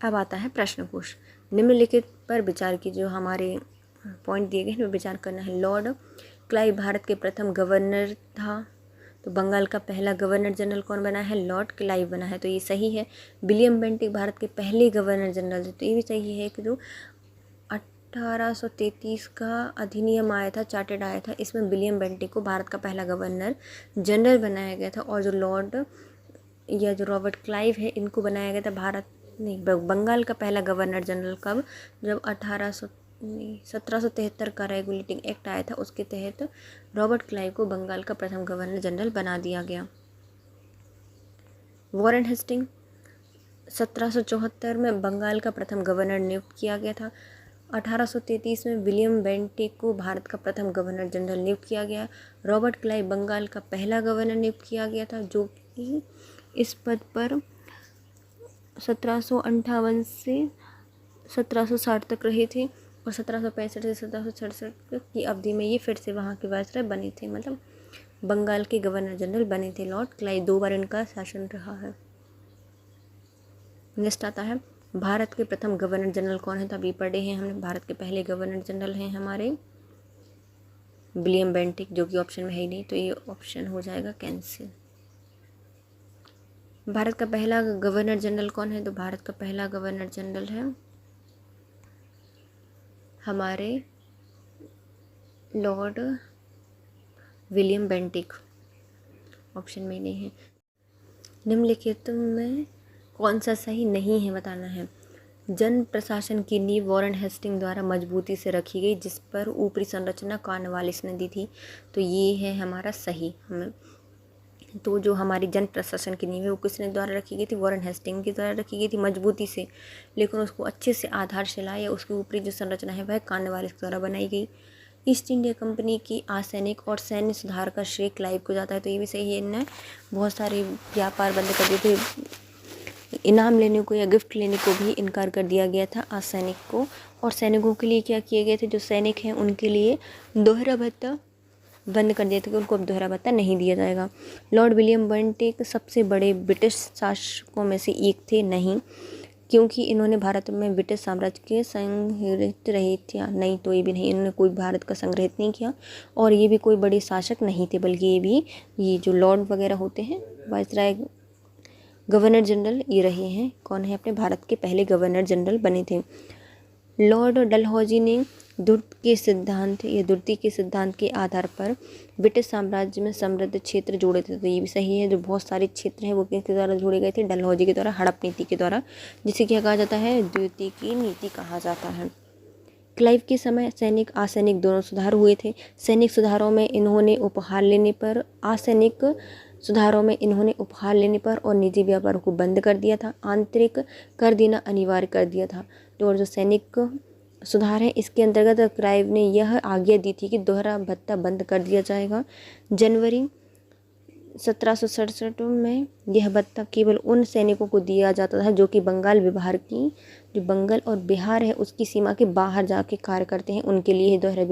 अब आता है प्रश्न कोश। निम्नलिखित पर विचार की, जो हमारे पॉइंट दिए गए हैं विचार करना है। लॉर्ड क्लाइव भारत के प्रथम गवर्नर था, तो बंगाल का पहला गवर्नर जनरल कौन बना है? लॉर्ड क्लाइव बना है, तो ये सही है। विलियम बेंटिक भारत के पहले गवर्नर जनरल थे, तो ये भी सही है कि जो 1833 का अधिनियम आया था, चार्टेड आया था, इसमें विलियम बेंटिक को भारत का पहला गवर्नर जनरल बनाया गया था। और जो लॉर्ड या जो रॉबर्ट क्लाइव है, इनको बनाया गया था बंगाल का पहला गवर्नर जनरल कब? जब 1773 का रेगुलेटिंग एक्ट आया था, उसके तहत रॉबर्ट क्लाइव को बंगाल का प्रथम गवर्नर जनरल बना दिया गया। वॉरेन हेस्टिंग 1774 में बंगाल का प्रथम गवर्नर नियुक्त किया गया था। 1833 में विलियम बेंटिक को भारत का प्रथम गवर्नर जनरल नियुक्त किया गया। रॉबर्ट क्लाइव बंगाल का पहला गवर्नर नियुक्त किया गया था, जो कि इस पद पर 1758 से 1760 तक रहे थे, और 1765 से 1766 की अवधि में ये फिर से वहाँ के वायसराय बने थे, मतलब बंगाल के गवर्नर जनरल बने थे लॉर्ड क्लाइव। 2 बार इनका शासन रहा है। नेक्स्ट आता है भारत के प्रथम गवर्नर जनरल कौन है? तो अभी पढ़े हैं हमने, भारत के पहले गवर्नर जनरल हैं हमारे विलियम बेंटिक, जो कि ऑप्शन में है ही नहीं, तो ये ऑप्शन हो जाएगा कैंसिल। भारत का पहला गवर्नर जनरल कौन है? तो भारत का पहला गवर्नर जनरल है हमारे लॉर्ड विलियम बेंटिक, ऑप्शन में नहीं है। निम्नलिखित में कौन सा सही नहीं है बताना है। जन प्रशासन की नींव वॉरेन हेस्टिंग द्वारा मजबूती से रखी गई, जिस पर ऊपरी संरचना कॉर्नवालिस ने दी थी, तो ये है हमारा सही। हमें तो जो हमारी जन प्रशासन की नींव है वो किसने द्वारा रखी गई थी? वॉरेन हेस्टिंग के द्वारा रखी गई थी मजबूती से, लेकिन उसको अच्छे से आधारशिला या उसकी ऊपरी जो संरचना है वह कॉर्नवालिस द्वारा बनाई गई। ईस्ट इंडिया कंपनी की आसैनिक और सैन्य सुधार का श्रेय क्लाइव को जाता है, तो ये भी सही है। इनने बहुत सारे व्यापार बंद कर दिए थे, इनाम लेने को या गिफ्ट लेने को भी इनकार कर दिया गया था आसैनिक को। और सैनिकों के लिए क्या किए गए थे? जो सैनिक हैं उनके लिए दोहरा भत्ता बंद कर दिया था कि उनको अब दोहरा भत्ता नहीं दिया जाएगा। लॉर्ड विलियम बेंटिक सबसे बड़े ब्रिटिश शासकों में से एक थे? नहीं, क्योंकि इन्होंने भारत में ब्रिटिश साम्राज्य के संग्रहित रहे थे। नहीं, तो ये भी नहीं, इन्होंने कोई भारत का संग्रहित नहीं किया, और ये भी कोई बड़े शासक नहीं थे, बल्कि ये जो लॉर्ड वगैरह होते हैं, वायसराय, गवर्नर जनरल, ये रहे हैं कौन है अपने भारत के पहले गवर्नर जनरल बने थे। लॉर्ड डलहौजी ने दुर्ती के सिद्धांत के आधार पर ब्रिटिश साम्राज्य में समृद्ध क्षेत्र जोड़े थे, तो ये भी सही है। जो बहुत सारे क्षेत्र हैं वो किसके द्वारा जोड़े गए थे? डलहौजी के द्वारा, हड़प नीति के द्वारा, जिसे क्या कहा जाता है? द्वितीय की नीति कहा जाता है। क्लाइव के समय सैनिक आसैनिक दोनों सुधार हुए थे। सैनिक सुधारों में इन्होंने उपहार लेने पर, आसैनिक सुधारों में इन्होंने उपहार लेने पर और निजी व्यापारों को बंद कर दिया था, आंतरिक कर देना अनिवार्य कर दिया था। तो और जो सैनिक सुधार है इसके अंतर्गत क्लाइव ने यह आज्ञा दी थी कि दोहरा भत्ता बंद कर दिया जाएगा। जनवरी 1767 में यह भत्ता केवल उन सैनिकों को दिया जाता था जो कि जो बंगाल और बिहार है उसकी सीमा के बाहर जाके कार्य करते हैं, उनके लिए दोहरा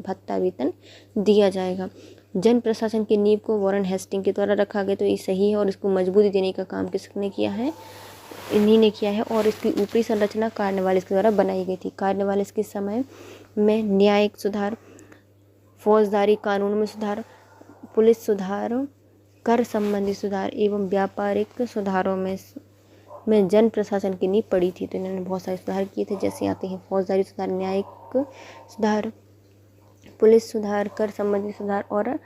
भत्ता वेतन दिया जाएगा। जन प्रशासन की नींव को वॉरेन हेस्टिंग के द्वारा रखा गया, तो ये सही है, और इसको मजबूती देने का काम किसने किया है? इन्हीं ने किया है। और इसकी ऊपरी संरचना कॉर्नवालिस के द्वारा बनाई गई थी। कॉर्नवालिस के समय में न्यायिक सुधार, फौजदारी कानून में सुधार, पुलिस सुधार, कर संबंधी सुधार एवं व्यापारिक सुधारों में जन प्रशासन की नींव पड़ी थी। तो इन्होंने बहुत सारे सुधार किए थे, जैसे आते हैं फौजदारी सुधार, न्यायिक सुधार, पुलिस सुधार, कर संबंधी सुधार और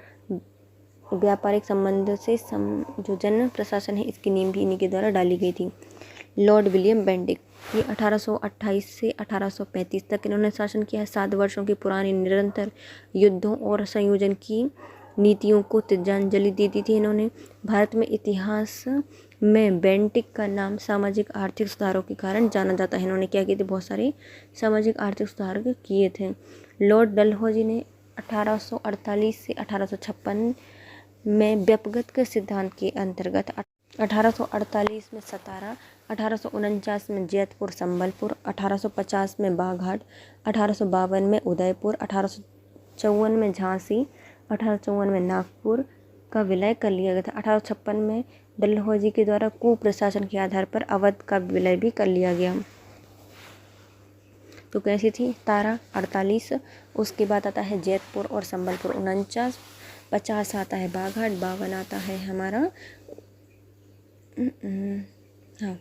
व्यापारिक संबंध से जो जन प्रशासन है इसकी नींव भी इन्हीं के द्वारा डाली गई थी। लॉर्ड विलियम बेंटिक, ये 1828 से 1835 तक इन्होंने शासन किया है। 7 वर्षों की पुरानी निरंतर युद्धों और संयोजन की नीतियों को तिलांजलि दी थी इन्होंने। भारत में इतिहास में बेंटिक का नाम सामाजिक आर्थिक सुधारों के कारण जाना जाता है। इन्होंने क्या किए थे? बहुत सारे सामाजिक आर्थिक सुधार किए थे। लॉर्ड डलहौजी ने 1848 से 1856 में व्यक्तिगत के सिद्धांत के अंतर्गत 1848 में सतारा, 1849 में जैतपुर संबलपुर, 1850 में बाघाट, 1852 में उदयपुर, 1854 में झांसी, 1854 में नागपुर, का विलय कर लिया गया था। 1856 में डलहौजी के द्वारा कुप्रशासन के आधार पर अवध का विलय भी कर लिया गया। तो कैसी थी तारा 48, उसके बाद आता है जैतपुर और संबलपुर 49, 50 आता है बाघाट, 52 आता है हमारा हाँ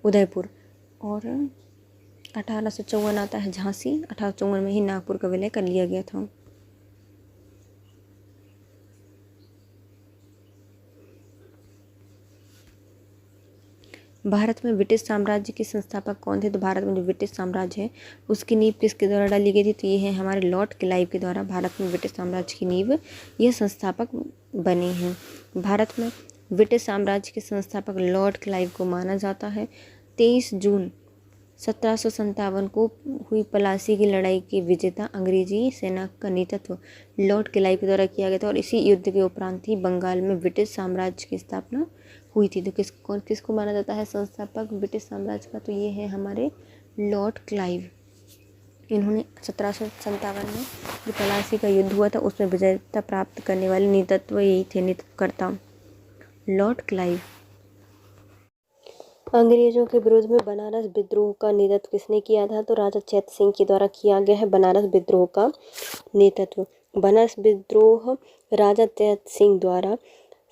उदयपुर, और 1854 आता है झांसी। 1854 में ही नागपुर का विलय कर लिया गया था। भारत में ब्रिटिश साम्राज्य के संस्थापक कौन थे? तो भारत में जो ब्रिटिश साम्राज्य है उसकी नींव किसके द्वारा डाली गई थी? तो ये है हमारे लॉर्ड क्लाइव के द्वारा भारत में ब्रिटिश साम्राज्य की नींव ये संस्थापक बने हैं। भारत में ब्रिटिश साम्राज्य के संस्थापक लॉर्ड क्लाइव को माना जाता है। 23 जून 1757 को हुई प्लासी की लड़ाई के विजेता अंग्रेजी सेना का नेतृत्व लॉर्ड क्लाइव के द्वारा किया गया था, और इसी युद्ध के उपरांत ही बंगाल में ब्रिटिश साम्राज्य की स्थापना हुई थी। तो किसको माना जाता है संस्थापक ब्रिटिश साम्राज्य का? तो ये है हमारे लॉर्ड क्लाइव। इन्होंने 1757 में जो प्लासी का युद्ध हुआ था उसमें विजयता प्राप्त करने वाले नेतृत्वकर्ता लॉर्ड क्लाइव। अंग्रेजों के विरोध में बनारस विद्रोह का नेतृत्व किसने किया था? तो राजा चैत सिंह के द्वारा किया गया है बनारस विद्रोह का नेतृत्व। बनारस विद्रोह राजा चैत सिंह द्वारा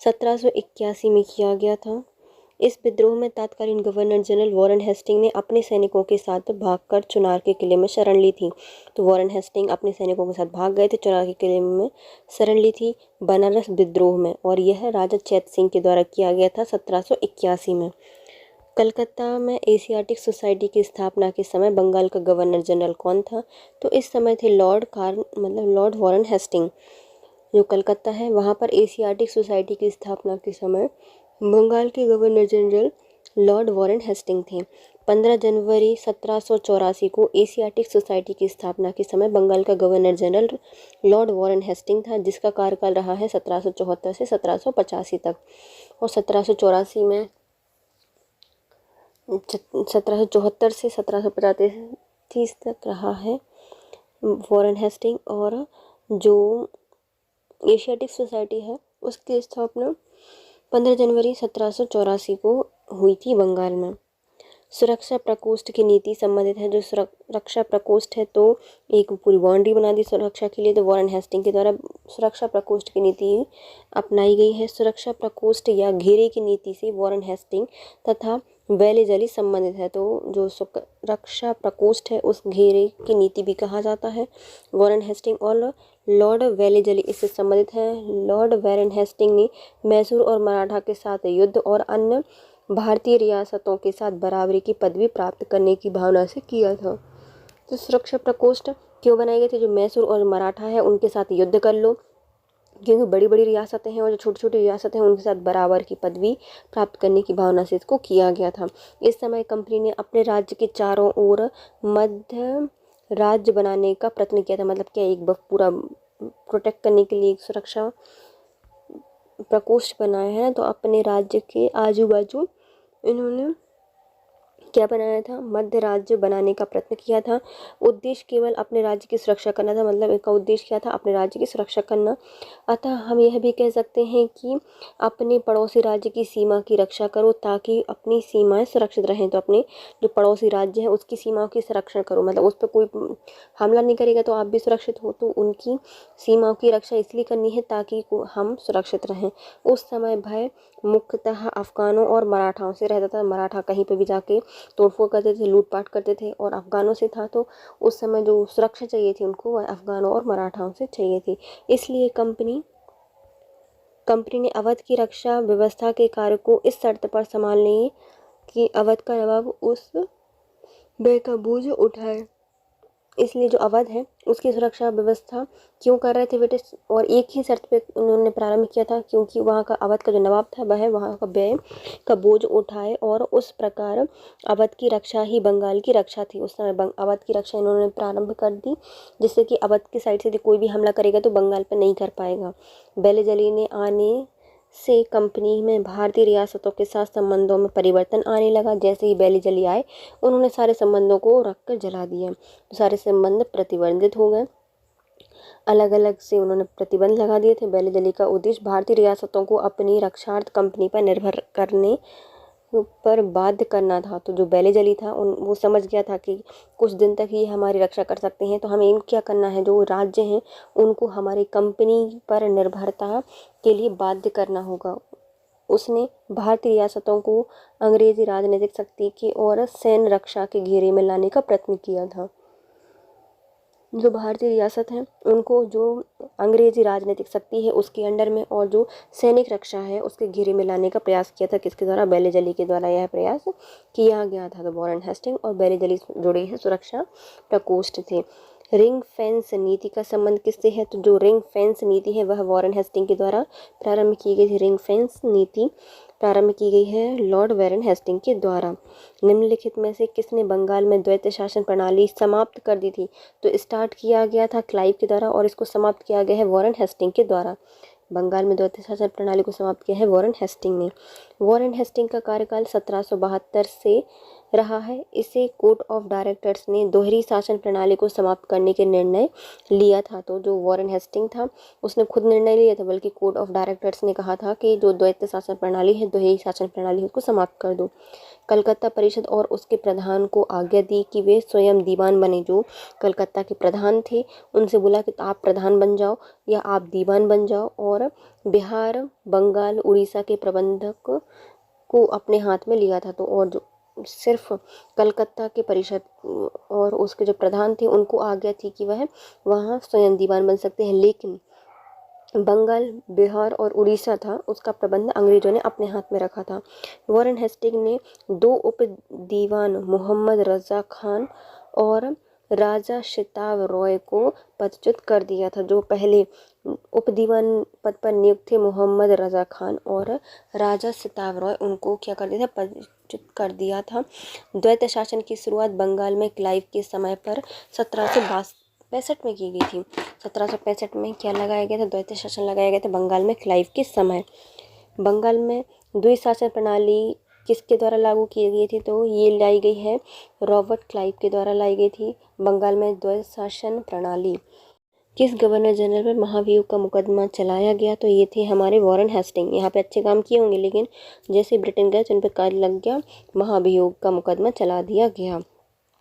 1781 में किया गया था। इस विद्रोह में तत्कालीन गवर्नर जनरल वॉरेन हेस्टिंग ने अपने सैनिकों के साथ भागकर चुनार के किले में शरण ली थी। तो वॉरेन हेस्टिंग अपने सैनिकों के साथ भाग गए थे, चुनार के किले में शरण ली थी बनारस विद्रोह में, और यह राजा चैत सिंह के द्वारा किया गया था 1781 में। कलकत्ता में एशियाटिक सोसाइटी की स्थापना के समय बंगाल का गवर्नर जनरल कौन था? तो इस समय थे लॉर्ड वॉरेन हेस्टिंग। जो कलकत्ता है वहाँ पर एशियाटिक सोसाइटी की स्थापना के समय बंगाल के governor general lord Warren Hasting थे। 15 जनवरी 1784 को एशियाटिक सोसाइटी की स्थापना के समय बंगाल का governor general lord Warren Hasting था, जिसका कार्यकाल रहा है 1774 से 1785 तक, और 1774 से 1785 तक रहा है वॉरेन हेस्टिंग। और जो एशियाटिक सोसाइटी है उसकी स्थापना 15 जनवरी 1784 को हुई थी बंगाल में। सुरक्षा प्रकोष्ठ की नीति संबंधित है। जो सुरक्षा प्रकोष्ठ है तो एक पूरी बाउंड्री बना दी सुरक्षा के लिए, तो वॉरेन हेस्टिंग के द्वारा सुरक्षा प्रकोष्ठ की नीति अपनाई गई है। सुरक्षा प्रकोष्ठ या घेरे की नीति से वॉरेन हेस्टिंग तथा वेलेजली संबंधित है। तो जो सुरक्षा प्रकोष्ठ है उस घेरे की नीति भी कहा जाता है। वॉरेन हेस्टिंग और लॉर्ड वेलेजली इससे संबंधित है। लॉर्ड वॉरेन हेस्टिंग ने मैसूर और मराठा के साथ युद्ध और अन्य भारतीय रियासतों के साथ बराबरी की पदवी प्राप्त करने की भावना से किया था। तो सुरक्षा प्रकोष्ठ क्यों बनाए गए थे? जो मैसूर और मराठा है उनके साथ युद्ध कर लो, क्योंकि बड़ी बड़ी रियासतें हैं और जो छोटी छोटी रियासतें हैं उनके साथ बराबर की पदवी प्राप्त करने की भावना से इसको किया गया था। इस समय कंपनी ने अपने राज्य के चारों ओर मध्य राज्य बनाने का प्रयत्न किया था। मतलब क्या, एक पूरा प्रोटेक्ट करने के लिए एक सुरक्षा प्रकोष्ठ बनाया है। तो अपने राज्य के आजू बाजू इन्होंने क्या बनाया था? मध्य राज्य बनाने का प्रयत्न किया था। उद्देश्य केवल अपने राज्य की सुरक्षा करना था। मतलब इनका उद्देश्य क्या था? अपने राज्य की सुरक्षा करना। अतः हम यह भी कह सकते हैं कि अपने पड़ोसी राज्य की सीमा की रक्षा करो ताकि अपनी सीमाएं सुरक्षित रहें। तो अपने जो पड़ोसी राज्य है उसकी सीमाओं की संरक्षण करो, मतलब उस पर कोई हमला नहीं करेगा तो आप भी सुरक्षित हो। तो उनकी सीमाओं की रक्षा इसलिए करनी है ताकि हम सुरक्षित रहें। उस समय भय मुख्यतः अफगानों और मराठाओं से रहता था। मराठा कहीं पर भी जाके तोड़फोड़ करते थे, लूटपाट करते थे, और अफगानों से था। तो उस समय जो सुरक्षा चाहिए थी उनको वह अफगानों और मराठाओं से चाहिए थी। इसलिए कंपनी ने अवध की रक्षा व्यवस्था के कार्य को इस शर्त पर संभालने कि अवध का नवाब उस व्यय का बोझ उठाए। इसलिए जो अवध है उसकी सुरक्षा व्यवस्था क्यों कर रहे थे ब्रिटिश, और एक ही शर्त पे उन्होंने प्रारंभ किया था, क्योंकि वहाँ का अवध का जो नवाब था वह वहाँ का व्यय का बोझ उठाए, और उस प्रकार अवध की रक्षा ही बंगाल की रक्षा थी। उस समय अवध की रक्षा इन्होंने प्रारंभ कर दी, जिससे कि अवध की साइड से कोई भी हमला करेगा तो बंगाल पर नहीं कर पाएगा। वेलेजली ने आने से कंपनी में भारतीय रियासतों के साथ संबंधों में परिवर्तन आने लगा। जैसे ही वेलेजली आए उन्होंने सारे संबंधों को रख कर जला दिया, तो सारे संबंध प्रतिबंधित हो गए। अलग अलग से उन्होंने प्रतिबंध लगा दिए थे। बैले दिल्ली का उद्देश्य भारतीय रियासतों को अपनी रक्षार्थ कंपनी पर निर्भर करने पर बाध्य करना था। तो जो बैले दिल्ली था वो समझ गया था कि कुछ दिन तक ही हमारी रक्षा कर सकते हैं, तो हमें इनको क्या करना है, जो राज्य हैं उनको हमारी कंपनी पर निर्भरता के लिए बाध्य करना होगा। उसने भारतीय रियासतों को अंग्रेजी राजनीतिक शक्ति के और सैन्य रक्षा के घेरे में लाने का प्रयत्न किया था। जो भारतीय रियासत हैं उनको जो अंग्रेजी राजनीतिक शक्ति है उसके अंडर में और जो सैनिक रक्षा है उसके घेरे में लाने का प्रयास किया था। किसके द्वारा? बैले दिल्ली के द्वारा यह प्रयास किया गया था। तो वॉरेन हेस्टिंग और बैले दिल्ली जुड़े हैं सुरक्षा प्रकोष्ठ थे। रिंग फेंस नीति का संबंध किससे है? तो जो रिंग फेंस नीति है वह वॉरेन हेस्टिंग के द्वारा प्रारंभ की गई थी। रिंग फेंस नीति प्रारंभ की गई है लॉर्ड वॉरेन हेस्टिंग के द्वारा। निम्नलिखित में से किसने बंगाल में द्वैत शासन प्रणाली समाप्त कर दी थी? तो स्टार्ट किया गया था क्लाइव के द्वारा और इसको समाप्त किया गया है वॉरेन हेस्टिंग के द्वारा। बंगाल में द्वैत शासन प्रणाली को समाप्त किया है वॉरेन हेस्टिंग ने। वॉरेन हेस्टिंग का कार्यकाल 1772 से रहा है। इसे कोर्ट ऑफ डायरेक्टर्स ने दोहरी शासन प्रणाली को समाप्त करने के निर्णय लिया था। तो जो वॉरेन हेस्टिंग था उसने खुद निर्णय लिया था, बल्कि कोर्ट ऑफ डायरेक्टर्स ने कहा था कि जो द्वैत शासन प्रणाली है, दोहरी शासन प्रणाली है, उसको समाप्त कर दो। कलकत्ता परिषद और उसके प्रधान को आज्ञा दी कि वे स्वयं दीवान बने। जो कलकत्ता के प्रधान थे उनसे बोला कि आप प्रधान बन जाओ या आप दीवान बन जाओ, और बिहार, बंगाल, उड़ीसा के प्रबंधक को अपने हाथ में लिया था। तो और जो सिर्फ कलकत्ता के परिषद और उसके जो प्रधान थे उनको आज्ञा थी कि वह वहाँ स्वयं दीवान बन सकते हैं, लेकिन बंगाल, बिहार और उड़ीसा था उसका प्रबंध अंग्रेजों ने अपने हाथ में रखा था। वॉरेन हेस्टिंग ने 2 उप दीवान मोहम्मद रजा खान और राजा शिताव रॉय को पदच्युत कर दिया था। जो पहले उप दीवान पद पर नियुक्त थे मोहम्मद रजा खान और राजा शिताव रॉय, उनको क्या कर दिया था? पदच्युत कर दिया था। द्वैत शासन की शुरुआत बंगाल में क्लाइव के समय पर 1765 में की गई थी। 1765 में क्या लगाया गया था? द्वैत शासन लगाया गया था बंगाल में क्लाइव के समय। बंगाल में द्विशासन प्रणाली किसके द्वारा लागू की गई थी? तो ये लाई गई है रॉबर्ट क्लाइव के द्वारा लाई गई थी बंगाल में द्विशासन प्रणाली। किस गवर्नर जनरल पर महाभियोग का मुकदमा चलाया गया? तो ये थे हमारे वॉरेन हेस्टिंग। यहाँ पे अच्छे काम किए होंगे, लेकिन जैसे ब्रिटेन गए तो उन पर कार्य लग गया, महाभियोग का मुकदमा चला दिया गया।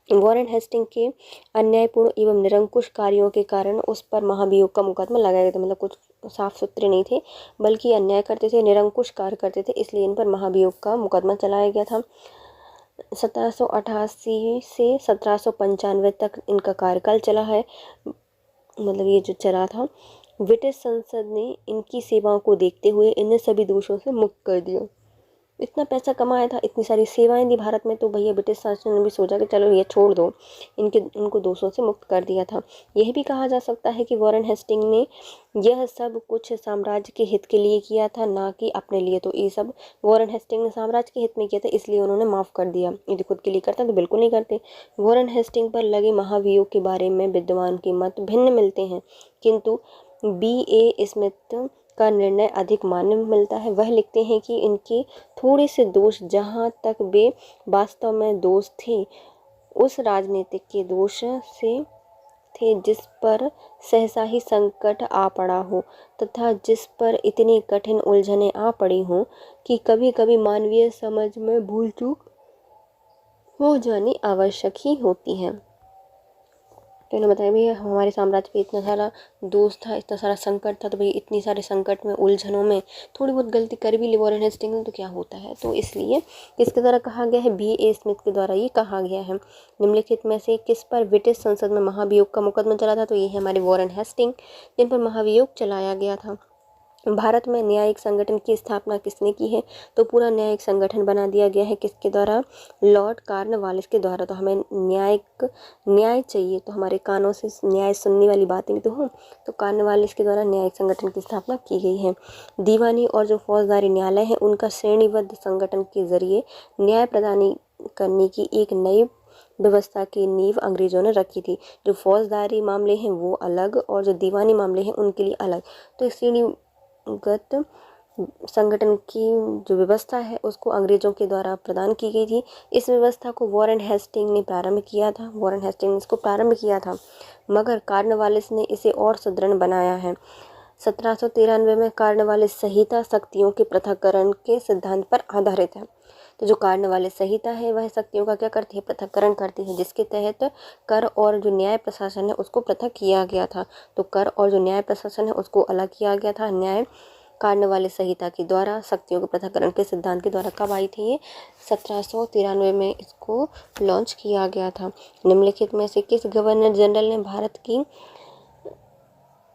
वॉरेन हेस्टिंग के अन्यायपूर्ण एवं निरंकुश कार्यों के कारण उस पर महाभियोग का मुकदमा लगाया गया था। मतलब कुछ साफ सुथरे नहीं थे, बल्कि अन्याय करते थे, निरंकुश कार्य करते थे, इसलिए इन पर महाभियोग का मुकदमा चलाया गया था। 1788 से 1795 तक इनका कार्यकाल चला है, मतलब ये जो चला था। ब्रिटिश संसद ने इनकी सेवाओं को देखते हुए इन्हें सभी दोषों से मुक्त कर दिया। इतना पैसा कमाया था, इतनी सारी सेवाएं दी भारत में, तो भैया ब्रिटिश शासन ने भी सोचा कि चलो ये छोड़ दो, इनको दोषों से मुक्त कर दिया था। यह भी कहा जा सकता है कि वॉरेन हेस्टिंग ने यह सब कुछ साम्राज्य के हित के लिए किया था, ना कि अपने लिए। तो ये सब वॉरेन हेस्टिंग ने साम्राज्य के हित में किया था, इसलिए उन्होंने माफ़ कर दिया। यदि खुद के लिए करता तो बिल्कुल नहीं करते। वॉरेन हेस्टिंग पर लगे महाभियोग के बारे में विद्वान के मत भिन्न मिलते हैं, किंतु B.A. स्मिथ का निर्णय अधिक मान्य मिलता है। वह लिखते हैं कि इनके थोड़े से दोष, जहाँ तक वे वास्तव में दोष थे, उस राजनीतिक के दोष से थे जिस पर सहसा ही संकट आ पड़ा हो, तथा जिस पर इतनी कठिन उलझनें आ पड़ी हों कि कभी कभी मानवीय समझ में भूल चूक हो जानी आवश्यक ही होती है। तो इन्होंने बताया भैया हमारे साम्राज्य पे इतना सारा दोष था, इतना सारा संकट था, तो भाई इतनी सारे संकट में, उलझनों में थोड़ी बहुत गलती कर भी ली वॉरेन हेस्टिंग ने तो क्या होता है। तो इसलिए किसके द्वारा कहा गया है? B.A. स्मिथ के द्वारा ये कहा गया है। निम्नलिखित में से किस पर ब्रिटिश संसद में महाभियोग का मुकदमा चला था? तो ये है हमारे वॉरेन हेस्टिंग, जिन पर महाभियोग चलाया गया था। भारत में न्यायिक संगठन की स्थापना किसने की है? तो पूरा न्यायिक संगठन बना दिया गया है किसके द्वारा? लॉर्ड कॉर्नवालिस के द्वारा। तो हमें न्याय चाहिए, तो हमारे कानों से न्याय सुनने वाली बातें भी तो हो, तो कॉर्नवालिस के द्वारा न्यायिक संगठन की स्थापना की गई है। दीवानी और जो फौजदारी न्यायालय है उनका श्रेणीबद्ध संगठन के जरिए न्याय प्रदान करने की एक नई व्यवस्था की नींव अंग्रेजों ने रखी थी। जो फौजदारी मामले हैं वो अलग और जो दीवानी मामले हैं उनके लिए अलग। तो श्रेणीगत संगठन की जो व्यवस्था है उसको अंग्रेजों के द्वारा प्रदान की गई थी। इस व्यवस्था को वॉरेन हेस्टिंग ने प्रारंभ किया था, वॉरेन हेस्टिंग ने इसको प्रारंभ किया था, मगर कॉर्नवालिस ने इसे और सुदृढ़ बनाया है। 1793 में कॉर्नवालिस संहिता शक्तियों के पृथक्करण के सिद्धांत पर आधारित है। तो जो कॉर्नवालिस संहिता है वह शक्तियों का क्या करती है, पृथक्करण करती है, जिसके तहत कर और जो न्याय प्रशासन है उसको पृथक किया गया था। तो कर और जो न्याय प्रशासन है उसको अलग किया गया था। न्याय कॉर्नवालिस संहिता के द्वारा शक्तियों के पृथक्करण के सिद्धांत के द्वारा कब आई थी ये, 1793 में इसको लॉन्च किया गया था। निम्नलिखित में से किस गवर्नर जनरल ने भारत की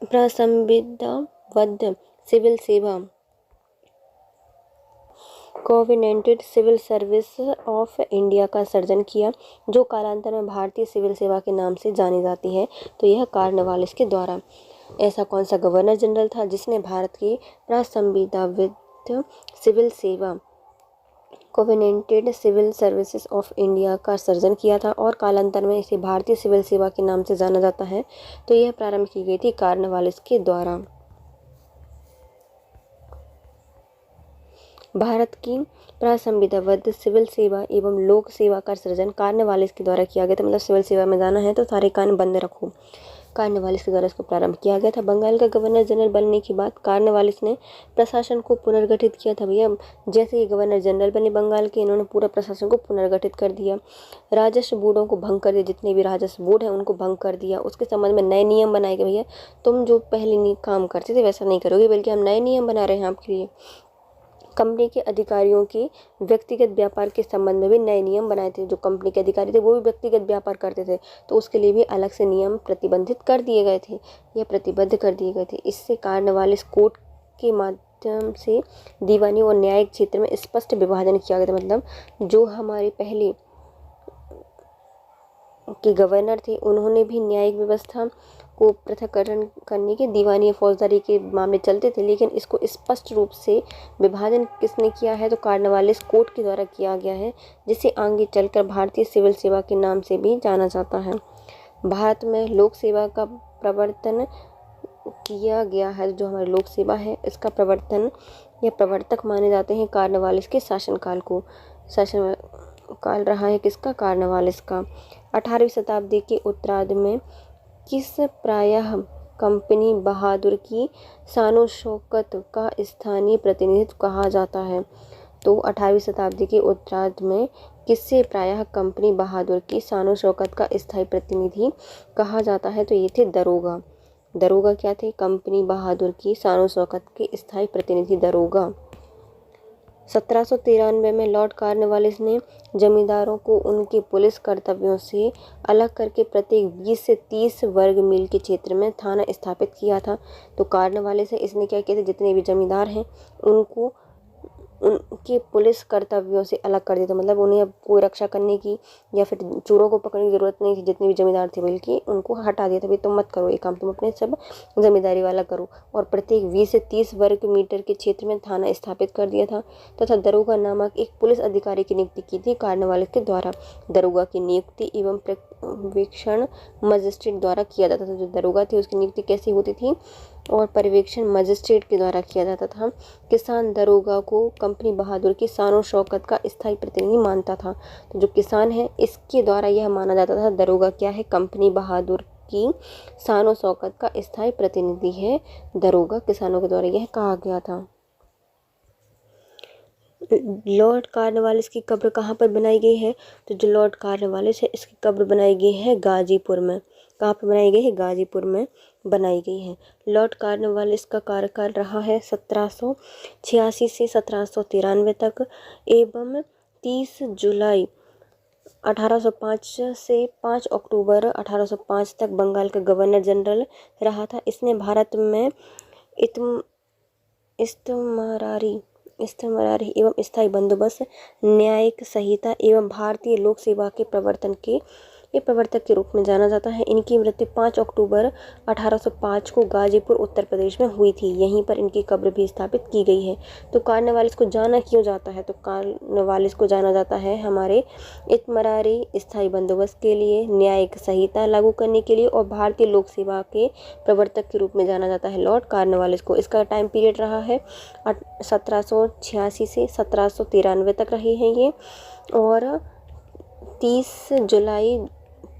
प्रसंविधाबद्ध सिविल सेवा कोविनेंटेड सिविल सर्विस ऑफ इंडिया का सर्जन किया, जो कालांतर में भारतीय सिविल सेवा के नाम से जानी जाती है? तो यह कॉर्नवालिस के द्वारा। ऐसा कौन सा गवर्नर जनरल था जिसने भारत की प्रसंविधाबद्ध सिविल सेवा कोविनेंटेड सिविल सर्विसेज ऑफ इंडिया का सर्जन किया था और कालांतर में इसे भारतीय सिविल सेवा के नाम से जाना जाता है? तो यह प्रारंभ की गई थी कॉर्नवालिस के द्वारा। भारत की प्रसंविधाबद्ध सिविल सेवा एवं लोक सेवा का सृजन कॉर्नवालिस के द्वारा किया गया था। मतलब सिविल सेवा में जाना है तो सारे कान बंद रखो। कॉर्नवालिस के द्वारा इसको प्रारंभ किया गया था। बंगाल का गवर्नर जनरल बनने के बाद कॉर्नवालिस ने प्रशासन को पुनर्गठित किया था। भैया जैसे ही गवर्नर जनरल बने बंगाल के, इन्होंने पूरा प्रशासन को पुनर्गठित कर दिया। राजस्व बोर्डों को भंग कर दिया, जितने भी राजस्व बोर्ड हैं उनको भंग कर दिया। उसके संबंध में नए नियम बनाए गए। भैया तुम जो पहले काम करते थे वैसा नहीं करोगे, बल्कि हम नए नियम बना रहे हैं आपके लिए। कंपनी के अधिकारियों के व्यक्तिगत व्यापार के संबंध में भी नए नियम बनाए थे। जो कंपनी के अधिकारी थे वो भी व्यक्तिगत व्यापार करते थे, तो उसके लिए भी अलग से नियम प्रतिबंधित कर दिए गए थे या प्रतिबद्ध कर दिए गए थे। इससे कॉर्नवालिस कोर्ट के माध्यम से दीवानी और न्यायिक क्षेत्र में स्पष्ट विभाजन किया गया था। मतलब जो हमारे पहले के गवर्नर थे उन्होंने भी न्यायिक व्यवस्था को पृथक्करण करने के दीवानी या फौजदारी के मामले चलते थे, लेकिन इसको स्पष्ट रूप से विभाजन किसने किया है? तो कॉर्नवालिस कोर्ट के द्वारा किया गया है, जिसे आगे चलकर भारतीय सिविल सेवा के नाम से भी जाना जाता है। भारत में लोक सेवा का प्रवर्तन किया गया है। जो हमारी लोक सेवा है इसका प्रवर्तन या प्रवर्तक माने जाते हैं कॉर्नवालिस के शासनकाल को। शासन काल रहा है किसका? कॉर्नवालिस का। 18वीं शताब्दी के उत्तरार्ध में किस प्रायः कंपनी बहादुर की शानो शौकत का स्थानीय प्रतिनिधित्व कहा जाता है? तो 18वीं शताब्दी के उत्तरार्ध में किससे प्रायः कंपनी बहादुर की शानो शौकत का स्थायी प्रतिनिधि कहा जाता है? तो ये थे दरोगा। दरोगा क्या थे? कंपनी बहादुर की शानो शौकत के स्थायी प्रतिनिधि दरोगा। 1793 में लॉर्ड कॉर्नवालिस ने जमींदारों को उनके पुलिस कर्तव्यों से अलग करके प्रत्येक 20 से 30 वर्ग मील के क्षेत्र में थाना स्थापित किया था। तो कॉर्नवालिस है इसने क्या किया था, जितने भी जमींदार हैं उनको उनके पुलिस कर्तव्यों से अलग कर दिया था। मतलब उन्हें अब कोई रक्षा करने की या फिर चोरों को पकड़ने की ज़रूरत नहीं थी। जितने भी जमींदार थे बल्कि उनको हटा दिया था, भाई तुम मत करो ये काम, तुम अपने सब जमींदारी वाला करो। और प्रत्येक 20 से 30 वर्ग मीटर के क्षेत्र में थाना स्थापित कर दिया था तथा दरोगा नामक एक पुलिस अधिकारी की नियुक्ति की थी कॉर्नवालिस के द्वारा। दरोगा की नियुक्ति एवं पर्यवेक्षण मजिस्ट्रेट द्वारा किया जाता था। जो दरोगा थे उसकी नियुक्ति कैसी होती थी? और पर्यवेक्षण मजिस्ट्रेट के द्वारा किया जाता था। किसान दरोगा को कंपनी बहादुर की शानो शौकत का स्थायी प्रतिनिधि मानता था। तो जो किसान है इसके द्वारा यह माना जाता था दरोगा क्या है? कंपनी बहादुर की शानो शौकत का स्थायी प्रतिनिधि है दरोगा। किसानों के द्वारा यह कहा गया था। लॉर्ड कॉर्नवालिस की कब्र कहाँ पर बनाई गई है? तो जो लॉर्ड कॉर्नवालिस है इसकी कब्र बनाई गई है गाजीपुर में। कहाँ पर बनाई गई है? गाजीपुर में बनाई गई है। लॉर्ड कॉर्नवालिस का कार्यकाल रहा है 1786 से 1793 तक एवं 30 जुलाई 1805 से 5 अक्टूबर 1805 तक बंगाल का गवर्नर जनरल रहा था। इसने भारत में इस्तमरारी एवं स्थायी बंदोबस्त, न्यायिक संहिता एवं भारतीय लोक सेवा के प्रवर्तन के एक प्रवर्तक के रूप में जाना जाता है। इनकी मृत्यु 5 अक्टूबर 1805 को गाजीपुर उत्तर प्रदेश में हुई थी। यहीं पर इनकी कब्र भी स्थापित की गई है। तो कार्नवालिस को जाना क्यों जाता है? तो कार्नवालिस को जाना जाता है हमारे इतमरारी स्थायी बंदोबस्त के लिए, न्यायिक संहिता लागू करने के लिए और भारतीय लोक सेवा के प्रवर्तक के रूप में जाना जाता है लॉर्ड कार्नवालिस को। इसका टाइम पीरियड रहा है 1786 से 1793 तक रहे हैं ये, और 30 जुलाई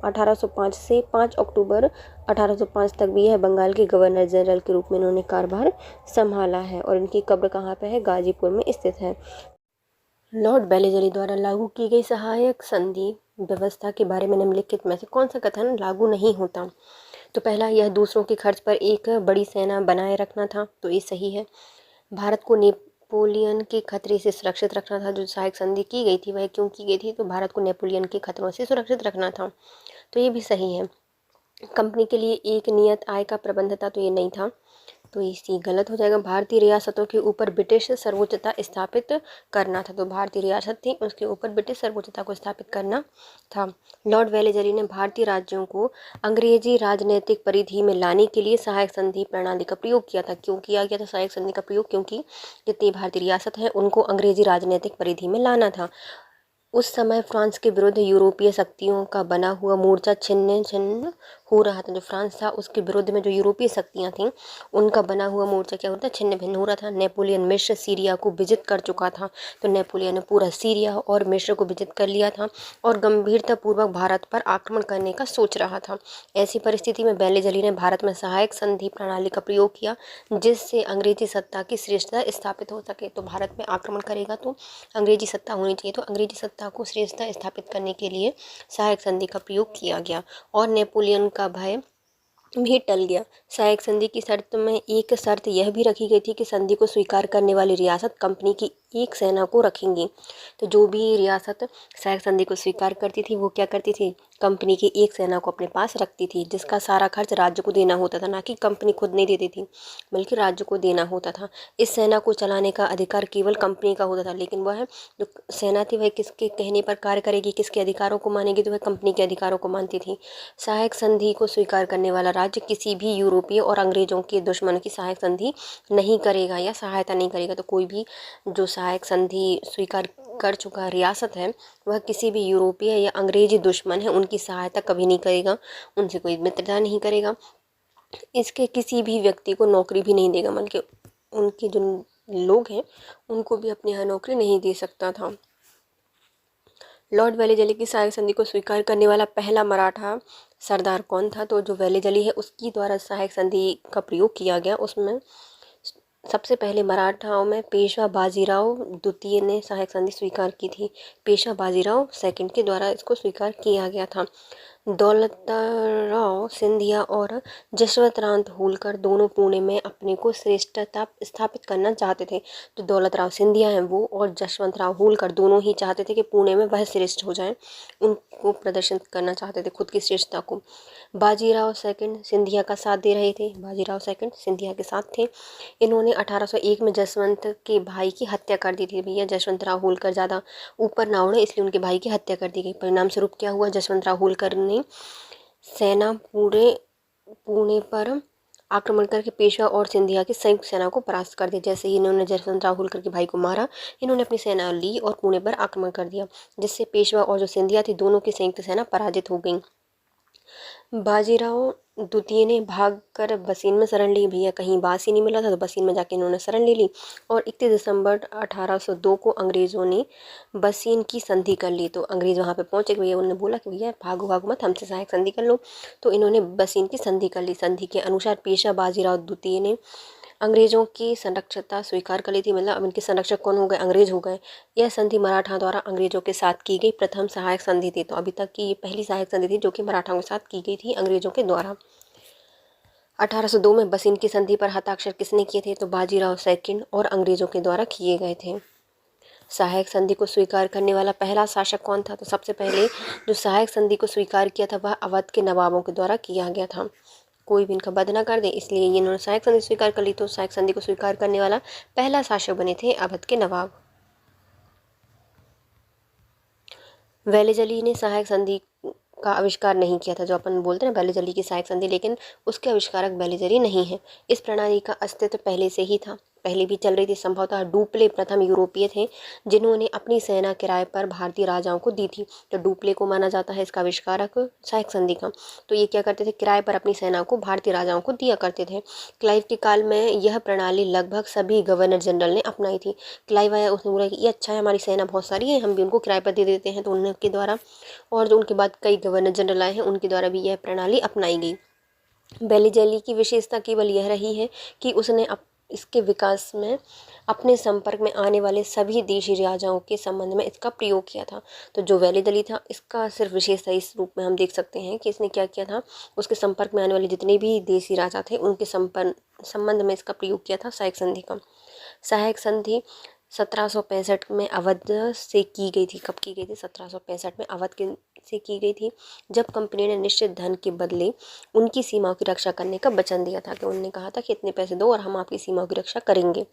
1805 से 5 अक्टूबर 1805 तक भी यह बंगाल के गवर्नर जनरल के रूप में इन्होंने कार्यभार संभाला है। और इनकी कब्र कहाँ पे है? गाजीपुर में स्थित है। लॉर्ड बेलेजली द्वारा लागू की गई सहायक संधि व्यवस्था के बारे में निम्नलिखित में से कौन सा कथन लागू नहीं होता? तो पहला, यह दूसरों के खर्च पर एक बड़ी सेना बनाए रखना था, तो ये सही है। भारत को नेपोलियन के खतरे से सुरक्षित रखना था। जो सहायक संधि की गई थी वह क्यों की गई थी? तो भारत को नेपोलियन के खतरों से सुरक्षित रखना था, तो ये भी सही है। कंपनी के लिए एक नियत आय का प्रबंध था, तो ये नहीं था, तो इसी गलत हो जाएगा। भारतीय रियासतों के ऊपर ब्रिटिश सर्वोच्चता स्थापित करना था, तो भारतीय रियासत थी उसके ऊपर ब्रिटिश सर्वोच्चता को स्थापित करना था। लॉर्ड वेलेजली ने भारतीय राज्यों को अंग्रेजी राजनीतिक परिधि में लाने के लिए सहायक संधि प्रणाली का प्रयोग किया था। क्यों किया गया था सहायक संधि का प्रयोग? क्योंकि जितनी भारतीय रियासत है उनको अंग्रेजी राजनीतिक परिधि में लाना था। उस समय फ्रांस के विरुद्ध यूरोपीय शक्तियों का बना हुआ मोर्चा छिन्न छिन्न हो रहा था। जो फ्रांस था उसके विरुद्ध में जो यूरोपीय शक्तियां थीं उनका बना हुआ मोर्चा क्या होता है? छिन्न भिन्न हो रहा था। नेपोलियन मिस्र सीरिया को विजित कर चुका था, तो नेपोलियन ने पूरा सीरिया और मिस्र को विजित कर लिया था और गंभीरतापूर्वक भारत पर आक्रमण करने का सोच रहा था। ऐसी परिस्थिति में बेलेजली ने भारत में सहायक संधि प्रणाली का प्रयोग किया, जिससे अंग्रेजी सत्ता की श्रेष्ठता स्थापित हो सके। तो भारत में आक्रमण करेगा तो अंग्रेजी सत्ता होनी चाहिए, तो अंग्रेजी सत्ता को श्रेष्ठता स्थापित करने के लिए सहायक संधि का प्रयोग किया गया और नेपोलियन का भय भी टल गया। सहायक संधि की शर्त में एक शर्त यह भी रखी गई थी कि संधि को स्वीकार करने वाली रियासत कंपनी की एक सेना को रखेंगी। तो जो भी रियासत सहायक संधि को स्वीकार करती थी वो क्या करती थी? कंपनी की एक सेना को अपने पास रखती थी, जिसका सारा खर्च राज्य को देना होता था, ना कि कंपनी खुद नहीं देती थी बल्कि राज्य को देना होता था। इस सेना को चलाने का अधिकार केवल कंपनी का होता था, लेकिन वह जो सेना थी वह किसके कहने पर कार्य करेगी, किसके अधिकारों को मानेगी? तो वह कंपनी के अधिकारों को मानती थी। सहायक संधि को स्वीकार करने वाला राज्य किसी भी यूरोपीय और अंग्रेजों के दुश्मन की सहायक संधि नहीं करेगा या सहायता नहीं करेगा। तो कोई भी जो सहायक संधि स्वीकार कर चुका रियासत है वह किसी भी यूरोपीय या अंग्रेजी दुश्मन है उनकी सहायता कभी नहीं करेगा, उनसे कोई मित्रता नहीं करेगा, इसके किसी भी व्यक्ति को नौकरी भी नहीं देगा, बल्कि उनके जो लोग हैं उनको भी अपने यहाँ नौकरी नहीं दे सकता था। लॉर्ड वेलेजली की सहायक संधि को स्वीकार करने वाला पहला मराठा सरदार कौन था? तो जो वेलेजली है उसकी द्वारा सहायक संधि का प्रयोग किया गया, उसमें सबसे पहले मराठाओं में पेशवा बाजीराव द्वितीय ने सहायक संधि स्वीकार की थी। पेशवा बाजीराव सेकंड के द्वारा इसको स्वीकार किया गया था। दौलतराव सिंधिया और जशवंतराव होलकर दोनों पुणे में अपने को श्रेष्ठता स्थापित करना चाहते थे। तो दौलतराव सिंधिया हैं वो और जशवंतराव होलकर दोनों ही चाहते थे कि पुणे में वह श्रेष्ठ हो जाएं, उनको प्रदर्शन करना चाहते थे खुद की श्रेष्ठता को। बाजीराव सेकंड सिंधिया का साथ दे रहे थे, बाजीराव सेकंड सिंधिया के साथ थे। इन्होंने 1801 में जसवंत के भाई की हत्या कर दी थी। भैया जशवंतराव होलकर ज़्यादा ऊपर ना उड़े इसलिए उनके भाई की हत्या कर दी गई। परिणाम स्वरूप क्या हुआ? जशवंतराव होलकर ने सेना पुणे पर आक्रमण करके पेशवा और सिंधिया की संयुक्त सेना को परास्त कर दिया। जैसे ही इन्होंने जशवंतराव होलकर के भाई को मारा, इन्होंने अपनी सेना ली और पुणे पर आक्रमण कर दिया, जिससे पेशवा और जो सिंधिया थी दोनों की संयुक्त सेना पराजित हो गई। बाजीराव द्वितीय ने भागकर बसीन में शरण ली। भैया कहीं बास ही नहीं मिला था तो बसीन में जाके इन्होंने शरण ले ली और 31 दिसंबर 1802 को अंग्रेज़ों ने बसीन की संधि कर ली। तो अंग्रेज़ वहाँ पे पहुँचे, भैया उन्होंने बोला कि भैया भागो भागो मत, हमसे सहायक संधि कर लो। तो इन्होंने बसीन की संधि कर ली। संधि के अनुसार पेशवा बाजीराव द्वितीय ने अंग्रेज़ों की संरक्षकता स्वीकार कर ली थी, मतलब अब इनके संरक्षक कौन हो गए? अंग्रेज़ हो गए। यह संधि मराठा द्वारा अंग्रेज़ों के साथ की गई प्रथम सहायक संधि थी। तो अभी तक की ये पहली सहायक संधि थी जो कि मराठाओं के साथ की गई थी अंग्रेज़ों के द्वारा। 1802 में बसीन की संधि पर हस्ताक्षर किसने किए थे? तो बाजीराव सेकंड और अंग्रेज़ों के द्वारा किए गए थे। सहायक संधि को स्वीकार करने वाला पहला शासक कौन था? तो सबसे पहले जो सहायक संधि को स्वीकार किया था वह अवध के नवाबों के द्वारा किया गया था। कोई भी इनका वध ना कर दे इसलिए ये इन्होंने सहायक संधि स्वीकार कर ली। तो सहायक संधि को स्वीकार करने वाला पहला शासक बने थे अवध के नवाब। वेलेजली ने सहायक संधि का आविष्कार नहीं किया था, जो अपन बोलते हैं बैलीजली की सहायक संधि, लेकिन उसके आविष्कारक बैलीजली नहीं है। इस प्रणाली का अस्तित्व पहले से ही था, पहले भी चल रही थी। संभवतः डुप्ले प्रथम यूरोपीय थे जिन्होंने अपनी सेना किराए पर भारतीय राजाओं को दी थी। तो डुप्ले को माना जाता है इसका आविष्कारक सहायक संधि का। तो ये क्या करते थे, किराए पर अपनी सेना को भारतीय राजाओं को दिया करते थे। क्लाइव के काल में यह प्रणाली लगभग सभी गवर्नर जनरल ने अपनाई थी। क्लाइव आया, उसने बोला कि ये अच्छा है, हमारी सेना बहुत सारी है, हम भी उनको किराए पर दे देते हैं। तो उनके द्वारा, और जो उनके बाद कई गवर्नर जनरल आए हैं, उनके द्वारा भी यह प्रणाली अपनाई गई। बैलीजली की विशेषता केवल यह रही है कि उसने इसके विकास में अपने संपर्क में आने वाले सभी देशी राजाओं के संबंध में इसका प्रयोग किया था। तो जो बैलीजली था, इसका सिर्फ विशेषता इस रूप में हम देख सकते हैं कि इसने क्या किया था, उसके संपर्क में आने वाले जितने भी देशी राजा थे उनके संबंध में इसका प्रयोग किया था सहायक संधि का। सहायक संधि 1765 में अवध से की गई थी। कब की गई थी? 1765 में अवध के से की गई थी, जब कंपनी ने निश्चित धन के बदले उनकी सीमाओं की रक्षा करने का वचन दिया था। कि उन्होंने कहा था कि इतने पैसे दो और हम आपकी सीमाओं की रक्षा करेंगे।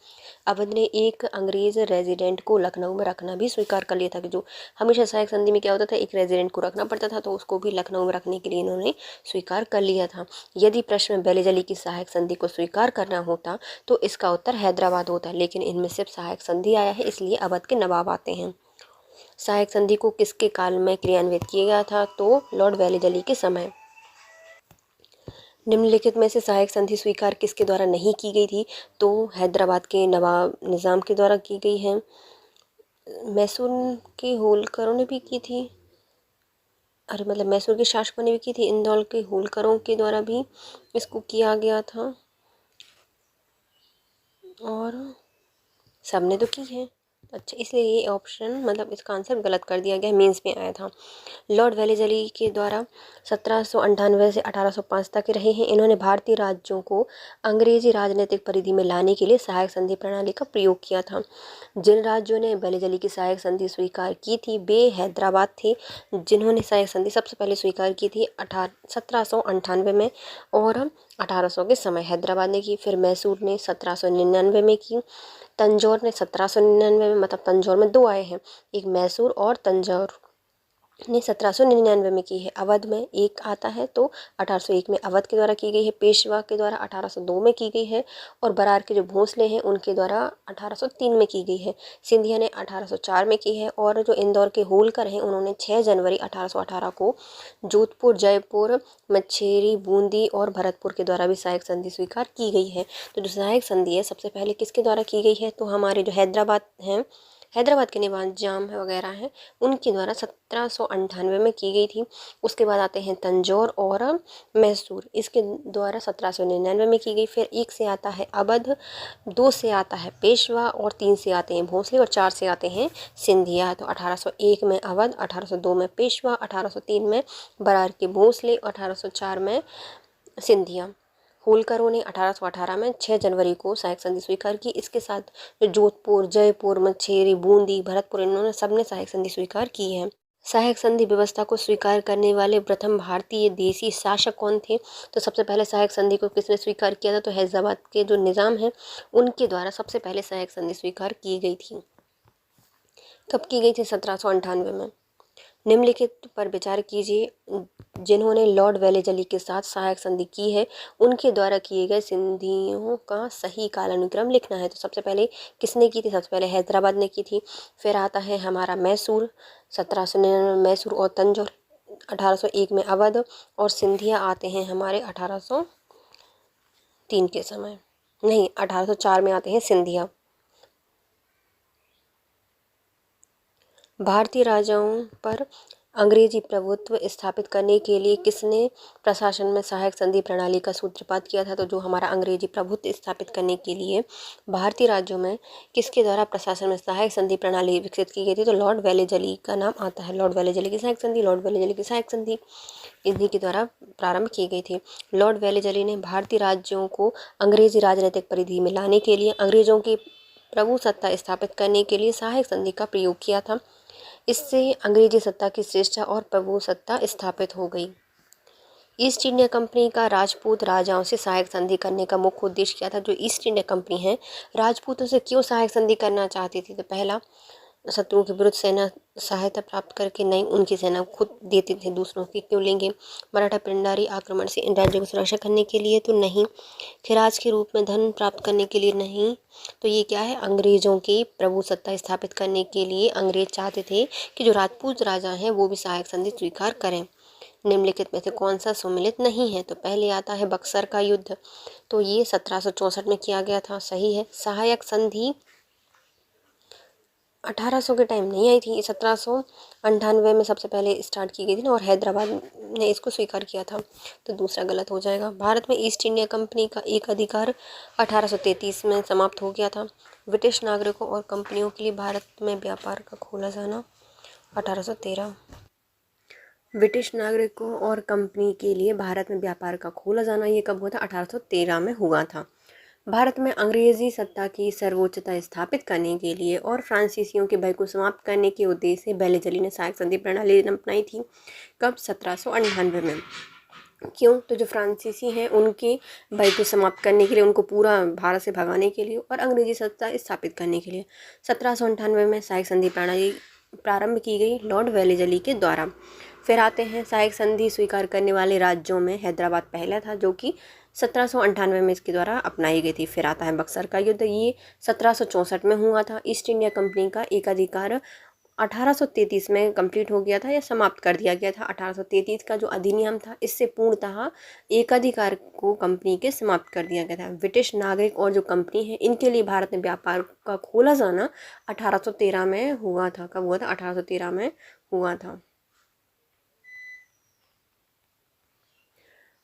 अवध ने एक अंग्रेज रेजिडेंट को लखनऊ में रखना भी स्वीकार कर लिया था। कि जो हमेशा सहायक संधि में क्या होता था, एक रेजिडेंट को रखना पड़ता था, तो उसको भी लखनऊ में रखने के लिए इन्होंने स्वीकार कर लिया था। यदि प्रश्न में बैलीजली की सहायक संधि को स्वीकार करना होता तो इसका उत्तर हैदराबाद होता, लेकिन इनमें सिर्फ सहायक संधि आया है, इसलिए अवध के नवाब आते हैं। सहायक संधि को किसके काल में क्रियान्वित किया गया था? तो लॉर्ड बैलीजली के समय। निम्नलिखित में से सहायक संधि स्वीकार किसके द्वारा नहीं की गई थी? तो हैदराबाद के नवाब निज़ाम के द्वारा की गई है। मैसूर के होलकरों ने भी की थी, मैसूर के शासकों ने भी की थी। इंदौर के होलकरों के द्वारा भी इसको किया गया था, और सबने तो की है। अच्छा, इसलिए ये ऑप्शन इसका आंसर गलत कर दिया गया, मीन्स में आया था। लॉर्ड बैलीजली के द्वारा 1798 से 1805 तक रहे हैं। इन्होंने भारतीय राज्यों को अंग्रेजी राजनीतिक परिधि में लाने के लिए सहायक संधि प्रणाली का प्रयोग किया था। जिन राज्यों ने बैलीजली की सहायक संधि स्वीकार की थी वे हैदराबाद थे, जिन्होंने सहायक संधि सबसे पहले स्वीकार की थी 1798 में, और 1800 के समय हैदराबाद ने की। फिर मैसूर ने 1799 में की। तंजौर ने 1799 में, तंजौर में दो आए हैं, एक मैसूर और तंजौर ने 1799 में की है। अवध में एक आता है, तो 1801 में अवध के द्वारा की गई है। पेशवा के द्वारा 1802 में की गई है, और बरार के जो भोंसले हैं उनके द्वारा 1803 में की गई है। सिंधिया ने 1804 में की है, और जो इंदौर के होलकर हैं उन्होंने 6 जनवरी 1818 को जोधपुर, जयपुर, मच्छेरी, बूंदी और भरतपुर के द्वारा भी सहायक संधि स्वीकार की गई है। तो जो सहायक संधि है सबसे पहले किसके द्वारा की गई है? तो हमारे जो हैदराबाद के निजाम वगैरह हैं उनके द्वारा 1798 में की गई थी। उसके बाद आते हैं तंजौर और मैसूर, इसके द्वारा 1799 में की गई। फिर 1 से आता है अवध, 2 से आता है पेशवा, और 3 से आते हैं भोंसले, और 4 से आते हैं सिंधिया। तो 1801 में अवध, 1802 में पेशवा, 1803 में बरार के भोंसले, 1804 में सिंधिया। होलकरों ने 1818 में 6 जनवरी को सहायक संधि स्वीकार की। इसके साथ जो जोधपुर, जयपुर, मच्छेरी, बूंदी, भरतपुर, इन्होंने सबने सहायक संधि स्वीकार की है। सहायक संधि व्यवस्था को स्वीकार करने वाले प्रथम भारतीय देशी शासक कौन थे? तो सबसे पहले सहायक संधि को किसने स्वीकार किया था? तो हैदराबाद के जो निज़ाम हैं उनके द्वारा सबसे पहले सहायक संधि स्वीकार की गई थी। कब की गई थी? 1798 में। निम्नलिखित पर विचार कीजिए, जिन्होंने लॉर्ड बैलीजली के साथ सहायक संधि की है उनके द्वारा किए गए संधियों का सही कालानुक्रम लिखना है। तो सबसे पहले किसने की थी? सबसे पहले हैदराबाद ने की थी। फिर आता है हमारा मैसूर, 1799 में मैसूर और तंजौर, 1801 में अवध, और सिंधिया आते हैं हमारे 1803 के समय, नहीं 1804 में आते हैं सिंधिया। भारतीय राजाओं पर अंग्रेजी प्रभुत्व स्थापित करने के लिए किसने प्रशासन में सहायक संधि प्रणाली का सूत्रपात किया था? तो जो हमारा अंग्रेजी प्रभुत्व स्थापित करने के लिए भारतीय राज्यों में किसके द्वारा प्रशासन में सहायक संधि प्रणाली विकसित की गई थी? तो लॉर्ड बैलीजली का नाम आता है। लॉर्ड बैलीजली की सहायक संधि, लॉर्ड बैलीजली की सहायक संधि इन्हीं के द्वारा प्रारंभ की गई थी। लॉर्ड बैलीजली ने भारतीय राज्यों को अंग्रेजी राजनीतिक परिधि में लाने के लिए, अंग्रेजों की प्रभु सत्ता स्थापित करने के लिए सहायक संधि का प्रयोग किया था। इससे अंग्रेजी सत्ता की श्रेष्ठता और प्रभु सत्ता स्थापित हो गई। ईस्ट इंडिया कंपनी का राजपूत राजाओं से सहायक संधि करने का मुख्य उद्देश्य क्या था? जो ईस्ट इंडिया कंपनी है राजपूतों से क्यों सहायक संधि करना चाहती थी? तो पहला, शत्रुओं के विरुद्ध सेना सहायता प्राप्त करके नहीं, उनकी सेना खुद देते थे दूसरों की, क्यों लेंगे? मराठा पिंडारी आक्रमण से इन राज्यों की सुरक्षा करने के लिए तो नहीं, खिराज के रूप में धन प्राप्त करने के लिए नहीं, तो ये क्या है? अंग्रेजों की प्रभु सत्ता स्थापित करने के लिए अंग्रेज चाहते थे कि जो राजपूत राजा हैं वो भी सहायक संधि स्वीकार करें। निम्नलिखित में से कौन सा सुमेलित नहीं है? तो पहले आता है बक्सर का युद्ध, तो ये 1764 में किया गया था, सही है। सहायक संधि 1800 के टाइम नहीं आई थी, 1798 में सबसे पहले स्टार्ट की गई थी ना, और हैदराबाद ने इसको स्वीकार किया था, तो दूसरा गलत हो जाएगा। भारत में ईस्ट इंडिया कंपनी का एक अधिकार 1833 में समाप्त हो गया था। ब्रिटिश नागरिकों और कंपनियों के लिए भारत में व्यापार का खोला जाना 1813। ब्रिटिश नागरिकों और कंपनी के लिए भारत में व्यापार का खोला जाना ये कब हुआ था? 1813 में हुआ था। भारत में अंग्रेजी सत्ता की सर्वोच्चता स्थापित करने के लिए और फ्रांसीसियों के भय को समाप्त करने के उद्देश्य से बेलेजली ने सहायक संधि प्रणाली अपनाई थी। कब? 1798 में। क्यों? तो जो फ्रांसीसी हैं उनके भय को समाप्त करने के लिए, उनको पूरा भारत से भगाने के लिए और अंग्रेजी सत्ता स्थापित करने के लिए 1798 में सहायक संधि प्रणाली प्रारंभ की गई लॉर्ड वेलेजली के द्वारा। फिर आते हैं सहायक संधि स्वीकार करने वाले राज्यों में हैदराबाद पहला था, जो कि 1798 में इसके द्वारा अपनाई गई थी। फिर आता है बक्सर का युद्ध, ये 1764 में हुआ था। ईस्ट इंडिया कंपनी का एकाधिकार 1833 में कंप्लीट हो गया था या समाप्त कर दिया गया था। 1833 का जो अधिनियम था इससे पूर्णतः एकाधिकार को कंपनी के समाप्त कर दिया गया था। ब्रिटिश नागरिक और जो कंपनी है इनके लिए भारत में व्यापार का खोला जाना 1813 में हुआ था। कब हुआ था? 1813 में हुआ था।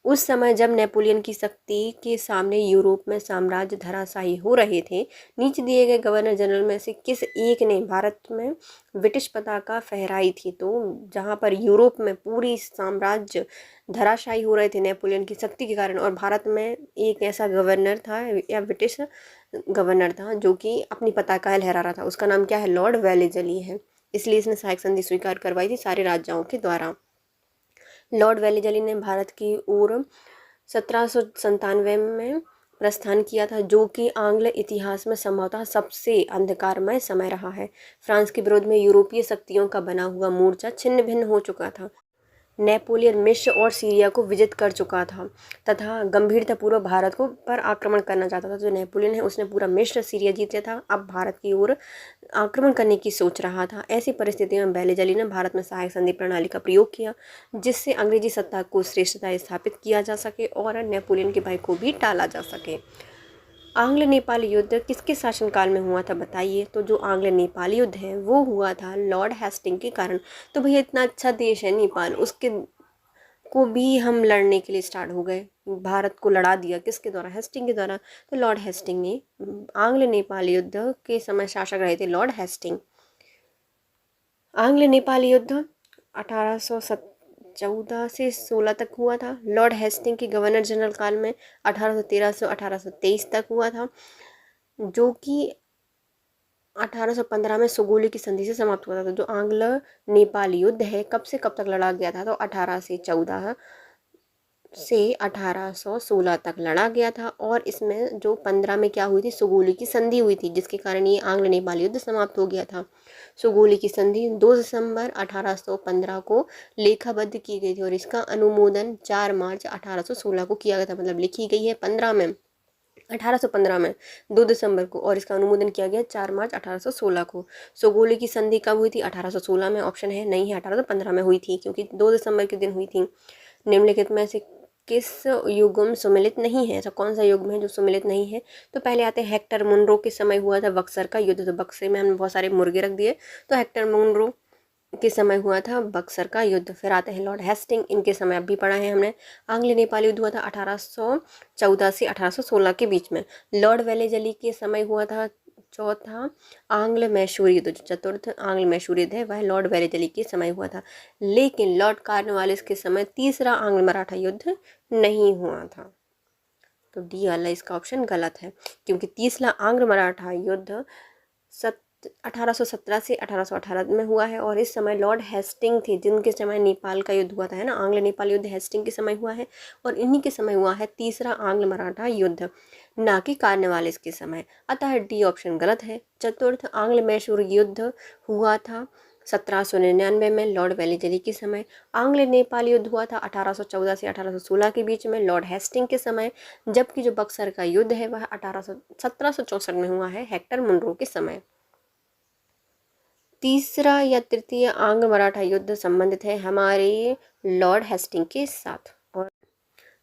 उस समय जब नेपोलियन की शक्ति के सामने यूरोप में साम्राज्य धराशायी हो रहे थे, नीचे दिए गए गवर्नर जनरल में से किस एक ने भारत में ब्रिटिश पताका फहराई थी? तो जहां पर यूरोप में पूरी साम्राज्य धराशायी हो रहे थे नेपोलियन की शक्ति के कारण, और भारत में एक ऐसा गवर्नर था या ब्रिटिश गवर्नर था जो कि अपनी पताका लहरा रहा था, उसका नाम क्या है? लॉर्ड वेलेजली है। इसलिए इसने सहायक संधि स्वीकार करवाई थी सारे राजाओं के द्वारा। लॉर्ड वेलेजली ने भारत की ओर 1797 में प्रस्थान किया था, जो कि आंग्ल इतिहास में संभवतः सबसे अंधकारमय समय रहा है। फ्रांस के विरोध में यूरोपीय शक्तियों का बना हुआ मोर्चा छिन्न भिन्न हो चुका था। नेपोलियन मिस्र और सीरिया को विजित कर चुका था तथा गंभीरतापूर्वक भारत को पर आक्रमण करना चाहता था। जो नेपोलियन है उसने पूरा मिस्र सीरिया जीत लिया था, अब भारत की ओर आक्रमण करने की सोच रहा था। ऐसी परिस्थिति में वेलेजली ने भारत में सहायक संधि प्रणाली का प्रयोग किया, जिससे अंग्रेजी सत्ता को श्रेष्ठता स्थापित किया जा सके और नेपोलियन के भय को भी टाला जा सके। आंग्ल नेपाल युद्ध किसके शासनकाल में हुआ था बताइए? तो जो आंग्ल नेपाल युद्ध है वो हुआ था लॉर्ड हेस्टिंग के कारण। तो भैया इतना अच्छा देश है नेपाल, उसके को भी हम लड़ने के लिए स्टार्ट हो गए, भारत को लड़ा दिया। किसके द्वारा? हेस्टिंग के द्वारा। तो लॉर्ड हेस्टिंग ने आंग्ल नेपाल युद्ध के समय शासक रहे थे लॉर्ड हेस्टिंग। आंग्ल नेपाल युद्ध 1814 से 16 तक हुआ था। लॉर्ड हेस्टिंग के गवर्नर जनरल काल में 1813 से 1823 तक हुआ था, जो कि 1815 में सुगोली की संधि से समाप्त हुआ था। तो जो आंग्ल नेपाल युद्ध है कब से कब तक लड़ा गया था? तो 18 से 14 से 1816 तक लड़ा गया था, और इसमें जो 15 में क्या हुई थी? सुगोली की संधि हुई थी, जिसके कारण ये आंग्ल नेपाल युद्ध समाप्त हो गया था। सुगोली की संधि 2 दिसंबर 1815 को लेखाबद्ध की गई थी और इसका अनुमोदन 4 मार्च 1816 को किया गया था। मतलब लिखी गई है 1815 में 2 दिसंबर को, और इसका अनुमोदन किया गया 4 मार्च 1816 को। सुगोली की संधि कब हुई थी? 1816 में। ऑप्शन है नहीं है, 1815 में हुई थी, क्योंकि 2 दिसंबर के दिन हुई थी। निम्नलिखित में से किस युग्म सम्मिलित नहीं है? ऐसा कौन सा युग्म है जो सम्मिलित नहीं है? तो पहले आते हैं हेक्टर मुनरो के समय हुआ था बक्सर का युद्ध। तो बक्सर में हमने बहुत सारे मुर्गे रख दिए, तो हेक्टर मुनरो के समय हुआ था बक्सर का युद्ध। फिर आते हैं लॉर्ड हेस्टिंग, इनके समय अब भी पढ़ा है हमने। आंग्ल नेपाल युद्ध हुआ था 1814 से 1816 के बीच में। लॉर्ड वेलेजली के समय हुआ था चौथा आंग्ल मैसूर युद्ध। जो चतुर्थ आंग्ल मैसूर युद्ध है वह लॉर्ड वेलेजली के समय हुआ था, लेकिन लॉर्ड कॉर्नवालिस के समय तीसरा आंग्ल मराठा युद्ध नहीं हुआ था। तो डी वाला इसका ऑप्शन गलत है, क्योंकि तीसरा आंग्ल मराठा युद्ध 1817 से 1818 में हुआ है। और इस समय लॉर्ड हेस्टिंग थे, जिनके समय नेपाल का युद्ध हुआ था, है ना, आंग्ल नेपाल युद्ध हेस्टिंग के समय हुआ है। और इन्हीं के समय हुआ है तीसरा आंग्ल मराठा युद्ध, ना कि कार्नवालिस के समय। अतः डी ऑप्शन गलत है। चतुर्थ आंग्ल मैसूर युद्ध हुआ था 1799 में लॉर्ड वेलेजली के समय। आंग्ल नेपाल युद्ध हुआ था 1814 से 1816 के बीच में लॉर्ड हेस्टिंग के समय। जबकि जो बक्सर का युद्ध है वह 1764 में हुआ है हेक्टर मुनरो के समय। तीसरा या तृतीय आंग्ल मराठा युद्ध संबंधित है हमारे लॉर्ड हेस्टिंग के साथ। और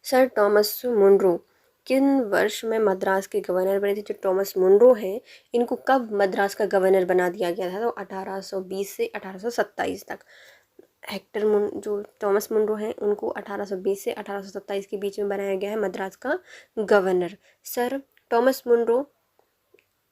सर टॉमस मुनरो किन वर्ष में मद्रास के गवर्नर बने थे? जो टॉमस मुनरो हैं, इनको कब मद्रास का गवर्नर बना दिया गया था? तो 1820 से 1827 तक। जो टॉमस मुनरो हैं, उनको 1820 से 1827 के बीच में बनाया गया है मद्रास का गवर्नर। सर टॉमस मुनरो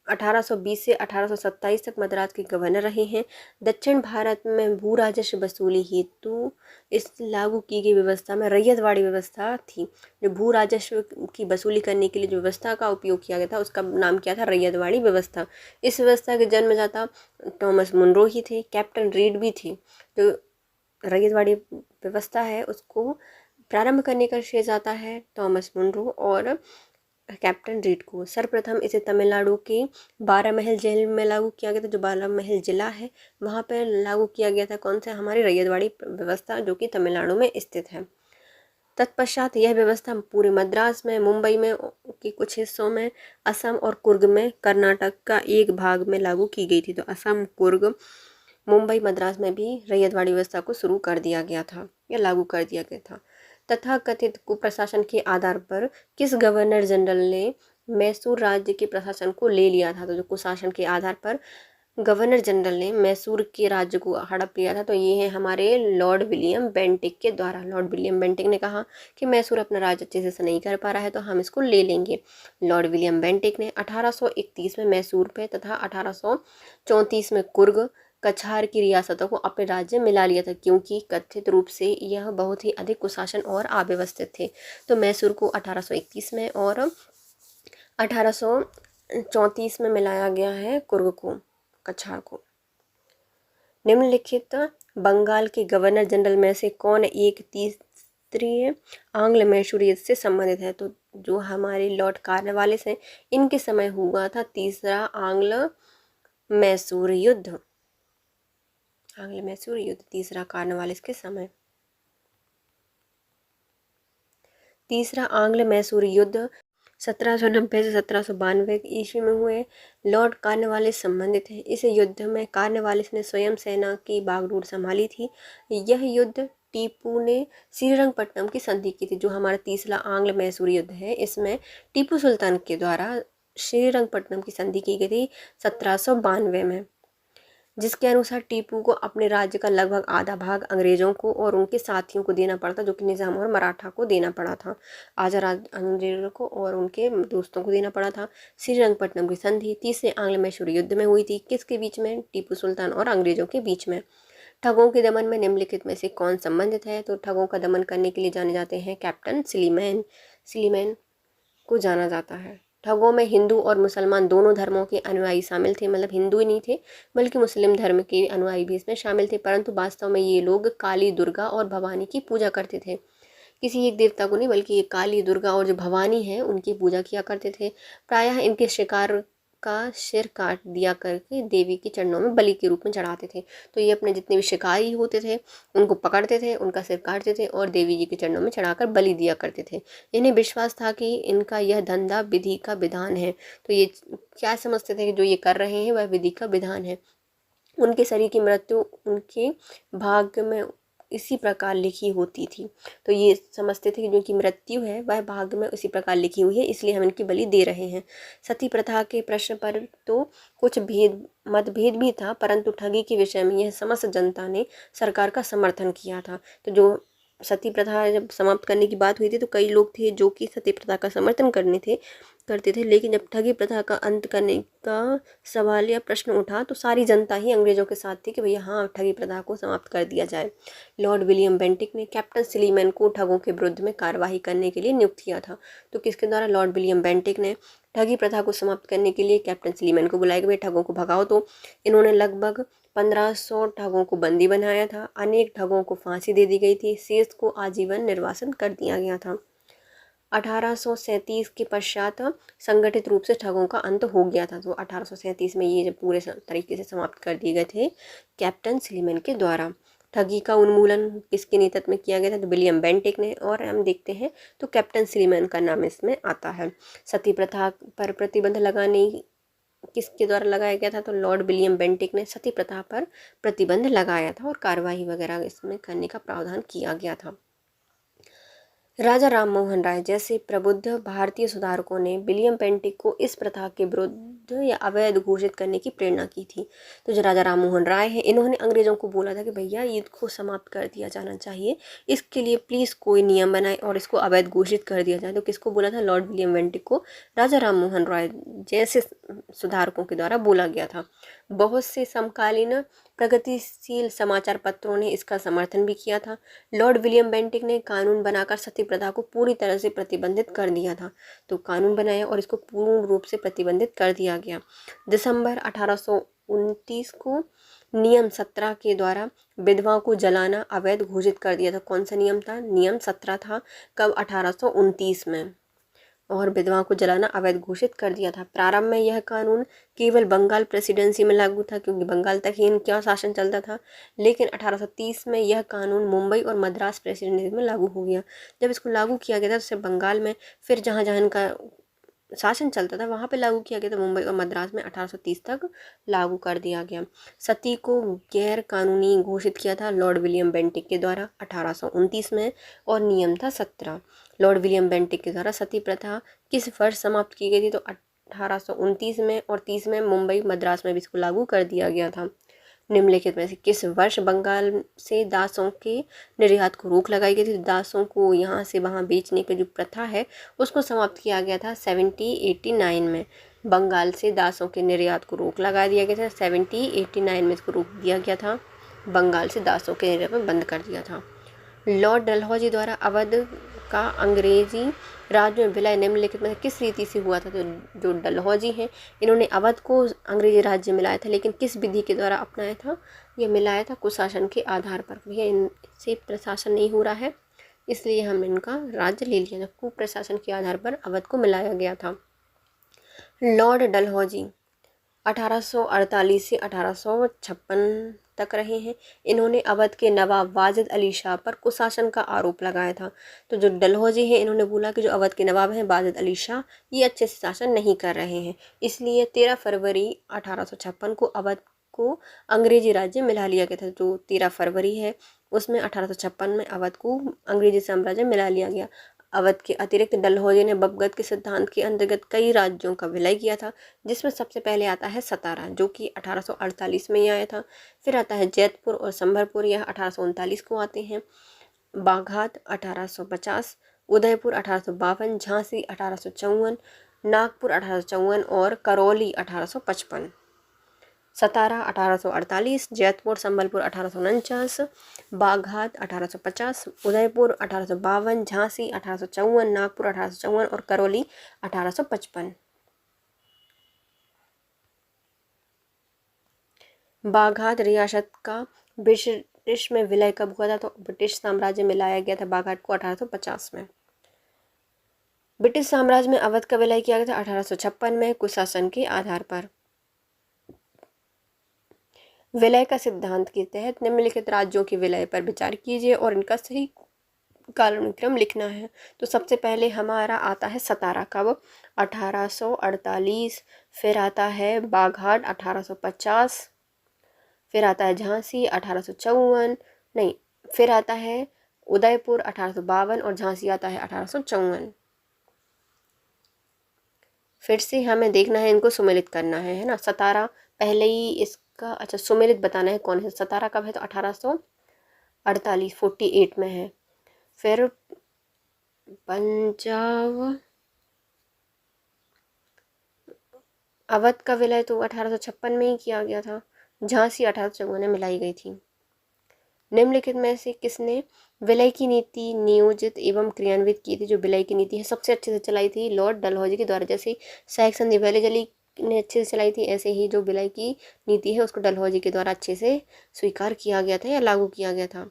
1820 से 1827 तक मद्रास के गवर्नर रहे हैं। दक्षिण भारत में भू राजस्व वसूली हेतु इस लागू की गई व्यवस्था में रैयतवाड़ी व्यवस्था थी। जो भू राजस्व की वसूली करने के लिए जो व्यवस्था का उपयोग किया गया था उसका नाम क्या था? रैयतवाड़ी व्यवस्था। इस व्यवस्था के जन्मदाता टॉमस मुनरो ही थे। कैप्टन रीड भी थे। जो रैयतवाड़ी व्यवस्था है उसको प्रारंभ करने का श्रेय जाता है टॉमस मुनरो और कैप्टन रीड को। सर्वप्रथम इसे तमिलनाडु के बारामहल जेल में लागू किया गया था। जो बारामहल जिला है वहाँ पर लागू किया गया था। कौन सा? हमारी रैयतवाड़ी व्यवस्था, जो कि तमिलनाडु में स्थित है। तत्पश्चात यह व्यवस्था पूरे मद्रास में, मुंबई में के कुछ हिस्सों में, असम और कुर्ग में, कर्नाटक का एक भाग में लागू की गई थी। तो असम, कुर्ग, मुंबई, मद्रास में भी रैयतवाड़ी व्यवस्था को शुरू कर दिया गया था या लागू कर दिया गया था। तथा कथित कुप्रशासन के आधार पर किस गवर्नर जनरल ने मैसूर राज्य के प्रशासन को ले लिया था? तो जो कुशासन के आधार पर गवर्नर जनरल ने मैसूर के राज्य को हड़प लिया था। तो ये है हमारे लॉर्ड विलियम बेंटिक के द्वारा। लॉर्ड विलियम बेंटिक ने कहा कि मैसूर अपना राज्य अच्छे से नहीं कर पा रहा है तो हम इसको ले लेंगे। लॉर्ड विलियम बेंटिक ने 1831 में मैसूर पे तथा 1834 में कुर्ग, कछार की रियासतों को अपने राज्य मिला लिया था, क्योंकि कथित रूप से यह बहुत ही अधिक कुशासन और अव्यवस्थित थे। तो मैसूर को 1831 में और 1834 में मिलाया गया है कुर्ग को, कछार को। निम्नलिखित बंगाल के गवर्नर जनरल में से कौन एक तीसरी आंग्ल मैसूर युद्ध से संबंधित है? तो जो हमारे लॉर्ड कार्नवालिस हैं, इनके समय हुआ था तीसरा आंग्ल मैसूर युद्ध। आंग्ल मैसूर युद्ध तीसरा कार्नवालिस के समय। तीसरा आंग्ल मैसूर युद्ध 1790 से 1792 ईस्वी में हुए। लॉर्ड कार्नवालिस संबंधित है। इस युद्ध में कार्नवालिस ने स्वयं सेना की बागडोर संभाली थी। यह युद्ध टीपू ने श्रीरंगपट्टनम की संधि की थी। जो हमारा तीसरा आंग्ल मैसूर युद्ध है, इसमें टीपू सुल्तान के द्वारा श्रीरंगपट्टनम की संधि की गई थी 1792 में, जिसके अनुसार टीपू को अपने राज्य का लगभग आधा भाग अंग्रेजों को और उनके साथियों को देना पड़ा था, जो कि निज़ाम और मराठा को देना पड़ा था। आधा अंग्रेजों को और उनके दोस्तों को देना पड़ा था। श्रीरंगपट्टनम की संधि तीसरे आंग्ल मैसूर युद्ध में हुई थी। किसके बीच में? टीपू सुल्तान और अंग्रेजों के बीच में। ठगों के दमन में निम्नलिखित में से कौन संबंधित है? तो ठगों का दमन करने के लिए जाने जाते हैं कैप्टन स्लीमैन। स्लीमैन को जाना जाता है। ठगों में हिंदू और मुसलमान दोनों धर्मों के अनुयायी शामिल थे। मतलब हिंदू ही नहीं थे बल्कि मुस्लिम धर्म के अनुयायी भी इसमें शामिल थे, परंतु वास्तव में ये लोग काली, दुर्गा और भवानी की पूजा करते थे। किसी एक देवता को नहीं, बल्कि ये काली, दुर्गा और जो भवानी है उनकी पूजा किया करते थे। प्रायः इनके शिकार का सिर काट दिया करके देवी के चरणों में बलि के रूप में चढ़ाते थे। तो ये अपने जितने भी शिकारी होते थे उनको पकड़ते थे, उनका सिर काटते थे और देवी जी के चरणों में चढ़ाकर बलि दिया करते थे। इन्हें विश्वास था कि इनका यह धंधा विधि का विधान है। तो ये क्या समझते थे कि जो ये कर रहे हैं वह विधि का विधान है। उनके शरीर की मृत्यु उनके भाग्य में इसी प्रकार लिखी होती थी। तो ये समझते थे कि जो कि मृत्यु है वह भाग्य में इसी प्रकार लिखी हुई है, इसलिए हम इनकी बलि दे रहे हैं। सती प्रथा के प्रश्न पर तो कुछ मतभेद भी था, परंतु ठगी के विषय में यह समस्त जनता ने सरकार का समर्थन किया था। तो जो सती प्रथा जब समाप्त करने की बात हुई थी तो कई लोग थे जो कि सती प्रथा का समर्थन करते थे, लेकिन जब ठगी प्रथा का अंत करने का सवाल या प्रश्न उठा तो सारी जनता ही अंग्रेजों के साथ थी कि भैया हाँ, ठगी प्रथा को समाप्त कर दिया जाए। लॉर्ड विलियम बेंटिक ने कैप्टन स्लीमैन को ठगों के विरुद्ध में कार्यवाही करने के लिए नियुक्त किया था। तो किसके द्वारा? लॉर्ड विलियम बेंटिक ने ठगी प्रथा को समाप्त करने के लिए कैप्टन स्लीमैन को बुलाया कि भाई ठगों को भगाओ। तो इन्होंने लगभग 1500 ठगों को बंदी बनाया था, अनेक ठगों को फांसी दे दी गई थी, शेष को आजीवन निर्वासन कर दिया गया था। 1837 के पश्चात संगठित रूप से ठगों का अंत हो गया था। तो 1837 में ये जब पूरे तरीके से समाप्त कर दिए गए थे कैप्टन स्लीमैन के द्वारा। ठगी का उन्मूलन किसके नेतृत्व में किया गया था? तो विलियम बेंटिक ने। और हम देखते हैं तो कैप्टन स्लीमैन का नाम इसमें आता है। सती प्रथा पर प्रतिबंध लगाने किसके द्वारा लगाया गया था? तो लॉर्ड विलियम बेंटिक ने सती प्रथा पर प्रतिबंध लगाया था और कार्रवाई वगैरह इसमें करने का प्रावधान किया गया था। राजा राम मोहन राय जैसे प्रबुद्ध भारतीय सुधारकों ने विलियम बेंटिक को इस प्रथा के विरुद्ध या अवैध घोषित करने की प्रेरणा की थी। तो जो राजा राम मोहन राय हैं, इन्होंने अंग्रेजों को बोला था कि भैया इसको समाप्त कर दिया जाना चाहिए, इसके लिए प्लीज़ कोई नियम बनाए और इसको अवैध घोषित कर दिया जाए। तो किसको बोला था? लॉर्ड विलियम बेंटिक को राजा राम मोहन राय जैसे सुधारकों के द्वारा बोला गया था। बहुत से समकालीन प्रगतिशील समाचार पत्रों ने इसका समर्थन भी किया था। लॉर्ड विलियम बेंटिक ने कानून बनाकर सती प्रथा को पूरी तरह से प्रतिबंधित कर दिया था। तो कानून बनाया और इसको पूर्ण रूप से प्रतिबंधित कर दिया गया। दिसंबर 1829 को नियम 17 के द्वारा विधवाओं को जलाना अवैध घोषित कर दिया था। कौन सा नियम था? नियम 17 था। कब? 1829 में। और विधवाओं को जलाना अवैध घोषित कर दिया था। प्रारंभ में यह कानून केवल बंगाल प्रेसिडेंसी में लागू था, क्योंकि बंगाल तक ही इनका शासन चलता था। लेकिन 1830 में यह कानून मुंबई और मद्रास प्रेसिडेंसी में लागू हो गया। जब इसको लागू किया गया था उससे बंगाल में, फिर जहाँ जहाँ इनका शासन चलता था वहाँ पे लागू किया गया था। मुंबई और मद्रास में 1830 तक लागू कर दिया गया। सती को गैर कानूनी घोषित किया था लॉर्ड विलियम बेंटिक के द्वारा 1829 में, और नियम था 17। लॉर्ड विलियम बेंटिक के द्वारा सती प्रथा किस वर्ष समाप्त की गई थी? तो 1829 में, और 30 में मुंबई मद्रास में भी इसको लागू कर दिया गया था। निम्नलिखित में से किस वर्ष बंगाल से दासों के निर्यात को रोक लगाई गई थी? दासों को यहाँ से वहाँ बेचने की जो प्रथा है उसको समाप्त किया गया था 1789 में। बंगाल से दासों के निर्यात को रोक लगा दिया गया था। 1789 में इसको रोक दिया गया था। बंगाल से दासों के निर्यात में बंद कर दिया था। लॉर्ड डलहौजी द्वारा अवध का अंग्रेजी राज में विलय निम्नलिखित में किस रीति से हुआ था? तो जो डलहौजी हैं इन्होंने अवध को अंग्रेजी राज्य में मिलाया था, लेकिन किस विधि के द्वारा अपनाया था? ये मिलाया था कुशासन के आधार पर। भैया इनसे प्रशासन नहीं हो रहा है, इसलिए हम इनका राज्य ले लिया था। कुप्रशासन के आधार पर अवध को मिलाया गया था। लॉर्ड डलहौजी 1848 से 1856 तक रहे हैं। इन्होंने अवध के नवाब वाजिद अली शाह पर कुशासन का आरोप लगाया था। तो जो डलहौजी हैं इन्होंने बोला कि जो अवध के नवाब हैं वाजिद अली शाह, ये अच्छे से शासन नहीं कर रहे हैं, इसलिए 13 फरवरी 1856 को अवध को अंग्रेजी राज्य मिला लिया गया था। जो 13 फरवरी है उसमें 1856 में अवध को अंग्रेजी साम्राज्य मिला लिया गया। अवध के अतिरिक्त डलहौजी ने बपगत के सिद्धांत के अंतर्गत कई राज्यों का विलय किया था, जिसमें सबसे पहले आता है सतारा, जो कि 1848 में ही आया था। फिर आता है जैतपुर और संबलपुर, यह 1839 को आते हैं। बाघात 1850, उदयपुर 1852, झांसी 1854, नागपुर 1854 और करौली 1855। सतारा 1848, जैतपुर संबलपुर 1849, बाघात 1850, उदयपुर 1852, झांसी 1854, नागपुर 1854 और करौली 1855। बाघात रियासत का ब्रिटिश में विलय कब हुआ था? तो ब्रिटिश साम्राज्य में लाया गया था बाघाट को 1850 में। ब्रिटिश साम्राज्य में अवध का विलय किया गया था 1856 में कुशासन के आधार पर। विलय का सिद्धांत के तहत निम्नलिखित राज्यों के विलय पर विचार कीजिए और इनका सही कालानुक्रम लिखना है। तो सबसे पहले हमारा आता है सतारा, कब? 1848, फिर आता है बाघाट 1850, फिर आता है झांसी 1854, नहीं, फिर आता है उदयपुर 1852 और झांसी आता है 1854। फिर से हमें देखना है, इनको सुमेलित करना है ना। सतारा पहले ही इसका सुमेलित बताना है कौन है। सतारा कब है? तो 1848 48 में है। फिर पंजाब, अवध का विलय तो 1856 में ही किया गया था। झांसी 1854 में मिलाई गई थी। निम्नलिखित में से किसने विलय की नीति नियोजित एवं क्रियान्वित की थी? जो विलय की नीति है सबसे अच्छे से चलाई थी लॉर्ड डलहौजी के द्वारा। जैसे सहायक संधि वेलेजली ने अच्छे से चलाई थी, ऐसे ही जो विलय की नीति है उसको डलहौजी के द्वारा अच्छे से स्वीकार किया गया था या लागू किया गया था।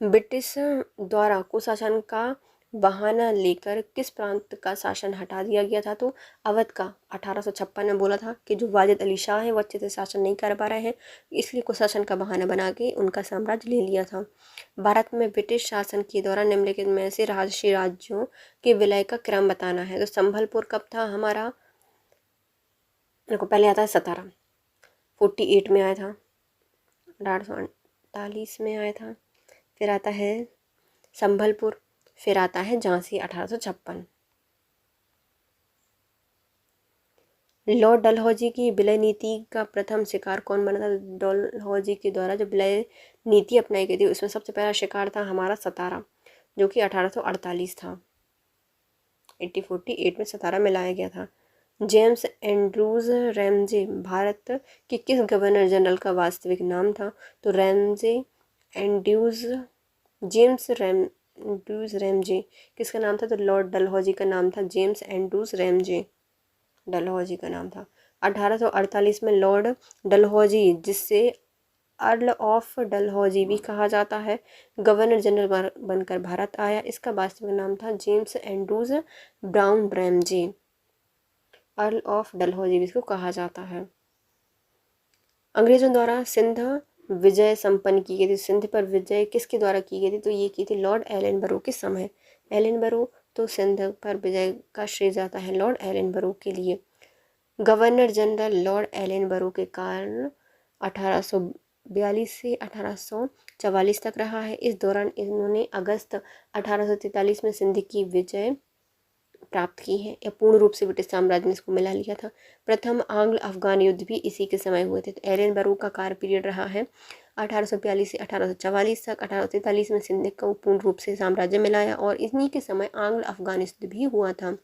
ब्रिटिश द्वारा कुशासन का बहाना लेकर किस प्रांत का शासन हटा दिया गया था? तो अवध का। 1856 में बोला था कि जो वाजिद अली शाह हैं वो अच्छे से शासन नहीं कर पा रहे हैं, इसलिए कुशासन का बहाना बना के उनका साम्राज्य ले लिया था। भारत में ब्रिटिश शासन के दौरान निम्नलिखित में से राजसी राज्यों के विलय का क्रम बताना है। तो संभलपुर कब था हमारा? देखो पहले आता है सतारा, 48 में आया था, 1848 में आया था। फिर आता है संभलपुर, फिर आता है झांसी 1856। लॉर्ड डलहौजी की विलय नीति का प्रथम शिकार कौन बना था? डलहौजी के द्वारा जो विलय नीति अपनाई गई थी उसमें सबसे पहला शिकार था हमारा सतारा, जो कि 1848 था। 1848 में सतारा मिलाया गया था। जेम्स एंड्रूज रैमजे भारत के किस गवर्नर जनरल का वास्तविक नाम था? तो Ramsay Andrews, James Andrews Ramsay किसका नाम था? तो लॉर्ड डलहौजी का नाम था जेम्स एंड्रूज रैमजे, डलहौजी का नाम था। 1848 में लॉर्ड डलहौजी, जिससे अर्ल ऑफ डलहौजी भी कहा जाता है, गवर्नर जनरल बनकर भारत आया। इसका वास्तविक नाम था James Andrews brown Ramsay. Earl of Dalhousie भी इसको कहा जाता है। अंग्रेजों द्वारा सिंध विजय संपन्न की गई थी। सिंध पर विजय किसके द्वारा की गई थी? तो ये की थी लॉर्ड एलनबरो के समय। एलनबरो, तो सिंध पर विजय का श्रेय जाता है लॉर्ड एलनबरो के लिए। गवर्नर जनरल लॉर्ड एलनबरो के कारण 1842 से 1844 तक रहा है। इस दौरान इन्होंने अगस्त 1843 में सिंध की विजय प्राप्त की है या पूर्ण रूप से ब्रिटिश साम्राज्य ने इसको मिला लिया था। प्रथम आंग्ल अफगान युद्ध भी इसी के समय हुए थे। तो एलनबरो का कार्य पीरियड रहा है 1842 से 1844 तक। 1843 में सिंध को पूर्ण रूप से साम्राज्य मिलाया और इन्हीं के समय आंग्ल अफगान युद्ध भी हुआ था।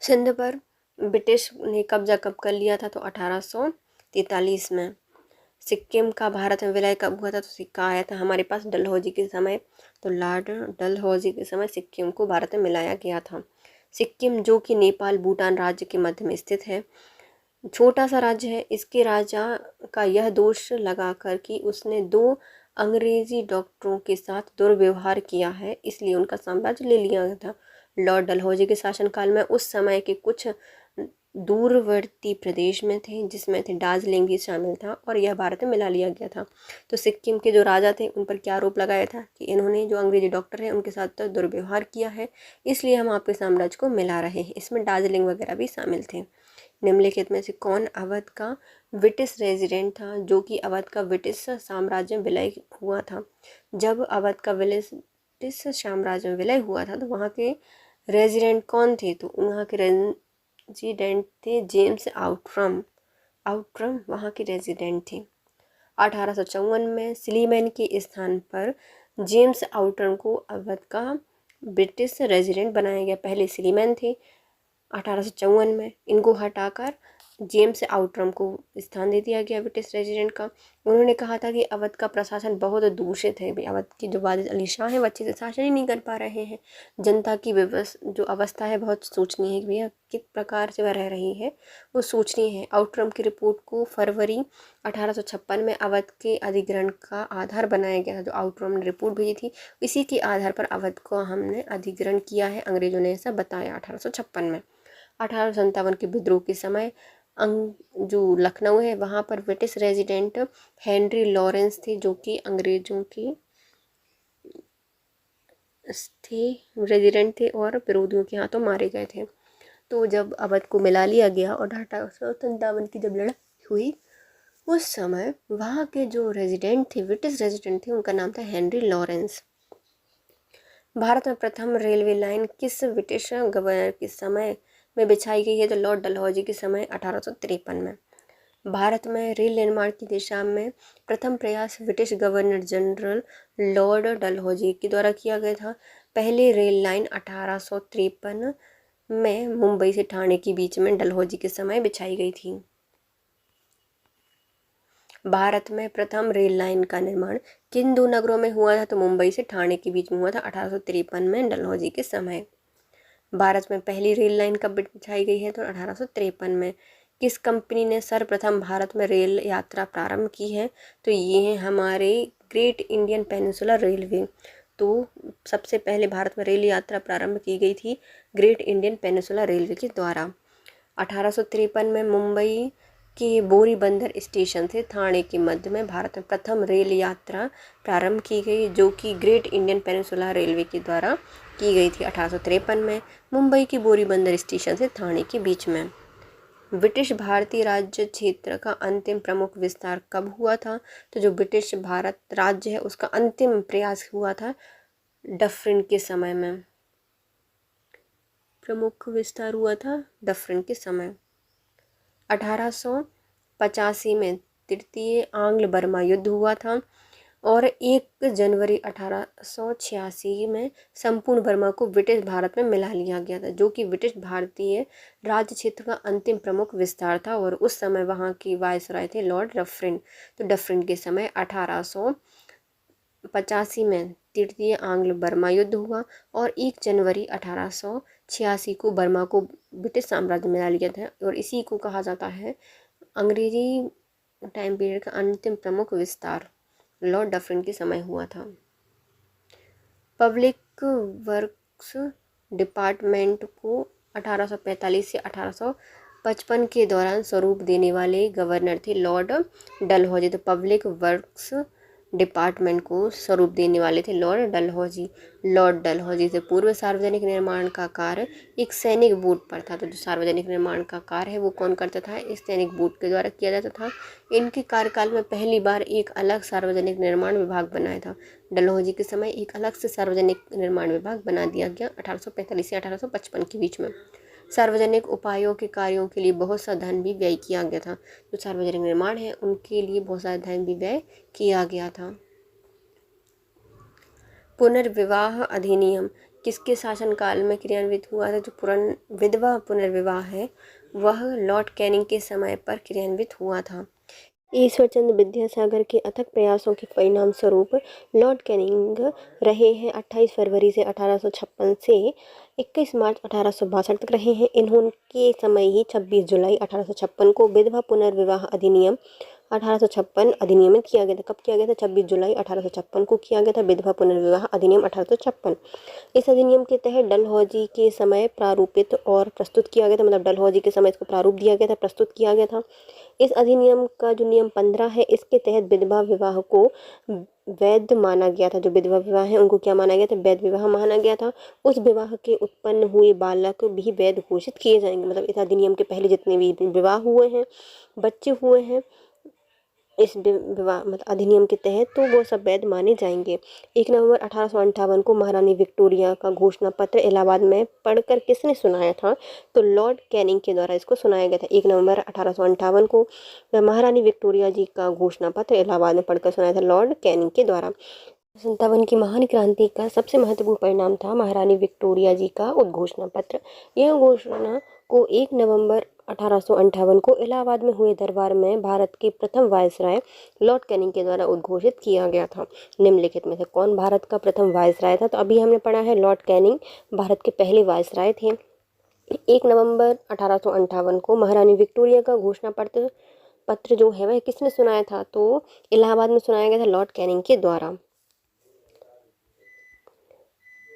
सिंध पर ब्रिटिश ने कब्जा कब कर लिया था? तो 1843 में। सिक्किम का भारत में विलय कब हुआ था? तो सिक्का आया था हमारे पास डलहौजी के समय। तो लॉर्ड डलहौजी के समय सिक्किम को भारत में मिलाया गया था। सिक्किम जो कि नेपाल भूटान राज्य के मध्य में स्थित है, छोटा सा राज्य है। इसके राजा का यह दोष लगाकर कि उसने 2 अंग्रेजी डॉक्टरों के साथ दुर्व्यवहार किया है, इसलिए उनका साम्राज्य ले लिया गया था। लॉर्ड डलहौजी के शासनकाल में उस समय के कुछ दूरवर्ती प्रदेश में थे, जिसमें थे दार्जिलिंग भी शामिल था, और यह भारत में मिला लिया गया था। तो सिक्किम के जो राजा थे उन पर क्या आरोप लगाया था कि इन्होंने जो अंग्रेजी डॉक्टर हैं उनके साथ तो दुर्व्यवहार किया है, इसलिए हम आपके साम्राज्य को मिला रहे हैं। इसमें दार्जिलिंग वगैरह भी शामिल थे। निम्नलिखित में से कौन अवध का ब्रिटिश रेजिडेंट था? जो कि अवध का ब्रिटिश साम्राज्य विलय हुआ था। जब अवध का ब्रिटिश साम्राज्य विलय हुआ था तो वहाँ के रेजिडेंट कौन थे? तो वहाँ के रेजिडेंट थे जेम्स आउट्रम। आउट्रम वहाँ के रेजिडेंट थे। 1854 में स्लीमैन के स्थान पर जेम्स आउट्रम को अवध का ब्रिटिश रेजिडेंट बनाया गया। पहले स्लीमैन थे, 1854 में इनको हटाकर जेम्स आउट्रम को स्थान दे दिया गया ब्रिटिश रेजिडेंट का। उन्होंने कहा था कि अवध का प्रशासन बहुत दूषित है। अवध की जो वाजिद अली शाह हैं वो अच्छे से शासन ही नहीं कर पा रहे हैं। जनता की जो अवस्था है बहुत सोचनीय है कि भैया किस प्रकार से वह रह रही है, वो सोचनीय है। आउट्रम की रिपोर्ट को फरवरी 1856 में अवध के अधिग्रहण का आधार बनाया गया था। जो आउट्रम ने रिपोर्ट भेजी थी इसी के आधार पर अवध को हमने अधिग्रहण किया है, अंग्रेजों ने ऐसा बताया 1856 में। 1857 के विद्रोह के समय जो लखनऊ है वहाँ पर ब्रिटिश रेजिडेंट हेनरी लॉरेंस थे, जो कि अंग्रेजों के रेजिडेंट थे और विरोधियों के हाथों मारे गए थे। तो जब अवध को मिला लिया गया और 1857 की जब लड़ाई हुई उस समय वहाँ के जो रेजिडेंट थे, ब्रिटिश रेजिडेंट थे, उनका नाम था हेनरी लॉरेंस। भारत में प्रथम रेलवे लाइन किस ब्रिटिश गवर्नर के समय में बिछाई गई है? तो लॉर्ड डलहौजी के समय 1853 में। भारत में रेल निर्माण की दिशा में प्रथम प्रयास British governor general Lord Dalhousie के द्वारा किया गया था। पहली रेल लाइन 1853 में मुंबई से ठाणे के बीच में डलहौजी के समय बिछाई गई थी। भारत में प्रथम रेल लाइन का निर्माण किन दो नगरों में हुआ था? तो मुंबई से ठाणे के बीच में हुआ था 1853 में डलहौजी के समय। भारत में पहली रेल लाइन कब बिछाई गई है? तो 1853 में। किस कंपनी ने सर्वप्रथम भारत में रेल यात्रा प्रारंभ की है? तो ये है हमारे ग्रेट इंडियन पेनिनसुलर रेलवे। तो सबसे पहले भारत में रेल यात्रा प्रारंभ की गई थी ग्रेट इंडियन पेनिनसुलर रेलवे के द्वारा। 1853 में मुंबई के बोरी बंदर स्टेशन से ठाणे के मध्य में भारत में प्रथम रेल यात्रा प्रारंभ की गई, जो कि ग्रेट इंडियन पेनिनसुलर रेलवे के द्वारा की गई थी 1853 में, मुंबई के बोरी बंदर स्टेशन से ठाणे के बीच में। ब्रिटिश भारतीय राज्य क्षेत्र का अंतिम प्रमुख विस्तार कब हुआ था? तो जो ब्रिटिश भारत राज्य है उसका अंतिम प्रयास हुआ था डफरिन के समय में। प्रमुख विस्तार हुआ था डफरिन के समय। 1885 में तृतीय आंग्ल बर्मा युद्ध हुआ था और 1 जनवरी 1886 में संपूर्ण बर्मा को ब्रिटिश भारत में मिला लिया गया था, जो कि ब्रिटिश भारतीय राज्य क्षेत्र का अंतिम प्रमुख विस्तार था। और उस समय वहाँ के वायसराय थे लॉर्ड डफरिन। तो डफरिन के समय 1885 में तृतीय आंग्ल बर्मा युद्ध हुआ और 1 जनवरी 1886 को बर्मा को ब्रिटिश साम्राज्य में मिला लिया था और इसी को कहा जाता है अंग्रेजी टाइम पीरियड का अंतिम प्रमुख विस्तार लॉर्ड डफरिन के समय हुआ था। पब्लिक वर्क्स डिपार्टमेंट को 1845 से 1855 के दौरान स्वरूप देने वाले गवर्नर थे लॉर्ड डलहौजी। तो पब्लिक वर्क्स डिपार्टमेंट को स्वरूप देने वाले थे लॉर्ड डलहौजी। लॉर्ड डलहौजी से पूर्व सार्वजनिक निर्माण का कार्य एक सैनिक बोर्ड पर था। तो जो सार्वजनिक निर्माण का कार्य है वो कौन करता था? इस सैनिक बोर्ड के द्वारा किया जाता था। इनके कार्यकाल में पहली बार एक अलग सार्वजनिक निर्माण विभाग बनाया था। डलहौजी के समय एक अलग से सार्वजनिक निर्माण विभाग बना दिया गया 1845 से 1855 के बीच में। सार्वजनिक उपायों के कार्यों के लिए बहुत सा धन भी व्यय किया गया था। जो सार्वजनिक निर्माण है उनके लिए बहुत सारा धन भी व्यय किया गया था। पुनर्विवाह अधिनियम किसके शासनकाल में क्रियान्वित हुआ था? जो विधवा पुनर्विवाह है वह लॉर्ड कैनिंग के समय पर क्रियान्वित हुआ था। ईश्वरचंद्र विद्यासागर के अथक प्रयासों के परिणाम स्वरूप लॉर्ड कैनिंग रहे हैं 28 फरवरी से 1856 से 21 मार्च 1862 तक रहे हैं। इन्होंने समय ही 26 जुलाई 1856 को विधवा पुनर्विवाह अधिनियम 1856 अधिनियमित किया गया था। कब किया गया था? 26 जुलाई 1856 को किया गया था विधवा पुनर्विवाह अधिनियम 1856। इस अधिनियम के तहत डलहौजी के समय प्रारूपित और प्रस्तुत किया गया था, मतलब डलहौजी के समय इसको प्रारूप दिया गया था, प्रस्तुत किया गया था। इस अधिनियम का जो नियम 15 है इसके तहत विधवा विवाह को वैध माना गया था। जो विधवा विवाह है उनको क्या माना गया था? वैध विवाह माना गया था। उस विवाह के उत्पन्न हुए बालक भी वैध घोषित किए जाएंगे। मतलब इस अधिनियम के पहले जितने भी विवाह हुए हैं, बच्चे हुए हैं इस विवाह मतलब अधिनियम के तहत, तो वो सब वैध माने जाएंगे। 1 नवंबर 1858 को महारानी विक्टोरिया का घोषणा पत्र इलाहाबाद में पढ़कर किसने सुनाया था? तो लॉर्ड कैनिंग के द्वारा इसको सुनाया गया था। 1 नवंबर 1858 को महारानी विक्टोरिया जी का घोषणा पत्र इलाहाबाद में पढ़कर सुनाया था लॉर्ड कैनिंग के द्वारा। 57 की महान क्रांति का सबसे महत्वपूर्ण परिणाम था महारानी विक्टोरिया जी का उद्घोषणा पत्र। यह घोषणा को 1 नवंबर 1858 को इलाहाबाद में हुए दरबार में भारत के प्रथम वायसराय लॉर्ड कैनिंग के द्वारा उद्घोषित किया गया था। निम्नलिखित में से कौन भारत का प्रथम वायसराय था? तो अभी हमने पढ़ा है लॉर्ड कैनिंग भारत के पहले वायसराय थे। 1 नवंबर 1858 को महारानी विक्टोरिया का घोषणा पत्र जो है वह किसने सुनाया था? तो इलाहाबाद में सुनाया गया था लॉर्ड कैनिंग के द्वारा।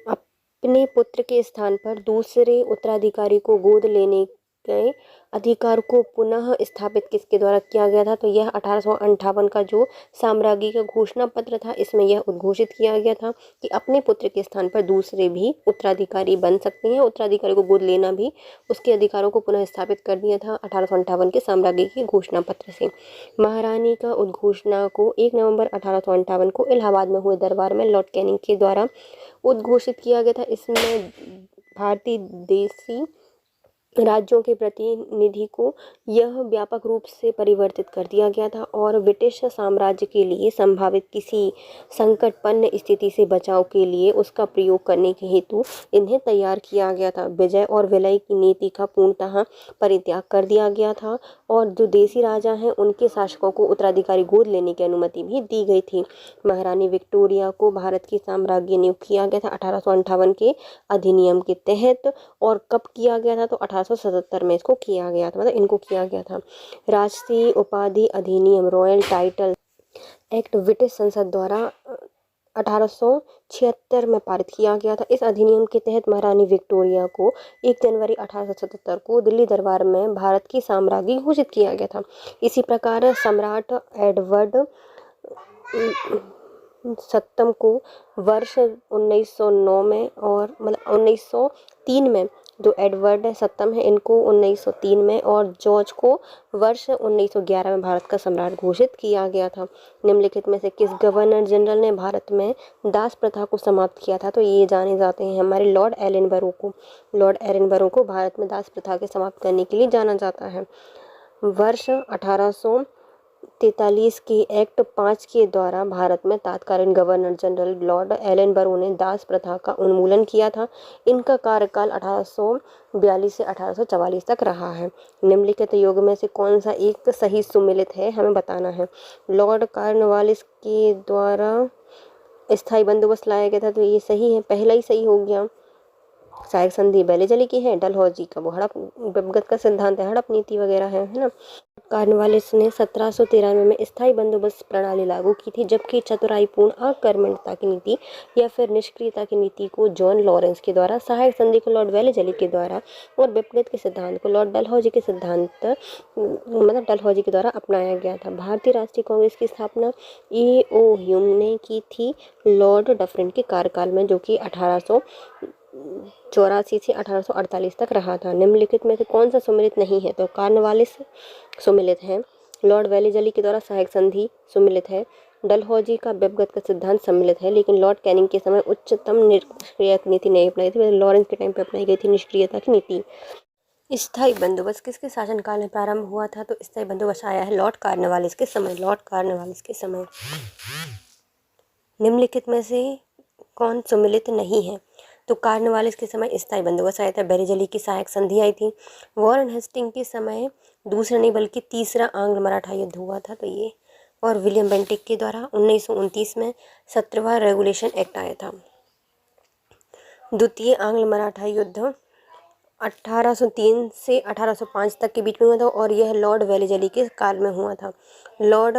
अपने पुत्र के स्थान पर दूसरे उत्तराधिकारी को गोद लेने के अधिकार को पुनः स्थापित किसके द्वारा किया गया था? तो यह 1858 का जो साम्राज्ञी का घोषणा पत्र था इसमें यह उद्घोषित किया गया था कि अपने पुत्र के स्थान पर दूसरे भी उत्तराधिकारी बन सकते हैं। उत्तराधिकारी को गोद लेना भी उसके अधिकारों को पुनः स्थापित कर दिया था 1858 के साम्राज्ञी के घोषणा पत्र से। महारानी का उद्घोषणा को 1 नवंबर 1858 को इलाहाबाद में हुए दरबार में लॉर्ड कैनिंग के द्वारा उद्घोषित किया गया था। इसमें भारतीय देशी राज्यों के प्रतिनिधि को यह व्यापक रूप से परिवर्तित कर दिया गया था और ब्रिटिश साम्राज्य के लिए संभावित किसी संकटपन्न स्थिति से बचाव के लिए उसका प्रयोग करने के हेतु इन्हें तैयार किया गया था। विजय और विलय की नीति का पूर्णतः परित्याग कर दिया गया था और जो देसी राजा हैं उनके शासकों को उत्तराधिकारी गोद लेने की अनुमति भी दी गई थी। महारानी विक्टोरिया को भारत की साम्राज्ञी नियुक्त किया गया था 1858 के अधिनियम के तहत। और कब किया गया था? तो 1877 में इसको किया गया था, मतलब इनको किया गया था। राष्ट्रीय उपाधि अधिनियम रॉयल टाइटल एक्ट ब्रिटिश संसद द्वारा 1876 में पारित किया गया था। इस अधिनियम के तहत महारानी विक्टोरिया को 1 जनवरी 1877 को दिल्ली दरबार में भारत की साम्राज्ञी घोषित किया गया था। इसी प्रकार सम्राट एडवर्ड सप्तम को वर्ष 1909 में और मतलब 1903 में, जो एडवर्ड सप्तम है इनको 1903 में और जॉर्ज को वर्ष 1911 में भारत का सम्राट घोषित किया गया था। निम्नलिखित में से किस गवर्नर जनरल ने भारत में दास प्रथा को समाप्त किया था? तो ये जाने जाते हैं हमारे लॉर्ड एलनबरो को। लॉर्ड एलनबरो को भारत में दास प्रथा के समाप्त करने के लिए जाना जाता है। वर्ष 1843 के एक्ट 5 के द्वारा भारत में तत्कालीन गवर्नर जनरल लॉर्ड एलनबरो ने दास प्रथा का उन्मूलन किया था। इनका कार्यकाल 1842 से 1844 तक रहा है। निम्नलिखित योग में से कौन सा एक सही सुमेलित है, हमें बताना है। लॉर्ड कॉर्नवालिस के द्वारा स्थायी बंदोबस्त लाया गया था, तो ये सही है, पहला ही सही हो गया। सहायक संधि बेलेजली की है। डलहौजी का वो हड़प विभगत का सिद्धांत है, हड़प नीति वगैरह है ना। कॉर्नवालिस ने 1793 में स्थायी बंदोबस्त प्रणाली लागू की थी, जबकि चतुराईपूर्ण आक्रमणता की नीति या फिर निष्क्रियता की नीति को जॉन लॉरेंस के द्वारा, सहायक संधि को लॉर्ड वेलेजली के द्वारा और विभगत के सिद्धांत को लॉर्ड डलहौजी के सिद्धांत मतलब डलहौजी के द्वारा अपनाया गया था। भारतीय राष्ट्रीय कांग्रेस की स्थापना E.O. ह्यूम ने की थी लॉर्ड डफरिन के कार्यकाल में, जो कि 1884 से 1848 तक रहा था। निम्नलिखित में से कौन सा सुमेलित नहीं है? तो कॉर्नवालिस सुमेलित है, लॉर्ड वेलेजली के द्वारा सहायक संधि सुमेलित है, डलहौजी का विभगत का सिद्धांत सम्मिलित है, लेकिन लॉर्ड कैनिंग के समय उच्चतम निष्क्रियता नीति नहीं अपनाई थी, लॉरेंस के टाइम पे अपनाई गई थी निष्क्रियता की नीति। स्थायी बंदोबस्त किसके शासनकाल में प्रारंभ हुआ था? तो स्थायी बंदोबस्त आया है लॉर्ड कॉर्नवालिस के समय। लॉर्ड कॉर्नवालिस के समय। निम्नलिखित में से कौन सुमेलित नहीं है? तो कॉर्नवालिस के समय स्थायी बंदोबस्त आया था, बेरेजली की सहायक संधि आई थी, वॉरेन हेस्टिंग के समय दूसरा नहीं बल्कि तीसरा आंग्ल मराठा युद्ध हुआ था, तो ये, और विलियम बेंटिक के द्वारा 1929 में 17वां रेगुलेशन एक्ट आया था। द्वितीय आंग्ल मराठा युद्ध 1803 से 1805 तक के बीच में हुआ था और यह लॉर्ड वेलेजली के काल में हुआ था। लॉर्ड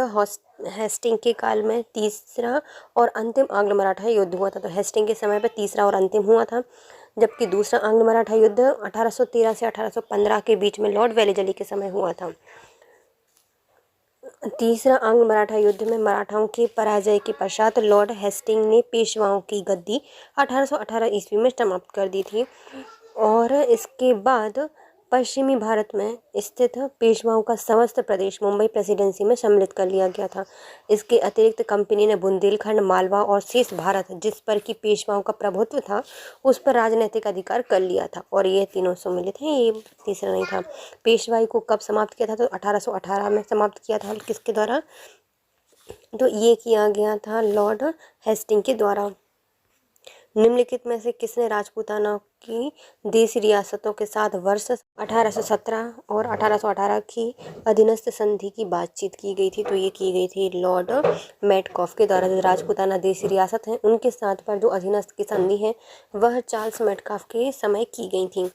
हेस्टिंग के काल में तीसरा और अंतिम आंग्ल मराठा युद्ध हुआ था। तो हेस्टिंग के समय पर तीसरा और अंतिम हुआ था, जबकि दूसरा आंग्ल मराठा युद्ध 1813 से 1815 के बीच में लॉर्ड वेलेजली के समय हुआ था। तीसरा आंग्ल मराठा युद्ध में मराठाओं के पराजय के पश्चात लॉर्ड हेस्टिंग ने पेशवाओं की गद्दी 1818 ईस्वी में समाप्त कर दी थी और इसके बाद पश्चिमी भारत में स्थित पेशवाओं का समस्त प्रदेश मुंबई प्रेसिडेंसी में सम्मिलित कर लिया गया था। इसके अतिरिक्त कंपनी ने बुंदेलखंड, मालवा और शेष भारत, जिस पर कि पेशवाओं का प्रभुत्व था, उस पर राजनीतिक अधिकार कर लिया था और ये तीनों सम्मिलित हैं, ये तीसरा नहीं था। पेशवाई को कब समाप्त किया था? तो 1818 में समाप्त किया था। किसके द्वारा? तो ये किया गया था लॉर्ड हेस्टिंग के द्वारा। निम्नलिखित में से किसने राजपूताना की देशी रियासतों के साथ वर्ष 1817 और 1818 की अधीनस्थ संधि की बातचीत की गई थी? तो ये की गई थी लॉर्ड मेटकॉफ के द्वारा। जो राजपूताना देशी रियासत हैं उनके साथ पर जो अधीनस्थ की संधि है वह चार्ल्स मेटकॉफ के समय की गई थी।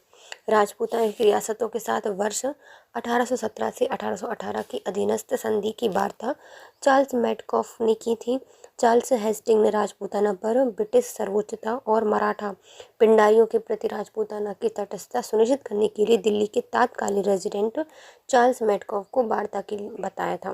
राजपूताना की रियासतों के साथ वर्ष 1817 से 1818 की अधीनस्थ संधि की वार्ता चार्ल्स मेटकॉफ ने की थी। चार्ल्स हेस्टिंग ने राजपूताना पर ब्रिटिश सर्वोच्चता और मराठा पिंडारियों के प्रति राजपूताना की तटस्थता सुनिश्चित करने के लिए दिल्ली के तत्कालीन रेजिडेंट चार्ल्स मेटकॉफ को वार्ता के लिए बताया था।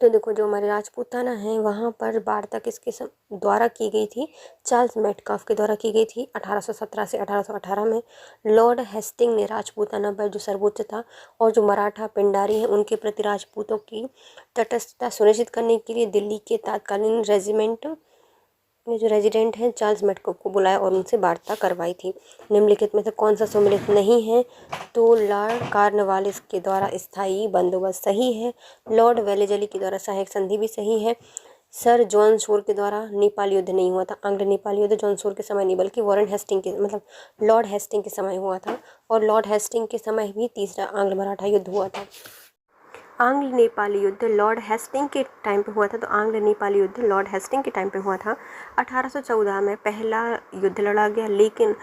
तो देखो, जो हमारे राजपूताना है वहाँ पर वार्ता किसके द्वारा की गई थी? चार्ल्स मेटकॉफ के द्वारा की गई थी 1817 से 1818 में। लॉर्ड हेस्टिंग ने राजपूताना पर जो सर्वोच्चता और जो मराठा पिंडारी हैं उनके प्रति राजपूतों की तटस्थता सुनिश्चित करने के लिए दिल्ली के तत्कालीन रेजिमेंट में जो रेजिडेंट हैं चार्ल्स मेडकोफ को बुलाया और उनसे वार्ता करवाई थी। निम्नलिखित में से कौन सा सम्मिलित नहीं है? तो लॉर्ड कॉर्नवालिस के द्वारा स्थायी बंदोबस्त सही है। लॉर्ड वेलेजली के द्वारा सहायक संधि भी सही है। सर जॉन शोर के द्वारा नेपाल युद्ध नहीं हुआ था। आंग्ल नेपाल युद्ध जॉन शोर के समय नहीं बल्कि वॉरेन हेस्टिंग के लॉर्ड हेस्टिंग के समय हुआ था, और लॉर्ड हेस्टिंग के समय भी तीसरा आंग्ल मराठा युद्ध हुआ था। आंग्ल नेपाली युद्ध लॉर्ड हेस्टिंग के टाइम पे हुआ था, तो आंग्ल नेपाली युद्ध लॉर्ड हेस्टिंग के टाइम पे हुआ था। 1814 में पहला युद्ध लड़ा गया, लेकिन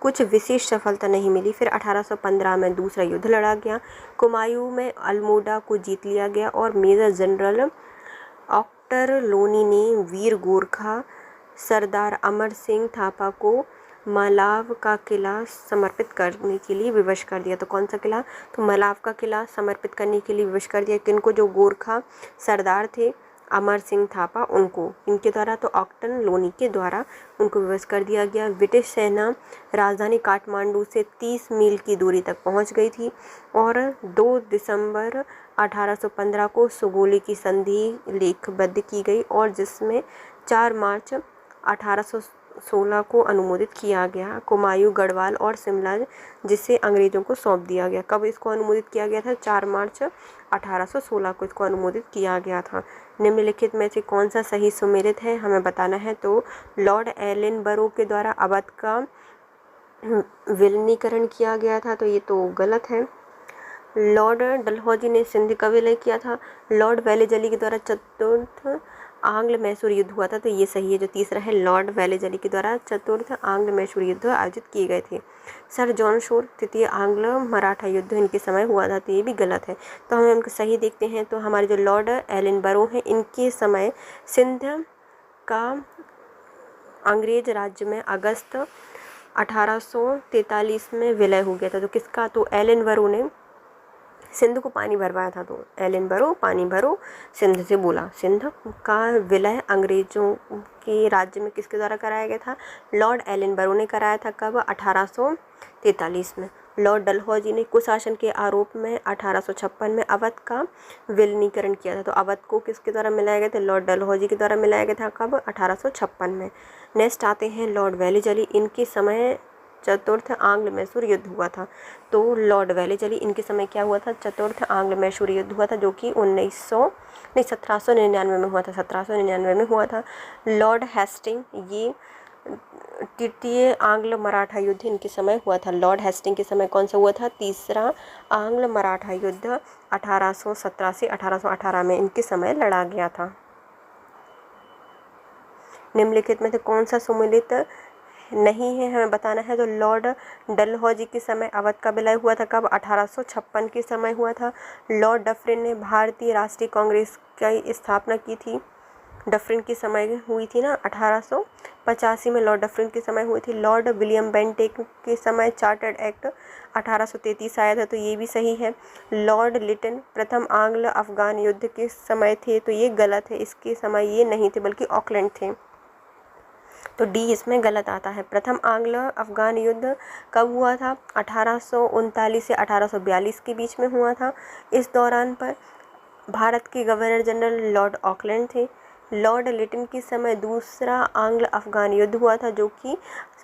कुछ विशेष सफलता नहीं मिली। फिर 1815 में दूसरा युद्ध लड़ा गया। कुमायूं में अल्मोड़ा को जीत लिया गया और मेजर जनरल ऑक्टर लोनी ने वीर गोरखा सरदार अमर सिंह थापा को मलाव का किला समर्पित करने के लिए विवश कर दिया। तो कौन सा किला? तो मलाव का किला समर्पित करने के लिए विवश कर दिया। किनको? जो गोरखा सरदार थे अमर सिंह थापा, उनको, इनके द्वारा, तो ऑक्टन लोनी के द्वारा उनको विवश कर दिया गया। ब्रिटिश सेना राजधानी काठमांडू से 30 मील की दूरी तक पहुंच गई थी और 2 दिसंबर 1815 को सुगोली की संधि लेखबद्ध की गई, और जिसमें 4 मार्च 1816 को अनुमोदित किया गया। कुमायूं, गढ़वाल और शिमला जिसे अंग्रेजों को सौंप दिया गया। कब इसको अनुमोदित किया गया था? 4 मार्च 1816 को इसको अनुमोदित किया गया था। निम्नलिखित में से कौन सा सही सुमेलित है, हमें बताना है। तो लॉर्ड एलनबरो के द्वारा अवध का विलीनीकरण किया गया था, तो ये तो गलत है। लॉर्ड डलहौजी ने सिंध का विलय किया था। लॉर्ड वेलेजली के द्वारा चतुर्थ आंग्ल मैसूर युद्ध हुआ था, तो ये सही है। जो तीसरा है, लॉर्ड वेलेजली के द्वारा चतुर्थ आंग्ल मैसूर युद्ध आयोजित किए गए थे। सर जॉन शोर तृतीय आंग्ल मराठा युद्ध इनके समय हुआ था, तो ये भी गलत है। तो हम उनको सही देखते हैं। तो हमारे जो लॉर्ड एलनबरो हैं, इनके समय सिंध का अंग्रेज राज्य में अगस्त 1843 में विलय हो गया था। तो किसका? तो एलनबरो ने सिंध को पानी भरवाया था। तो एलनबरो पानी भरो सिंध से बोला। सिंध का विलय अंग्रेजों के राज्य में किसके द्वारा कराया गया था? लॉर्ड एलनबरो ने कराया था। कब? 1843 में। लॉर्ड डलहौजी ने कुशासन के आरोप में 1856 में अवध का विलीनीकरण किया था। तो अवध को किसके द्वारा मिलाया गया था? लॉर्ड डलहौजी के द्वारा मिलाया गया था। कब? 1856 में। नेक्स्ट आते हैं लॉर्ड वेलेजली। इनके समय चतुर्थ आंग्ल मैसूर युद्ध हुआ था। तो लॉर्ड वेलेजली, इनके समय क्या हुआ था? चतुर्थ आंग्ल मैसूर युद्ध हुआ था, जो कि 1799 में हुआ था। 1799 में हुआ था। लॉर्ड हेस्टिंग, ये तृतीय आंग्ल मराठा युद्ध इनके समय हुआ था। लॉर्ड हेस्टिंग के समय कौन सा हुआ था? तीसरा आंग्ल मराठा युद्ध 1817 से 1818 में इनके समय लड़ा गया था। निम्नलिखित में से कौन सा सुमेलित नहीं है, हमें बताना है। तो लॉर्ड डलहौजी के समय अवध का विलय हुआ था। कब? 1856 के समय हुआ था। लॉर्ड डफरिन ने भारतीय राष्ट्रीय कांग्रेस की स्थापना की थी। डफरिन के समय हुई थी ना, 1885 में लॉर्ड डफरिन के समय हुई थी। लॉर्ड विलियम बेंटिक के समय चार्टर्ड एक्ट 1833 आया था, तो ये भी सही है। लॉर्ड लिटन प्रथम आंग्ल अफगान युद्ध के समय थे, तो ये गलत है। इसके समय ये नहीं थे बल्कि ऑकलैंड थे, तो डी इसमें गलत आता है। प्रथम आंग्ल अफगान युद्ध कब हुआ था? 1839 से 1842 के बीच में हुआ था। इस दौरान पर भारत के गवर्नर जनरल लॉर्ड ऑकलैंड थे। लॉर्ड लिटन के समय दूसरा आंग्ल अफगान युद्ध हुआ था, जो कि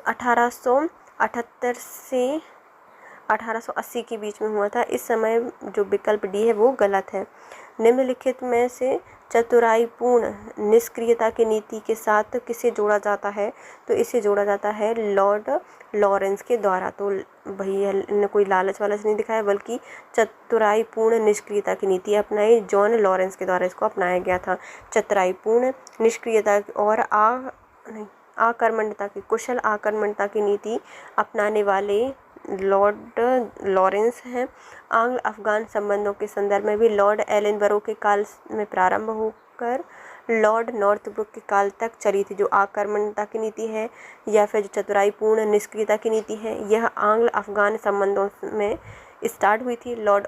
1878 से 1880 के बीच में हुआ था। इस समय जो विकल्प डी है वो गलत है। निम्नलिखित में से चतुराईपूर्ण निष्क्रियता की नीति के साथ किसे जोड़ा जाता है? तो इसे जोड़ा जाता है लॉर्ड लॉरेंस के द्वारा। तो भैया ने कोई लालच वालच नहीं दिखाया, बल्कि चतुराईपूर्ण निष्क्रियता की नीति अपनाई। जॉन लॉरेंस के द्वारा इसको अपनाया गया था। चतुराईपूर्ण निष्क्रियता और आक्रमणता की कुशल आक्रमणता की नीति अपनाने वाले लॉर्ड लॉरेंस हैं। आंग्ल अफगान संबंधों के संदर्भ में भी लॉर्ड एलनबरो के काल में प्रारंभ होकर लॉर्ड नॉर्थब्रुक के काल तक चली थी। जो आक्रमणता की नीति है या फिर जो चतुराईपूर्ण निष्क्रियता की नीति है, यह आंग्ल अफगान संबंधों में स्टार्ट हुई थी लॉर्ड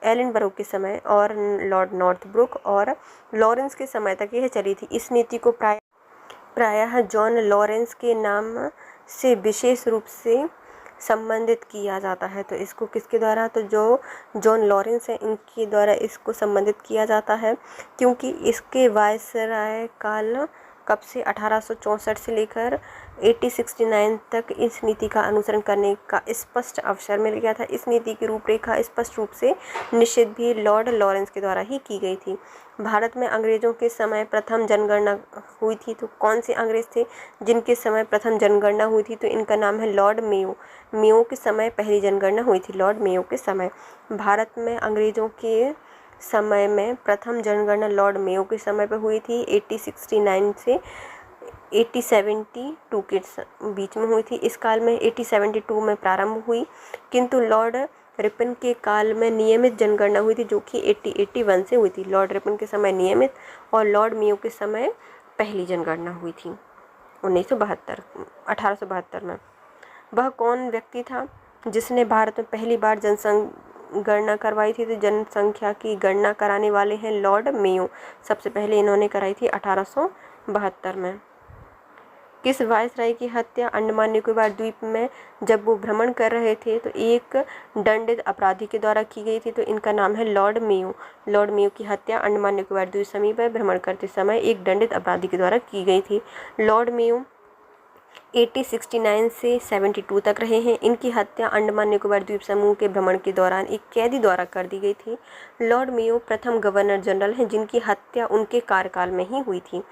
एलनबरो के समय, और लॉर्ड नॉर्थब्रुक और लॉरेंस के समय तक यह चली थी। इस नीति को प्रायः जॉन लॉरेंस के नाम से विशेष रूप से संबंधित किया जाता है। तो इसको किसके द्वारा? तो जो जॉन लॉरेंस हैं, इनके द्वारा इसको संबंधित किया जाता है, क्योंकि इसके वायसराय काल कब से 1864 से लेकर 1869 तक इस नीति का अनुसरण करने का स्पष्ट अवसर मिल गया था। इस नीति की रूपरेखा स्पष्ट रूप से निश्चित भी लॉर्ड लॉरेंस के द्वारा ही की गई थी। भारत में अंग्रेजों के समय प्रथम जनगणना हुई थी, तो कौन से अंग्रेज थे जिनके समय प्रथम जनगणना हुई थी? तो इनका नाम है लॉर्ड मेयो। मेयो के समय पहली जनगणना हुई थी, लॉर्ड मेयो के समय। भारत में अंग्रेजों के समय में प्रथम जनगणना लॉर्ड मेयो के समय पर हुई थी। 1869 से 1872 के बीच में हुई थी। इस काल में 1872 में प्रारंभ हुई, किंतु लॉर्ड रिपन के काल में नियमित जनगणना हुई थी, जो कि 1881 से हुई थी। लॉर्ड रिपन के समय नियमित और लॉर्ड मेयो के समय पहली जनगणना हुई थी 1872 में। वह कौन व्यक्ति था जिसने भारत में पहली बार जनगणना करवाई थी? तो जनसंख्या की गणना कराने वाले हैं लॉर्ड मेयो। सबसे पहले इन्होंने कराई थी 1872 में। किस वायसराय की हत्या अंडमान निकोबार द्वीप में जब वो भ्रमण कर रहे थे तो एक दंडित अपराधी के द्वारा की गई थी? तो इनका नाम है लॉर्ड मेयो। लॉर्ड मेयो की हत्या अंडमान निकोबार द्वीप समूह पर भ्रमण करते समय एक दंडित अपराधी के द्वारा की गई थी। लॉर्ड मेयो 1869 से 72 तक रहे हैं। इनकी हत्या अंडमान निकोबार द्वीप समूह के भ्रमण के दौरान एक कैदी द्वारा कर दी गई थी। लॉर्ड मेयो प्रथम गवर्नर जनरल हैं जिनकी हत्या उनके कार्यकाल में ही हुई थी।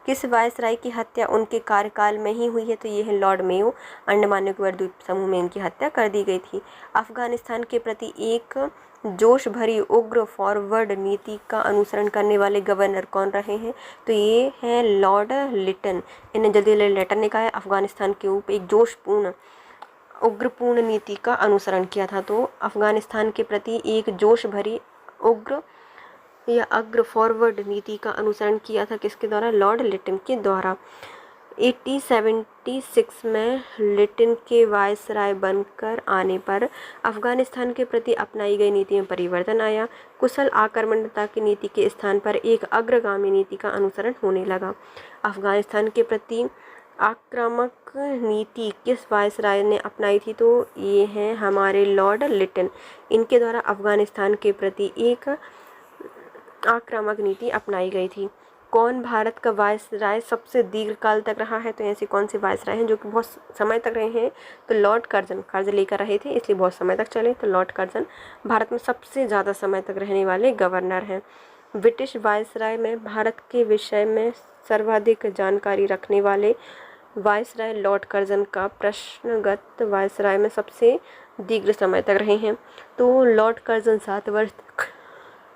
किस वायसराय की हत्या उनके कार्यकाल में ही हुई है? तो ये है लॉर्ड मेयो। अंडमान निकोबार द्वीप समूह में इनकी हत्या कर दी गई थी। अफगानिस्तान के प्रति एक जोश भरी उग्र फॉरवर्ड नीति का अनुसरण करने वाले गवर्नर कौन रहे हैं? तो ये हैं लॉर्ड लिटन। इन्हें जल्दी लिटन ने कहा है अफगानिस्तान के ऊपर एक जोशपूर्ण उग्रपूर्ण नीति का अनुसरण किया था। तो अफगानिस्तान के प्रति एक जोश भरी उग्र या अग्र फॉरवर्ड नीति का अनुसरण किया था किसके द्वारा? लॉर्ड लिटन के द्वारा। 1876 में लिटन के वायसराय बनकर आने पर अफगानिस्तान के प्रति अपनाई गई नीति में परिवर्तन आया। कुशल आक्रमणता की नीति के स्थान पर एक अग्रगामी नीति का अनुसरण होने लगा। अफगानिस्तान के प्रति आक्रामक नीति किस वायसराय ने अपनाई थी? तो ये हैं हमारे लॉर्ड लिटन। इनके द्वारा अफगानिस्तान के प्रति एक आक्रामक नीति अपनाई गई थी। कौन भारत का वायसराय सबसे दीर्घकाल तक रहा है? तो ऐसे कौन से वायसराय हैं जो कि बहुत समय तक रहे हैं? तो लॉर्ड कर्जन कर्ज लेकर रहे थे इसलिए बहुत समय तक चले, तो लॉर्ड कर्जन भारत में सबसे ज़्यादा समय तक रहने वाले गवर्नर हैं। ब्रिटिश वायसराय में भारत के विषय में सर्वाधिक जानकारी रखने वाले वायसराय लॉर्ड कर्जन का प्रश्नगत वायसराय में सबसे दीर्घ समय तक रहे हैं। तो लॉर्ड कर्जन 7 वर्ष तक,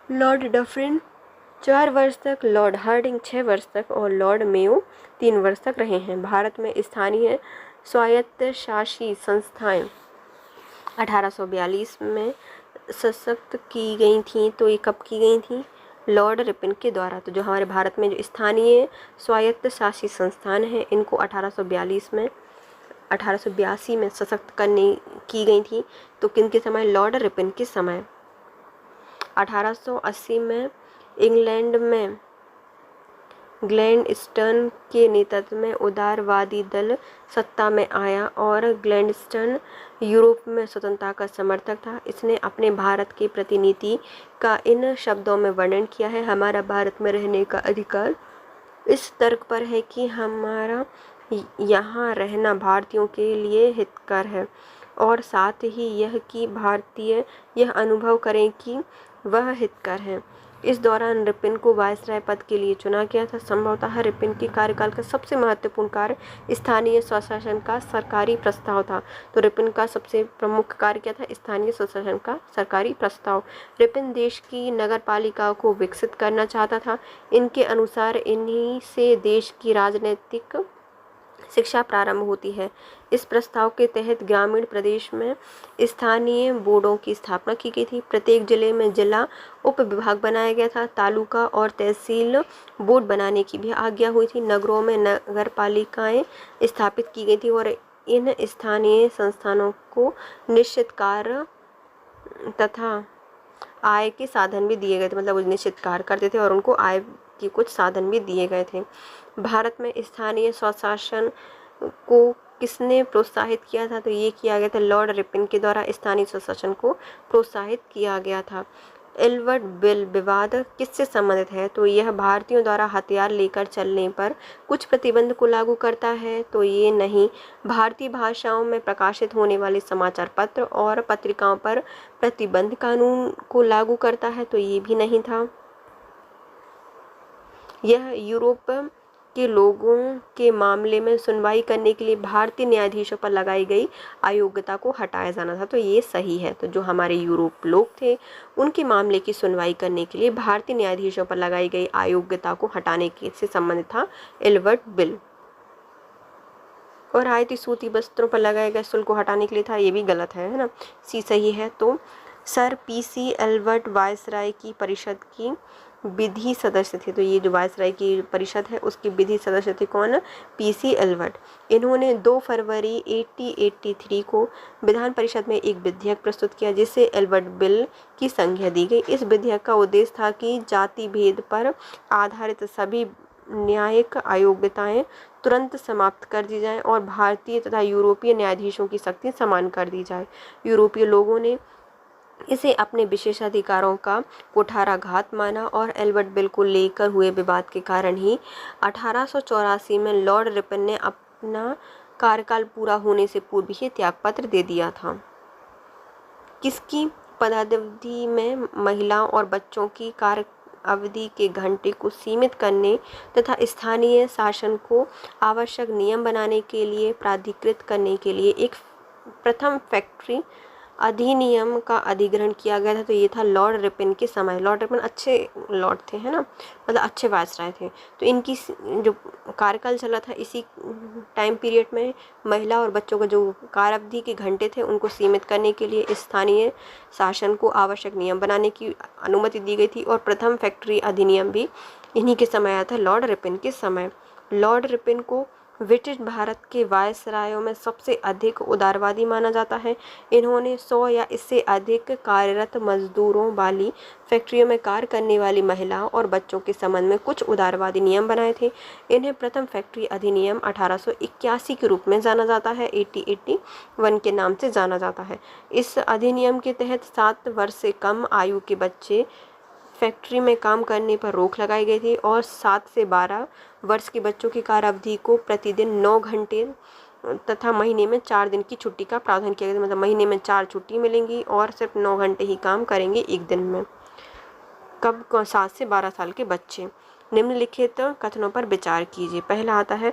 लॉर्ड डफरिन 4 वर्ष तक, लॉर्ड हार्डिंग 6 वर्ष तक और लॉर्ड मेयो 3 वर्ष तक रहे हैं। भारत में स्थानीय स्वायत्तशासी संस्थाएं 1842 में सशक्त की गई थीं। तो ये कब की गई थी? लॉर्ड रिपन के द्वारा। तो जो हमारे भारत में जो स्थानीय स्वायत्तशासी संस्थान हैं इनको 1882 में सशक्त करने की गई थी। तो किन के समय? लॉर्ड रिपन के समय। 1880 में इंग्लैंड में ग्लैडस्टोन के नेतृत्व में उदारवादी दल सत्ता में आया और ग्लैडस्टोन यूरोप में स्वतंत्रता का समर्थक था। इसने अपने भारत की प्रतिनीति का इन शब्दों में वर्णन किया है: हमारा भारत में रहने का अधिकार इस तर्क पर है कि हमारा यहाँ रहना भारतीयों के लिए हितकर है और साथ ही यह कि भारतीय यह अनुभव करें कि वह हितकर है। इस दौरान रिपन को वायसराय पद के लिए चुना गया था। संभवतः रिपन के कार्यकाल का सबसे महत्वपूर्ण कार्य स्थानीय स्वशासन का सरकारी प्रस्ताव था। तो रिपन का सबसे प्रमुख कार्य क्या था? स्थानीय स्वशासन का सरकारी प्रस्ताव। रिपन देश की नगरपालिकाओं को विकसित करना चाहता था। इनके अनुसार इन्हीं से देश की राजनीतिक शिक्षा प्रारंभ होती है। इस प्रस्ताव के तहत ग्रामीण प्रदेश में स्थानीय बोर्डों की स्थापना की गई थी। प्रत्येक जिले में जिला उप विभाग बनाया गया था। तालुका और तहसील बोर्ड बनाने की भी आज्ञा हुई थी। नगरों में नगरपालिकाएं स्थापित की गई थी और इन स्थानीय संस्थानों को निश्चित कार्य तथा आय के साधन भी दिए गए थे। मतलब वो निश्चित कार्य करते थे और उनको आय के कुछ साधन भी दिए गए थे। भारत में स्थानीय स्वशासन को किसने प्रोत्साहित किया था? तो ये किया गया था लॉर्ड रिपन के द्वारा स्थानीय स्वशासन को प्रोत्साहित किया गया था। एल्बर्ट बिल विवाद किससे संबंधित है? तो यह भारतीयों द्वारा हथियार लेकर चलने पर कुछ प्रतिबंध को लागू करता है। तो ये नहीं। भारतीय भाषाओं में प्रकाशित होने वाले समाचार पत्र और पत्रिकाओं पर प्रतिबंध कानून को लागू करता है। तो ये भी नहीं था। यह यूरोप के लोगों के मामले में सुनवाई करने के लिए भारतीय न्यायाधीशों पर लगाई गई अयोग्यता को हटाया जाना था। तो ये सही है। तो जो हमारे यूरोप लोग थे उनके मामले की सुनवाई करने के लिए भारतीय न्यायाधीशों पर लगाई गई अयोग्यता को हटाने के से संबंधित था एल्बर्ट बिल। और आयती सूती वस्त्रों पर लगाए गए शुल्क को हटाने के लिए था। ये भी गलत है ना। सी सही है। तो सर पीसी एल्बर्ट वायसराय की परिषद की विधि सदस्य थे। तो ये जो वायसराय की परिषद है उसकी विधि सदस्य थे कौन? PC Albert. इन्होंने 2 फरवरी 1883 को विधान परिषद में एक विधेयक प्रस्तुत किया जिसे एल्बर्ट बिल की संज्ञा दी गई। इस विधेयक का उद्देश्य था कि जाति भेद पर आधारित सभी न्यायिक अयोग्यताएं तुरंत समाप्त कर दी जाएं और भारतीय तथा यूरोपीय न्यायाधीशों की शक्ति समान कर दी जाए। यूरोपीय लोगों ने इसे अपने विशेषाधिकारों का कुठाराघात माना और एल्बर्ट बिल को लेकर हुए विवाद के कारण ही 1884 में लॉर्ड रिपन ने अपना कार्यकाल पूरा होने से पूर्व ही त्यागपत्र दे दिया था। किसकी पदावधि में महिलाओं और बच्चों की कार्य अवधि के घंटे को सीमित करने तथा स्थानीय शासन को आवश्यक नियम बनाने के लिए प्राधिकृत करने के लिए एक प्रथम फैक्ट्री अधिनियम का अधिग्रहण किया गया था। तो ये था लॉर्ड रिपन के समय। लॉर्ड रिपन अच्छे लॉर्ड थे, है ना, मतलब अच्छे वायसराय थे। तो इनकी जो कार्यकाल चला था इसी टाइम पीरियड में महिला और बच्चों का जो कार्यावधि के घंटे थे उनको सीमित करने के लिए स्थानीय शासन को आवश्यक नियम बनाने की अनुमति दी गई थी। और प्रथम फैक्ट्री अधिनियम भी इन्हीं के समय आया था, लॉर्ड रिपन के समय। लॉर्ड रिपन को ब्रिटिश भारत के वायसरायों में सबसे अधिक उदारवादी माना जाता है। इन्होंने 100 या इससे अधिक कार्यरत मजदूरों वाली फैक्ट्रियों में कार्य करने वाली महिलाओं और बच्चों के संबंध में कुछ उदारवादी नियम बनाए थे। इन्हें प्रथम फैक्ट्री अधिनियम 1881 के रूप में जाना जाता है, 1881 के नाम से जाना जाता है। इस अधिनियम के तहत 7 वर्ष से कम आयु के बच्चे फैक्ट्री में काम करने पर रोक लगाई गई थी और 7 से 12 वर्ष के बच्चों की कार्यावधि को प्रतिदिन 9 घंटे तथा महीने में 4 दिन की छुट्टी का प्रावधान किया गया। मतलब महीने में 4 छुट्टी मिलेंगी और सिर्फ 9 घंटे ही काम करेंगे एक दिन में। कब? 7 से 12 साल के बच्चे। निम्नलिखित कथनों पर विचार कीजिए। पहला आता है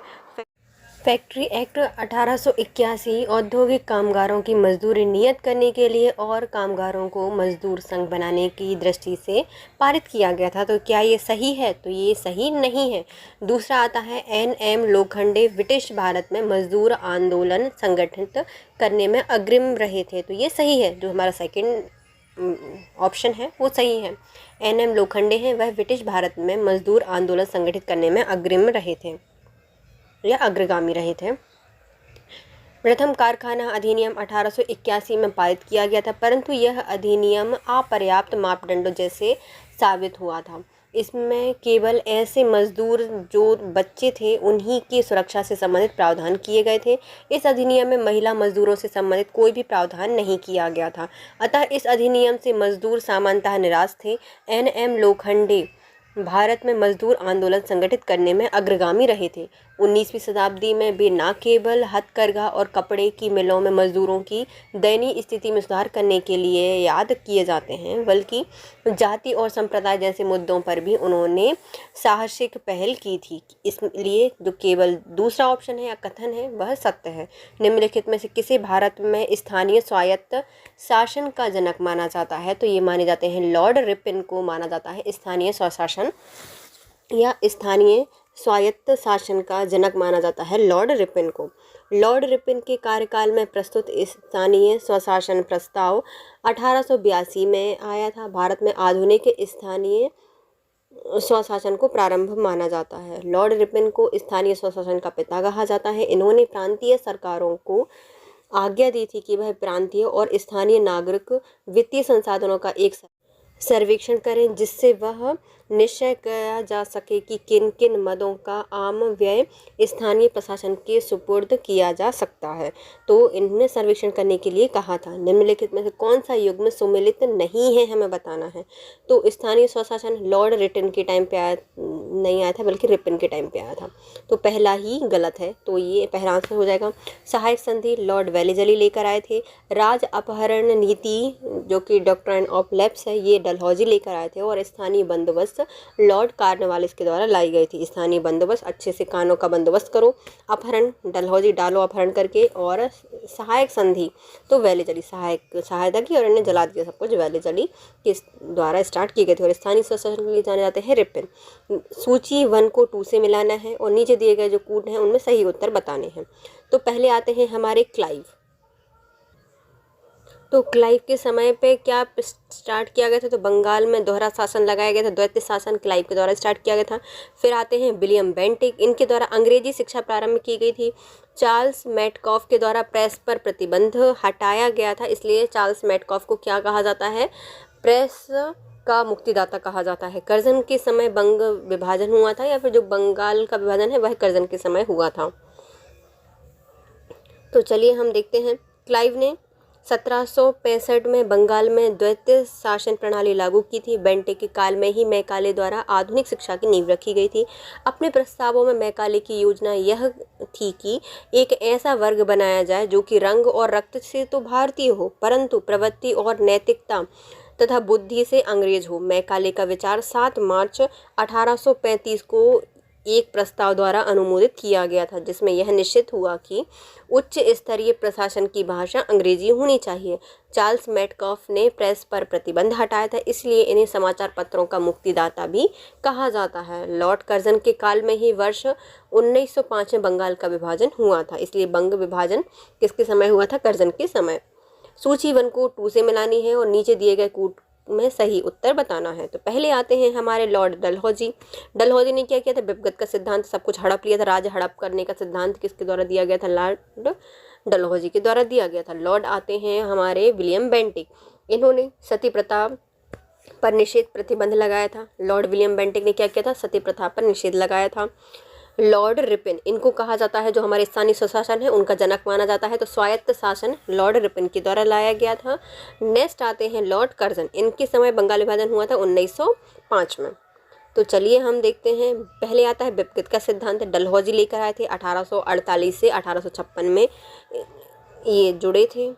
फैक्ट्री एक्ट 1881 औद्योगिक कामगारों की मजदूरी नियत करने के लिए और कामगारों को मजदूर संघ बनाने की दृष्टि से पारित किया गया था। तो क्या ये सही है? तो ये सही नहीं है। दूसरा आता है NM लोखंडे ब्रिटिश भारत में मजदूर आंदोलन संगठित करने में अग्रिम रहे थे। तो ये सही है। जो हमारा सेकंड ऑप्शन है वो सही है। NM लोखंडे हैं, वह ब्रिटिश भारत में मजदूर आंदोलन संगठित करने में अग्रिम रहे थे या अग्रगामी रहे थे। प्रथम कारखाना अधिनियम 1881 में पारित किया गया था, परंतु यह अधिनियम अपर्याप्त मापदंडों जैसे साबित हुआ था। इसमें केवल ऐसे मजदूर जो बच्चे थे उन्हीं की सुरक्षा से संबंधित प्रावधान किए गए थे। इस अधिनियम में महिला मजदूरों से संबंधित कोई भी प्रावधान नहीं किया गया था। अतः इस अधिनियम से मजदूर सामान्यतः निराश थे। NM लोखंडे भारत में मजदूर आंदोलन संगठित करने में अग्रगामी रहे थे। 19वीं शताब्दी में वे न केवल हथकरघा और कपड़े की मिलों में मजदूरों की दयनीय स्थिति में सुधार करने के लिए याद किए जाते हैं, बल्कि जाति और संप्रदाय जैसे मुद्दों पर भी उन्होंने साहसिक पहल की थी। इसलिए जो केवल दूसरा ऑप्शन है या कथन है वह सत्य है। निम्नलिखित में से किसे भारत में स्थानीय स्वायत्त शासन का जनक माना जाता है? तो ये माने जाते हैं लॉर्ड रिपन को माना जाता है स्थानीय स्वशासन या स्थानीय स्वायत्त शासन का जनक माना जाता है लॉर्ड रिपन को। लॉर्ड रिपन के कार्यकाल में प्रस्तुत स्थानीय स्वशासन प्रस्ताव 1882 में आया था। भारत में आधुनिक स्थानीय स्वशासन को प्रारंभ माना जाता है। लॉर्ड रिपन को स्थानीय स्वशासन का पिता कहा जाता है। इन्होंने प्रांतीय सरकारों को आज्ञा दी थी कि वह प्रांतीय और स्थानीय नागरिक वित्तीय संसाधनों का एक सर्वेक्षण करें जिससे वह निश्चय किया जा सके कि किन किन मदों का आम व्यय स्थानीय प्रशासन के सुपुर्द किया जा सकता है। तो इन्होंने सर्वेक्षण करने के लिए कहा था। निम्नलिखित में से कौन सा युग्म सुमेलित नहीं है, हमें बताना है। तो स्थानीय स्वशासन लॉर्ड रिटन के टाइम पे नहीं आया था, बल्कि रिपन के टाइम पे आया था। तो पहला ही गलत है, तो ये पहला आंसर हो जाएगा। सहायक संधि लॉर्ड वेलेजली लेकर आए थे। राज अपहरण नीति जो कि डॉक्ट्राइन ऑफ लैप्स है, ये डलहौजी लेकर आए थे। और स्थानीय बंदोबस्त लॉर्ड कार्नवालिस के द्वारा लाई गई थी। स्थानीय बंदोबस्त, अच्छे से कानून का बंदोबस्त करो। अपहरण डलहौजी डालो अपहरण करके। और सहायक संधि तो वेलेजली सहायता की और इन्हें जला दिया सब कुछ, वेलेजली के द्वारा स्टार्ट की गई थी। और स्थानीय स्वशासन के लिए जाने जाते हैं रिपन। सूची 1 को 2 से मिलाना है और नीचे दिए गए जो कूट हैं उनमें सही उत्तर बताने हैं। तो पहले आते हैं हमारे क्लाइव। तो क्लाइव के समय पे क्या स्टार्ट किया गया था, तो बंगाल में दोहरा शासन लगाया गया था। द्वैत शासन क्लाइव के द्वारा स्टार्ट किया गया था। फिर आते हैं विलियम बेंटिक, इनके द्वारा अंग्रेजी शिक्षा प्रारंभ की गई थी। चार्ल्स मेटकॉफ के द्वारा प्रेस पर प्रतिबंध हटाया गया था, इसलिए चार्ल्स मेटकॉफ को क्या कहा जाता है, प्रेस का मुक्तिदाता कहा जाता है। कर्जन के समय बंग विभाजन हुआ था, या फिर जो बंगाल का विभाजन है वह कर्जन के समय हुआ था। तो चलिए हम देखते हैं। क्लाइव ने 1765 में बंगाल में द्वैत शासन प्रणाली लागू की थी। बेंटिक के काल में ही मैकाले द्वारा आधुनिक शिक्षा की नींव रखी गई थी। अपने प्रस्तावों में मैकाले की योजना यह थी कि एक ऐसा वर्ग बनाया जाए जो कि रंग और रक्त से तो भारतीय हो, परंतु प्रवृत्ति और नैतिकता तथा बुद्धि से अंग्रेज हो। मैकाले का विचार 7 मार्च 1835 को एक प्रस्ताव द्वारा अनुमोदित किया गया था, जिसमें यह निश्चित हुआ कि उच्च स्तरीय प्रशासन की भाषा अंग्रेजी होनी चाहिए। चार्ल्स मेटकॉफ ने प्रेस पर प्रतिबंध हटाया था, इसलिए इन्हें समाचार पत्रों का मुक्तिदाता भी कहा जाता है। लॉर्ड कर्जन के काल में ही वर्ष 1905 में बंगाल का विभाजन हुआ था, इसलिए बंग विभाजन किसके समय हुआ था, कर्जन के समय। सूची 1 को 2 से मिलानी है और नीचे दिए गए कूट में सही उत्तर बताना है। तो पहले आते हैं हमारे लॉर्ड डलहौजी। डलहौजी ने क्या किया था, विभगत का सिद्धांत, सब कुछ हड़प लिया था। राज हड़प करने का सिद्धांत किसके द्वारा दिया गया था, लॉर्ड डलहौजी के द्वारा दिया गया था। लॉर्ड आते हैं हमारे विलियम बेंटिक। इन्होंने सती प्रथा पर निषेध प्रतिबंध लगाया था। लॉर्ड विलियम बेंटिक ने क्या किया था, सती प्रथा पर निषेध लगाया था। लॉर्ड रिपन, इनको कहा जाता है जो हमारे स्थानीय स्वशासन है उनका जनक माना जाता है। तो स्वायत्त शासन लॉर्ड रिपन के द्वारा लाया गया था। नेक्स्ट आते हैं लॉर्ड कर्जन, इनके समय बंगाल विभाजन हुआ था 1905 में। तो चलिए हम देखते हैं। पहले आता है विभगत का सिद्धांत, डलहौजी लेकर आए थे। 1848 से 1856 में ये जुड़े थे।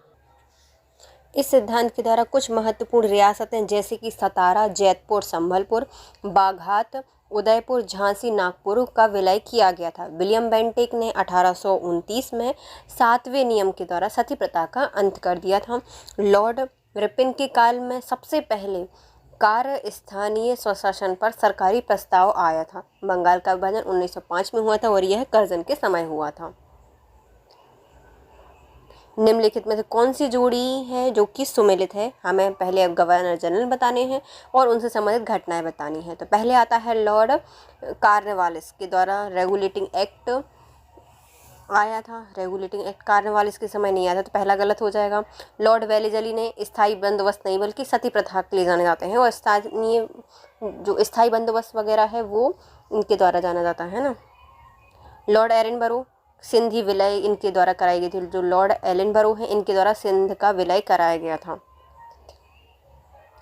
इस सिद्धांत के द्वारा कुछ महत्वपूर्ण रियासतें जैसे कि सतारा, जैतपुर, संभलपुर, बाघात, उदयपुर, झांसी, नागपुर का विलय किया गया था। विलियम बेंटिक ने 1829 में 7वें नियम के द्वारा सती प्रथा का अंत कर दिया था। लॉर्ड रिपन के काल में सबसे पहले कार्य स्थानीय स्वशासन पर सरकारी प्रस्ताव आया था। बंगाल का विभाजन 1905 में हुआ था और यह कर्जन के समय हुआ था। निम्नलिखित में से कौन सी जोड़ी है जो कि सुमेलित है, हमें पहले अब गवर्नर जनरल बताने हैं और उनसे संबंधित घटनाएं बतानी है। तो पहले आता है लॉर्ड कार्नवालिस के द्वारा रेगुलेटिंग एक्ट आया था। रेगुलेटिंग एक्ट कार्नवालिस के समय नहीं आया था, तो पहला गलत हो जाएगा। लॉर्ड वेलेजली ने स्थायी बंदोबस्त नहीं बल्कि सती प्रथा के लिए जाने जाते हैं, और स्थानीय जो स्थायी बंदोबस्त वगैरह है वो इनके द्वारा जाना जाता है ना। लॉर्ड एरनबरो, सिंधी विलय इनके द्वारा कराई गई थी। जो लॉर्ड एलनबरो हैं इनके द्वारा सिंध का विलय कराया गया था।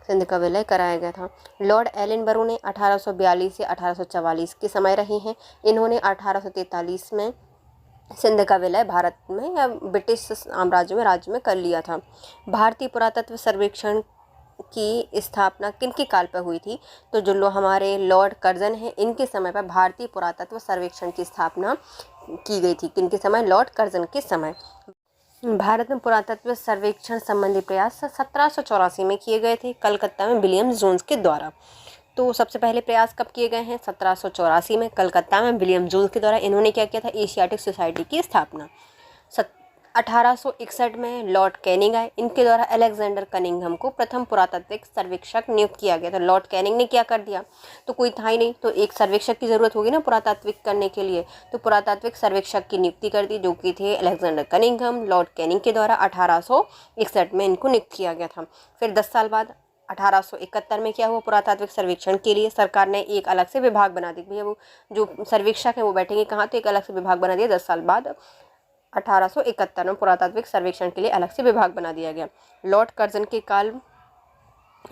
सिंध का विलय कराया गया था। लॉर्ड एलनबरो ने 1842 से 1844 के समय रहे हैं। इन्होंने 1843 में सिंध का विलय भारत में या ब्रिटिश साम्राज्य में राज्य में कर लिया था। भारतीय पुरातत्व सर्वेक्षण की स्थापना किनके काल पर हुई थी, तो जो हमारे लॉर्ड कर्जन हैं इनके समय पर भारतीय पुरातत्व सर्वेक्षण की स्थापना की गई थी। किनके समय, लॉर्ड कर्जन के समय। भारत में पुरातत्व सर्वेक्षण संबंधी प्रयास 1784 में किए गए थे, कलकत्ता में विलियम जोन्स के द्वारा। तो सबसे पहले प्रयास कब किए गए हैं, 1784 में कलकत्ता में विलियम जोन्स के द्वारा। इन्होंने क्या किया था, एशियाटिक सोसाइटी की स्थापना। 1861 में लॉर्ड कैनिंग आए, इनके द्वारा अलेक्जेंडर कनिंघम को प्रथम पुरातात्विक सर्वेक्षक नियुक्त किया गया था। लॉर्ड कैनिंग ने क्या कर दिया, तो कोई था ही नहीं, तो एक सर्वेक्षक की जरूरत होगी ना पुरातात्विक करने के लिए, तो पुरातात्विक सर्वेक्षक की नियुक्ति कर दी, जो कि थे अलेक्जेंडर कनिंघम। लॉर्ड कैनिंग के द्वारा 1861 में इनको नियुक्त किया गया था। फिर 10 साल बाद 1871 में क्या हुआ, पुरातात्विक सर्वेक्षण के लिए सरकार ने एक अलग से विभाग बना दी। भैया वो जो सर्वेक्षक है वो बैठेंगे कहाँ, तो एक अलग से विभाग बना दिया 10 साल बाद 1871 में पुरातात्विक सर्वेक्षण के लिए अलग से विभाग बना दिया गया। लॉर्ड कर्जन के काल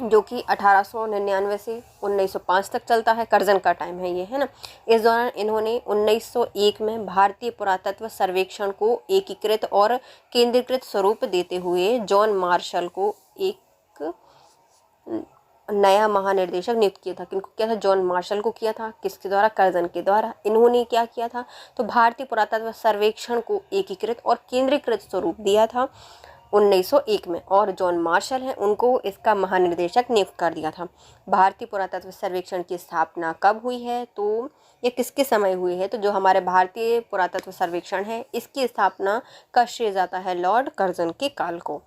जो कि 1899 से 1905 तक चलता है, कर्जन का टाइम है ये, है ना। इस दौरान इन्होंने 1901 में भारतीय पुरातत्व सर्वेक्षण को एकीकृत और केंद्रीकृत स्वरूप देते हुए जॉन मार्शल को एक नया महानिर्देशक नियुक्त किया था। किनको किया था, जॉन मार्शल को किया था। किसके द्वारा, कर्जन के द्वारा। इन्होंने क्या किया था, तो भारतीय पुरातत्व सर्वेक्षण को एकीकृत और केंद्रीकृत स्वरूप दिया था 1901 में, और जॉन मार्शल हैं उनको इसका महानिर्देशक नियुक्त कर दिया था। भारतीय पुरातत्व सर्वेक्षण की स्थापना कब हुई है, तो ये किसके समय हुई है, तो जो हमारे भारतीय पुरातत्व सर्वेक्षण है इसकी स्थापना का श्रेय जाता है लॉर्ड कर्जन के काल को।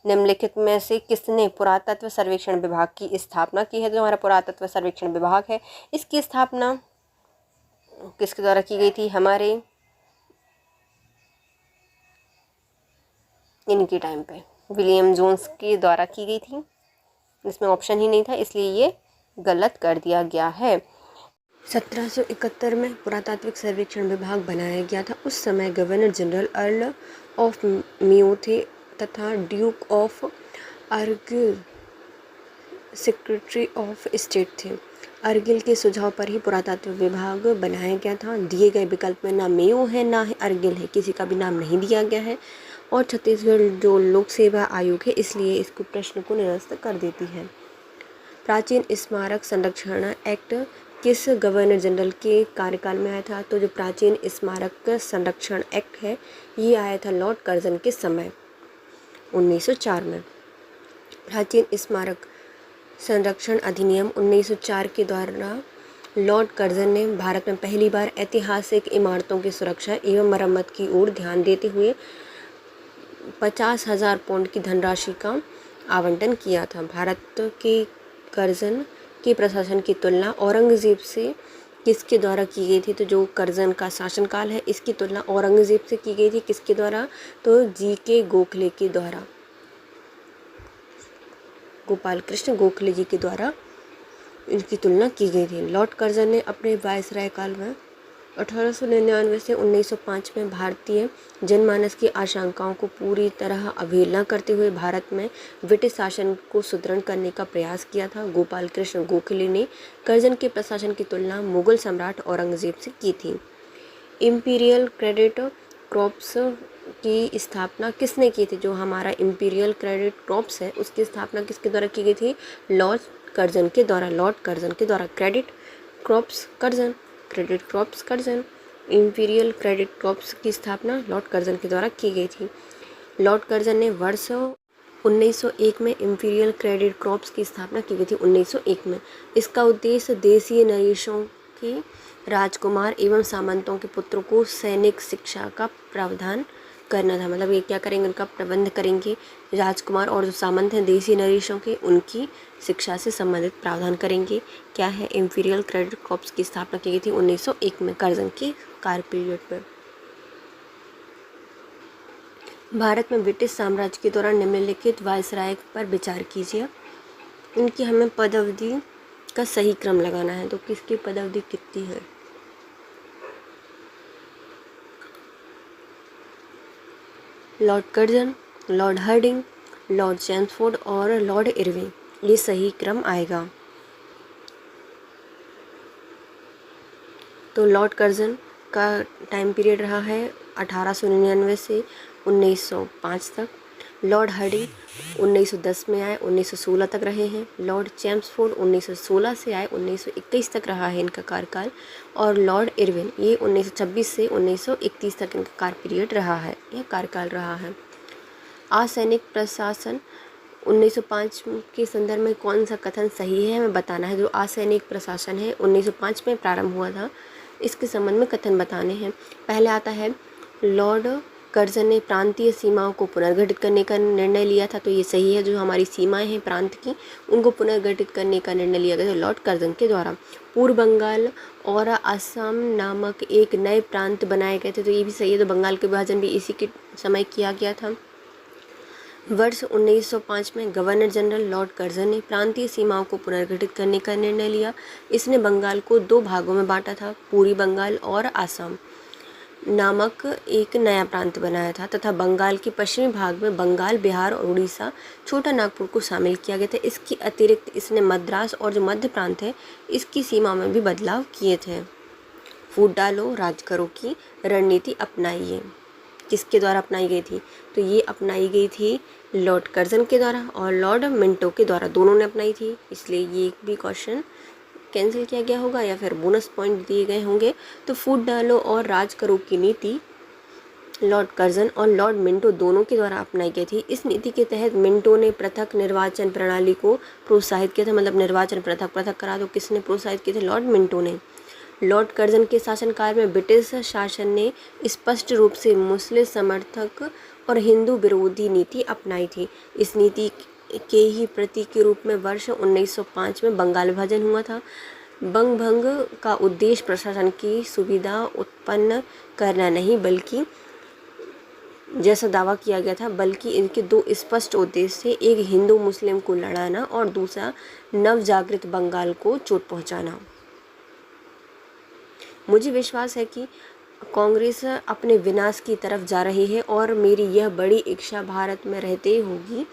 निम्नलिखित में से किसने पुरातत्व सर्वेक्षण विभाग की स्थापना की है, जो हमारा पुरातत्व सर्वेक्षण विभाग है इसकी स्थापना किसके द्वारा की गई थी, हमारे इनके टाइम पे विलियम जोन्स के द्वारा की गई थी। इसमें ऑप्शन ही नहीं था इसलिए ये गलत कर दिया गया है। 1771 में पुरातात्विक सर्वेक्षण विभाग बनाया गया था। उस समय governor general earl of Mayo थे तथा duke of Argyll secretary of state थे। अर्गिल के सुझाव पर ही पुरातत्व विभाग बनाया गया था। दिए गए विकल्प में ना मेयो है ना ही अर्गिल है, किसी का भी नाम नहीं दिया गया है, और छत्तीसगढ़ जो लोक सेवा आयोग है इसलिए इसको प्रश्न को निरस्त कर देती है। प्राचीन स्मारक संरक्षण एक्ट किस गवर्नर जनरल के कार्यकाल में आया था, तो जो प्राचीन स्मारक संरक्षण एक्ट है ये आया था लॉर्ड कर्जन के समय 1904 में। प्राचीन स्मारक संरक्षण अधिनियम 1904 के द्वारा लॉर्ड कर्जन ने भारत में पहली बार ऐतिहासिक इमारतों की सुरक्षा एवं मरम्मत की ओर ध्यान देते हुए 50,000 पाउंड की धनराशि का आवंटन किया था। भारत के कर्जन के प्रशासन की तुलना औरंगजेब से किसके द्वारा की गई थी, तो जो कर्जन का शासनकाल है इसकी तुलना औरंगजेब से की गई थी। किसके द्वारा, तो जी.के. गोखले के द्वारा, गोपाल कृष्ण गोखले जी के द्वारा इनकी तुलना की गई थी। लॉर्ड कर्जन ने अपने वायसराय काल में 1899 से 1905 में भारतीय जनमानस की आशंकाओं को पूरी तरह अवहेलना करते हुए भारत में ब्रिटिश शासन को सुदृढ़ करने का प्रयास किया था। गोपाल कृष्ण गोखले ने कर्जन के प्रशासन की तुलना मुगल सम्राट औरंगजेब से की थी। इम्पीरियल क्रेडिट क्रॉप्स की स्थापना किसने की थी, जो हमारा इम्पीरियल क्रेडिट क्रॉप्स है उसकी स्थापना किसके द्वारा की गई थी, लॉर्ड कर्जन के द्वारा। लॉर्ड कर्जन के द्वारा। Credit crops Curzon, credit crops Curzon, imperial credit crops की स्थापना लॉर्ड कर्जन के द्वारा की गई थी। लॉर्ड कर्जन ने वर्ष 1901 में इम्पीरियल क्रेडिट क्रॉप्स की स्थापना की गई थी 1901 में। इसका उद्देश्य देशीय नरेशों के राजकुमार एवं सामंतों के पुत्रों को सैनिक शिक्षा का प्रावधान करना था। मतलब ये क्या करेंगे, उनका प्रबंध करेंगे। राजकुमार और जो सामंत हैं देसी नरेशों के, उनकी शिक्षा से संबंधित प्रावधान करेंगे। क्या है, इम्पीरियल क्रेडिट क्रॉप्स की स्थापना की गई थी 1901 में कर्जन के कार्य पीरियड में। भारत में ब्रिटिश साम्राज्य के दौरान निम्नलिखित वायसराय पर विचार कीजिए। इनकी हमें पदावधि का सही क्रम लगाना है, तो किसकी पदावधि कितनी है। Lord Curzon, lord Hardinge, lord Chelmsford और लॉर्ड इरविन, ये सही क्रम आएगा। तो लॉर्ड कर्जन का टाइम पीरियड रहा है 1899 से 1905 तक। लॉर्ड हार्डिंग 1910 में आए, 1916 तक रहे हैं। लॉर्ड चैम्सफोर्ड 1916 से आए, 1921 तक रहा है इनका कार्यकाल। और लॉर्ड इरविन ये 1926 से 1931 तक इनका कार्य पीरियड रहा है, यह कार्यकाल रहा है। असैनिक प्रशासन 1905 के संदर्भ में कौन सा कथन सही है हमें बताना है। जो असैनिक प्रशासन है 1905 में प्रारंभ हुआ था, इसके संबंध में कथन बताने हैं। पहले आता है लॉर्ड कर्जन ने प्रांतीय सीमाओं को पुनर्गठित करने का निर्णय लिया था, तो ये सही है। जो हमारी सीमाएं हैं प्रांत की, उनको पुनर्गठित करने का निर्णय लिया गया था लॉर्ड कर्जन के द्वारा। पूर्व बंगाल और असम नामक एक नए प्रांत बनाए गए थे, तो ये भी सही है। तो बंगाल के विभाजन भी इसी के समय किया गया था। वर्ष 1905 में गवर्नर जनरल लॉर्ड कर्जन ने प्रांतीय सीमाओं को पुनर्गठित करने का निर्णय लिया। इसने बंगाल को 2 भागों में बांटा था, पूर्वी बंगाल और आसाम नामक एक नया प्रांत बनाया था तथा बंगाल के पश्चिमी भाग में बंगाल, बिहार और उड़ीसा, छोटा नागपुर को शामिल किया गया था। इसके अतिरिक्त इसने मद्रास और जो मध्य प्रांत है इसकी सीमा में भी बदलाव किए थे। फूट डालो राज करो की रणनीति अपनाइए किसके द्वारा अपनाई गई थी? तो ये अपनाई गई थी लॉर्ड कर्जन के द्वारा और लॉर्ड मिंटो के द्वारा, दोनों ने अपनाई थी। इसलिए ये भी क्वेश्चन कैंसिल किया गया होगा या फिर बोनस पॉइंट दिए गए होंगे। तो फूट डालो और राज करो की नीति लॉर्ड कर्जन और लॉर्ड मिंटो दोनों के द्वारा अपनाई गई थी। इस नीति के तहत मिंटो ने पृथक निर्वाचन प्रणाली को प्रोत्साहित किया था, मतलब निर्वाचन पृथक करा दो। किसने प्रोत्साहित किए थे? लॉर्ड मिंटो ने। लॉर्ड कर्जन के शासनकाल में ब्रिटिश शासन ने स्पष्ट रूप से मुस्लिम समर्थक और हिंदू विरोधी नीति अपनाई थी। इस नीति के ही प्रतीक के रूप में वर्ष 1905 में बंगाल विभाजन हुआ था। बंग भंग का उद्देश्य प्रशासन की सुविधा उत्पन्न करना नहीं बल्कि जैसा दावा किया गया था, बल्कि इनके 2 स्पष्ट उद्देश्य थे। एक हिंदू मुस्लिम को लड़ाना और दूसरा नवजागृत बंगाल को चोट पहुंचाना। मुझे विश्वास है कि कांग्रेस अपने विनाश की तरफ जा रही है और मेरी यह बड़ी इच्छा भारत में रहते होगी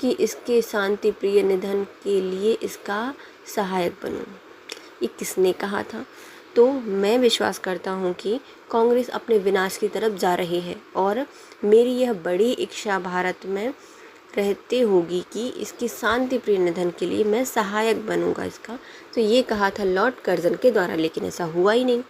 कि इसके शांति प्रिय निधन के लिए इसका सहायक बनूं। ये किसने कहा था? तो मैं विश्वास करता हूँ कि कांग्रेस अपने विनाश की तरफ जा रही है और मेरी यह बड़ी इच्छा भारत में रहते होगी कि इसकी शांति प्रिय निधन के लिए मैं सहायक बनूंगा इसका। तो ये कहा था लॉर्ड कर्जन के द्वारा, लेकिन ऐसा हुआ ही नहीं।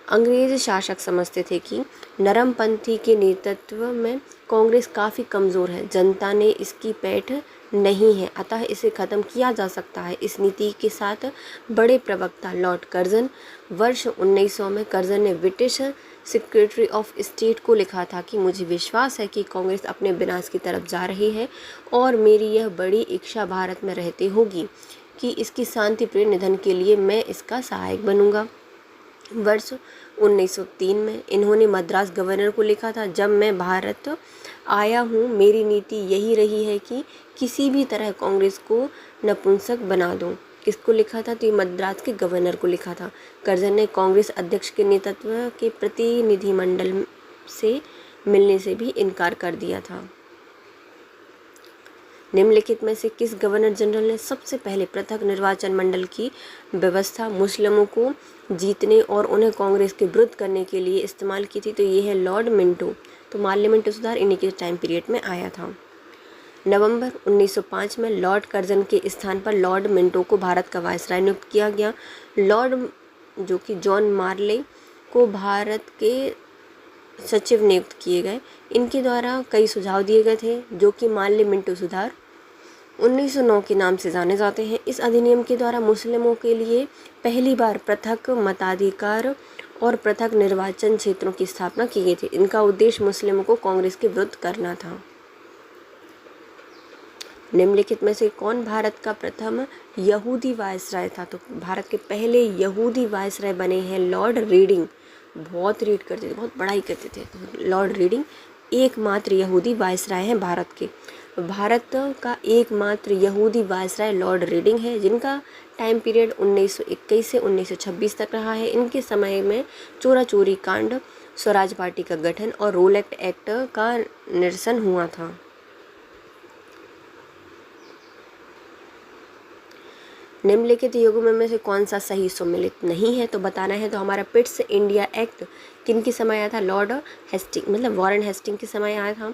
अंग्रेज शासक समझते थे कि नरमपंथी के नेतृत्व में कांग्रेस काफ़ी कमज़ोर है, जनता ने इसकी पैठ नहीं है, अतः इसे ख़त्म किया जा सकता है। इस नीति के साथ बड़े प्रवक्ता लॉर्ड कर्जन वर्ष 1900 में कर्जन ने ब्रिटिश सेक्रेटरी ऑफ स्टेट को लिखा था कि मुझे विश्वास है कि कांग्रेस अपने विनाश की तरफ जा रही है और मेरी यह बड़ी इच्छा भारत में रहते होगी कि इसकी शांति प्रिय निधन के लिए मैं इसका सहायक बनूंगा। वर्ष 1903 में इन्होंने मद्रास गवर्नर को लिखा था, जब मैं भारत आया हूँ मेरी नीति यही रही है कि किसी भी तरह कांग्रेस को नपुंसक बना दूँ। किसको लिखा था? तो ये मद्रास के गवर्नर को लिखा था। कर्जन ने कांग्रेस अध्यक्ष के नेतृत्व के प्रतिनिधिमंडल से मिलने से भी इनकार कर दिया था। निम्नलिखित में से किस गवर्नर जनरल ने सबसे पहले पृथक निर्वाचन मंडल की व्यवस्था मुस्लिमों को जीतने और उन्हें कांग्रेस के विरुद्ध करने के लिए इस्तेमाल की थी? तो ये है लॉर्ड मिंटो। तो माल्य मिंटो सुधार इन्हीं के टाइम पीरियड में आया था। नवंबर 1905 में लॉर्ड कर्जन के स्थान पर लॉर्ड मिंटो को भारत का वायसराय नियुक्त किया गया। लॉर्ड जो कि जॉन मार्ले को भारत के सचिव नियुक्त किए गए। इनके द्वारा कई सुझाव दिए गए थे जो कि माल्य मिंटो सुधार 1909 के नाम से जाने जाते हैं। इस अधिनियम के द्वारा मुस्लिमों के लिए पहली बार पृथक मताधिकार और पृथक निर्वाचन क्षेत्रों की स्थापना की गई थी। इनका उद्देश्य मुस्लिमों को कांग्रेस के विरुद्ध करना था। निम्नलिखित में से कौन भारत का प्रथम यहूदी वायसराय था? तो भारत के पहले यहूदी वायसराय बने हैं लॉर्ड रीडिंग। बहुत रीड करते थे, बहुत पढ़ाई करते थे। लॉर्ड रीडिंग एकमात्र यहूदी वायसराय हैं भारत के। भारत का एकमात्र यहूदी वायसराय लॉर्ड रीडिंग है, जिनका टाइम पीरियड 1921 से 1926 तक रहा है। इनके समय में चोरा चोरी कांड, स्वराज पार्टी का गठन और रोलेक्ट एक्ट का निरसन हुआ था। निम्नलिखित युग्म में से कौन सा सही सम्मिलित नहीं है? तो बताना है। तो हमारा पिट्स इंडिया एक्ट किन के समय आया था? लॉर्ड हेस्टिंग मतलब वॉरेन हेस्टिंग के समय आया था।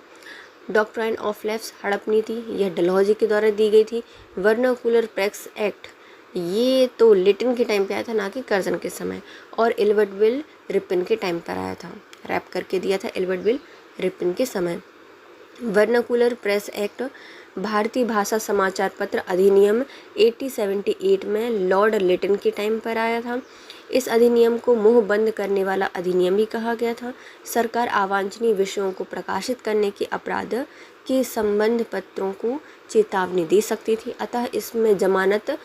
डॉक्ट्राइन ऑफ लेफ्ट हड़प नीति यह डलहौजी के द्वारा दी गई थी। वर्नाकुलर प्रेस एक्ट ये तो लिटिन के टाइम पे आया था, ना कि कर्जन के समय। और एल्बर्ट विल रिपन के टाइम पर आया था, रैप करके दिया था एल्बर्ट विल रिपन के समय। वर्नाकुलर प्रेस एक्ट भारतीय भाषा समाचार पत्र अधिनियम 1878 में लॉर्ड लिटिन के टाइम पर आया था। इस अधिनियम को मुंह बंद करने वाला अधिनियम भी कहा गया था। सरकार अवांछनीय विषयों को प्रकाशित करने के अपराध के संबंध पत्रों को चेतावनी दे सकती थी, अतः इसमें जमानत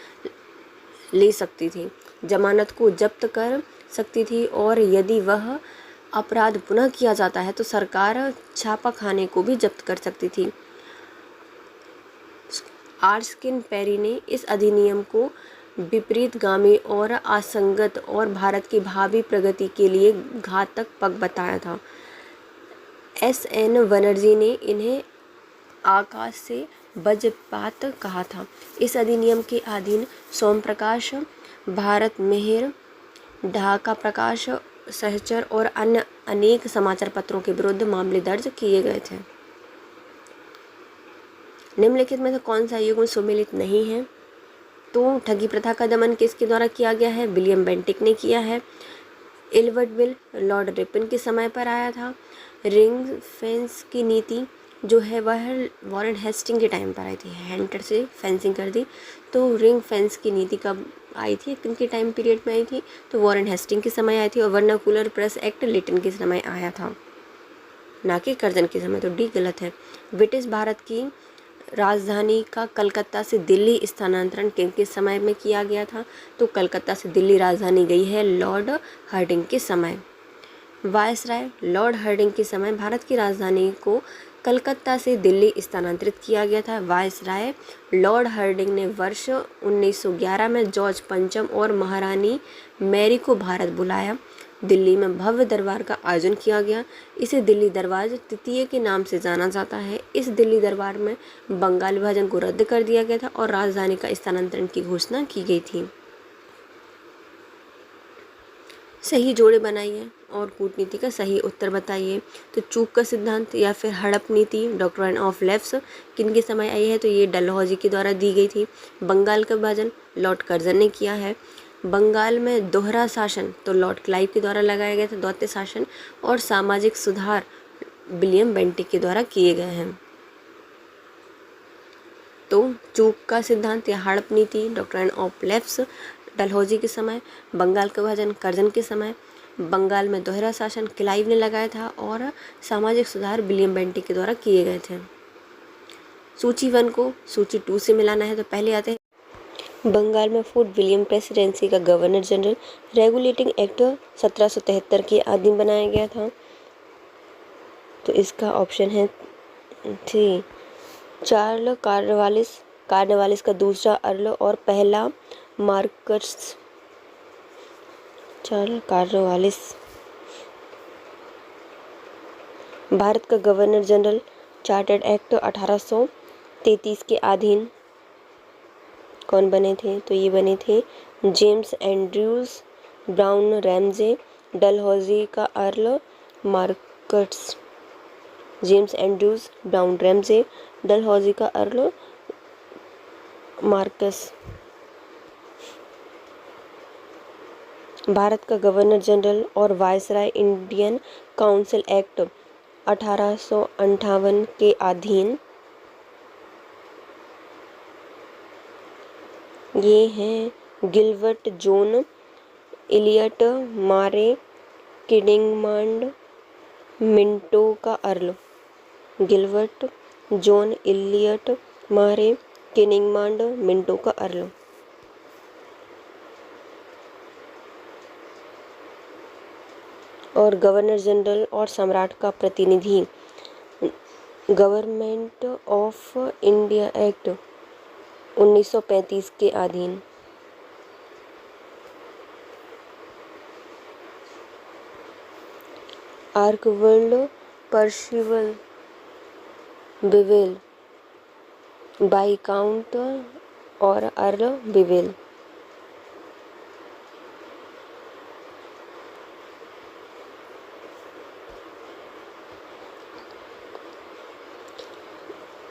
ले सकती थी, जमानत को जब्त कर सकती थी और यदि वह अपराध पुनः किया जाता है तो सरकार छापा खाने को भी जब्त कर सकती थी। आर्स्किन पेरी ने इस अधिनियम को विपरीतगामी और असंगत और भारत की भावी प्रगति के लिए घातक पग बताया था। S.N. बनर्जी ने इन्हें आकाश से वज्रपात कहा था। इस अधिनियम के अधीन सोमप्रकाश, भारत मेहर, ढाका प्रकाश, सहचर और अन्य अनेक समाचार पत्रों के विरुद्ध मामले दर्ज किए गए थे। निम्नलिखित में से कौन सा युग्म सुमेलित नहीं है? तो ठगी प्रथा का दमन किसके द्वारा किया गया है? विलियम बेंटिक ने किया है। एल्बर्ट बिल लॉर्ड रिपन के समय पर आया था। रिंग फेंस की नीति जो है वह वॉरेन हेस्टिंग के टाइम पर आई थी। हैंटर से फेंसिंग कर दी, तो रिंग फेंस की नीति कब आई थी, किनके टाइम पीरियड में आई थी? तो वॉरेन हेस्टिंग के समय आई थी। और वर्नाकुलर प्रेस एक्ट लिटन के समय आया था, ना कि कर्जन के समय। तो डी गलत है। ब्रिटिश भारत की राजधानी का कलकत्ता से दिल्ली स्थानांतरण किनके समय में किया गया था? तो कलकत्ता से दिल्ली राजधानी गई है लॉर्ड हार्डिंग के समय। वायसराय लॉर्ड हार्डिंग के समय भारत की राजधानी को कलकत्ता से दिल्ली स्थानांतरित किया गया था। वायसराय लॉर्ड हार्डिंग ने वर्ष 1911 में जॉर्ज पंचम और महारानी मैरी को भारत बुलाया। दिल्ली में भव्य दरबार का आयोजन किया गया। इसे दिल्ली दरबार तृतीय के नाम से जाना जाता है। इस दिल्ली दरबार में बंगाल विभाजन को रद्द कर दिया गया था और राजधानी का स्थानांतरण की घोषणा की गई थी। सही जोड़े बनाइए और कूटनीति का सही उत्तर बताइए। तो चूक का सिद्धांत या फिर हड़प नीति डॉक्ट्राइन ऑफ लेफ्ट्स किनके समय आई है? तो ये डलहौजी के द्वारा दी गई थी। बंगाल का विभाजन लॉर्ड कर्जन ने किया है। बंगाल में दोहरा शासन तो लॉर्ड क्लाइव के द्वारा लगाया गया था। द्वैत शासन और सामाजिक सुधार विलियम बेंटिक के द्वारा किए गए हैं। तो चूक का सिद्धांत या हड़प नीति डॉक्ट्राइन ऑफ लेफ्ट्स डलहौजी के समय, बंगाल का विभाजन कर्जन के समय, बंगाल में दोहरा शासन क्लाइव ने लगाया था और सामाजिक सुधार विलियम बेंटिक के द्वारा किए गए थे। सूची 1 को सूची 2 से मिलाना है। तो पहले आते हैं बंगाल में फोर्ट विलियम प्रेसिडेंसी का गवर्नर जनरल रेगुलेटिंग एक्ट 1773 के अधीन बनाया गया था। तो इसका ऑप्शन है 3। चार्ल कार्नवालिस का दूसरा अर्ल और पहला मार्कस चार्ल कार्नवालिस। भारत का गवर्नर जनरल चार्टर्ड एक्ट 1833 के अधीन कौन बने थे? तो ये बने थे James Andrews Brown Ramsay. Dalhousie का earl marquess. James Andrews Brown Ramsay, Dalhousie का अर्ल मार्कस। भारत का गवर्नर जनरल और वायसराय इंडियन काउंसिल एक्ट 1858 के अधीन ये हैं Gilbert John Elliot Murray Kynynmound Minto का earl. Gilbert John Elliot Murray Kynynmound Minto का अर्ल। और गवर्नर जनरल और सम्राट का प्रतिनिधि गवर्नमेंट ऑफ इंडिया एक्ट 1935 के अधीन। आर्कविल्ड पर्सिवल बिवेल बाइकाउंट और अर्ल बिवेल।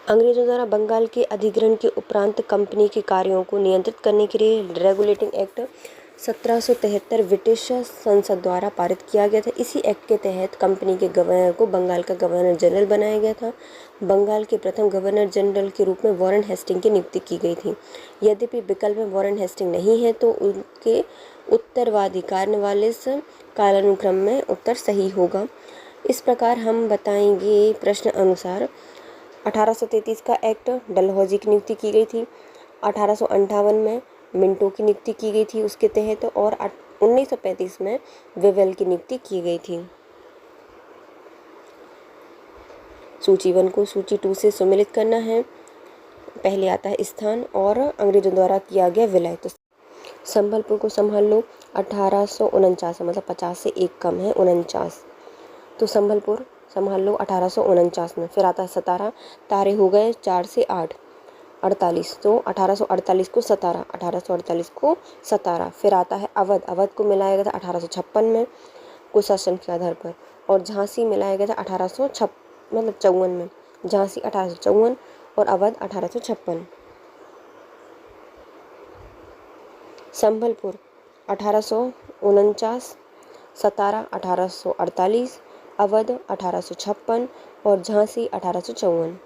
अंग्रेजों द्वारा बंगाल के अधिग्रहण के उपरांत कंपनी के कार्यों को नियंत्रित करने के लिए रेगुलेटिंग एक्ट 1773 ब्रिटिश संसद द्वारा पारित किया गया था। इसी एक्ट के तहत कंपनी के गवर्नर को बंगाल का गवर्नर जनरल बनाया गया था। बंगाल के प्रथम गवर्नर जनरल के रूप में वॉरेन हेस्टिंग की नियुक्ति की गई थी। यद्यपि विकल्प में वॉरेन हेस्टिंग नहीं है तो उनके उत्तरवादी कार्नवालिस कालानुक्रम में उत्तर सही होगा। इस प्रकार हम बताएंगे प्रश्न अनुसार 1833 का एक्ट डलहौजी की नियुक्ति की गई थी। 1858 में मिंटो की नियुक्ति की गई थी उसके तहत और 1935 में विवेल की नियुक्ति की गई थी। सूची 1 को सूची 2 से सम्मिलित करना है। पहले आता है स्थान और अंग्रेजों द्वारा किया गया विलय। तो संबलपुर को संभाल लो 1849, मतलब 50 से 1 कम है 49, तो संबलपुर संभाल लो 1849 में। फिर आता है सतारा, तारे हो गए 4 से 8, 48, तो 1848 को 17, 1848 को 17। फिर आता है अवध, अवध को मिलाया गया था 1856 में कुशासन के आधार पर, और झांसी मिलाया गया था 1854 में, झांसी 1854 और अवध 1856। संबलपुर 1849, सतारा 1848, अवध 1856 और झांसी 1854।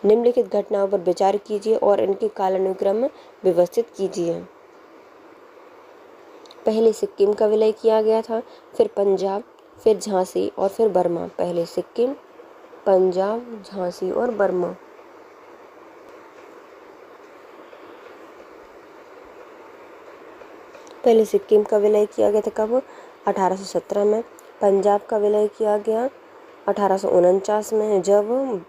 निम्नलिखित घटनाओं पर विचार कीजिए और इनके कालानुक्रम व्यवस्थित कीजिए। पहले सिक्किम का विलय किया गया था, फिर पंजाब, फिर झांसी और फिर बर्मा। पहले सिक्किम, पंजाब, झांसी और बर्मा। पहले सिक्किम का विलय किया गया था कब? 1817 में। पंजाब का विलय किया गया 1849 में, जब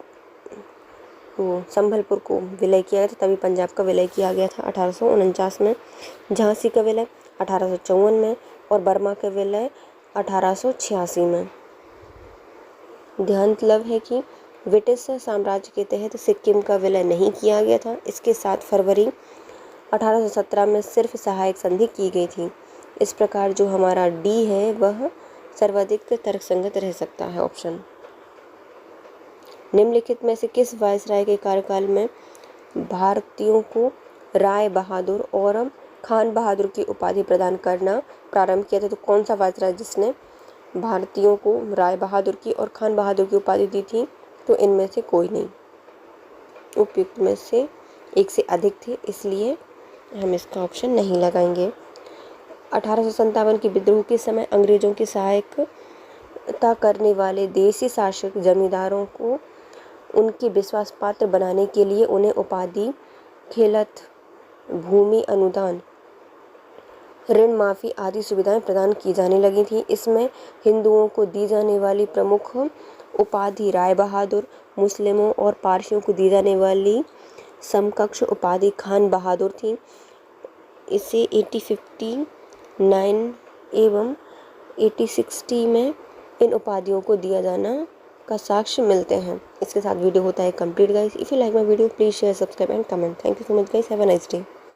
वो संबलपुर को विलय किया गया था तभी पंजाब का विलय किया गया था 1849 में। झांसी का विलय 1854 में और बर्मा का विलय 1886 में। ध्यान तलब है कि ब्रिटिश साम्राज्य के तहत सिक्किम का विलय नहीं किया गया था। इसके 7 फरवरी 1817 में सिर्फ सहायक संधि की गई थी। इस प्रकार जो हमारा डी है वह सर्वाधिक तर्कसंगत रह सकता है, ऑप्शन। निम्नलिखित में से किस वायसराय के कार्यकाल में भारतीयों को राय बहादुर और खान बहादुर की उपाधि प्रदान करना प्रारंभ किया था? तो कौन सा वायसराय जिसने भारतीयों को राय बहादुर की और खान बहादुर की उपाधि दी थी? तो इनमें से कोई नहीं, उपयुक्त में से एक से अधिक थे, इसलिए हम इसका ऑप्शन नहीं लगाएंगे। 1857 के विद्रोह के समय अंग्रेजों की सहायता करने वाले देसी शासक जमींदारों को उनके विश्वास पात्र बनाने के लिए उन्हें उपाधि, खेलत, भूमि अनुदान, ऋण माफी आदि सुविधाएं प्रदान की जाने लगी थी। इसमें हिंदुओं को दी जाने वाली प्रमुख उपाधि राय बहादुर, मुस्लिमों और पारसियों को दी जाने वाली समकक्ष उपाधि खान बहादुर थी। इसे 1859 एवं 1860 में इन उपाधियों को दिया जाना का साक्ष्य मिलते हैं। इसके साथ वीडियो होता है complete guys. If you like my video please share, subscribe and comment. Thank you so much guys, have a nice day.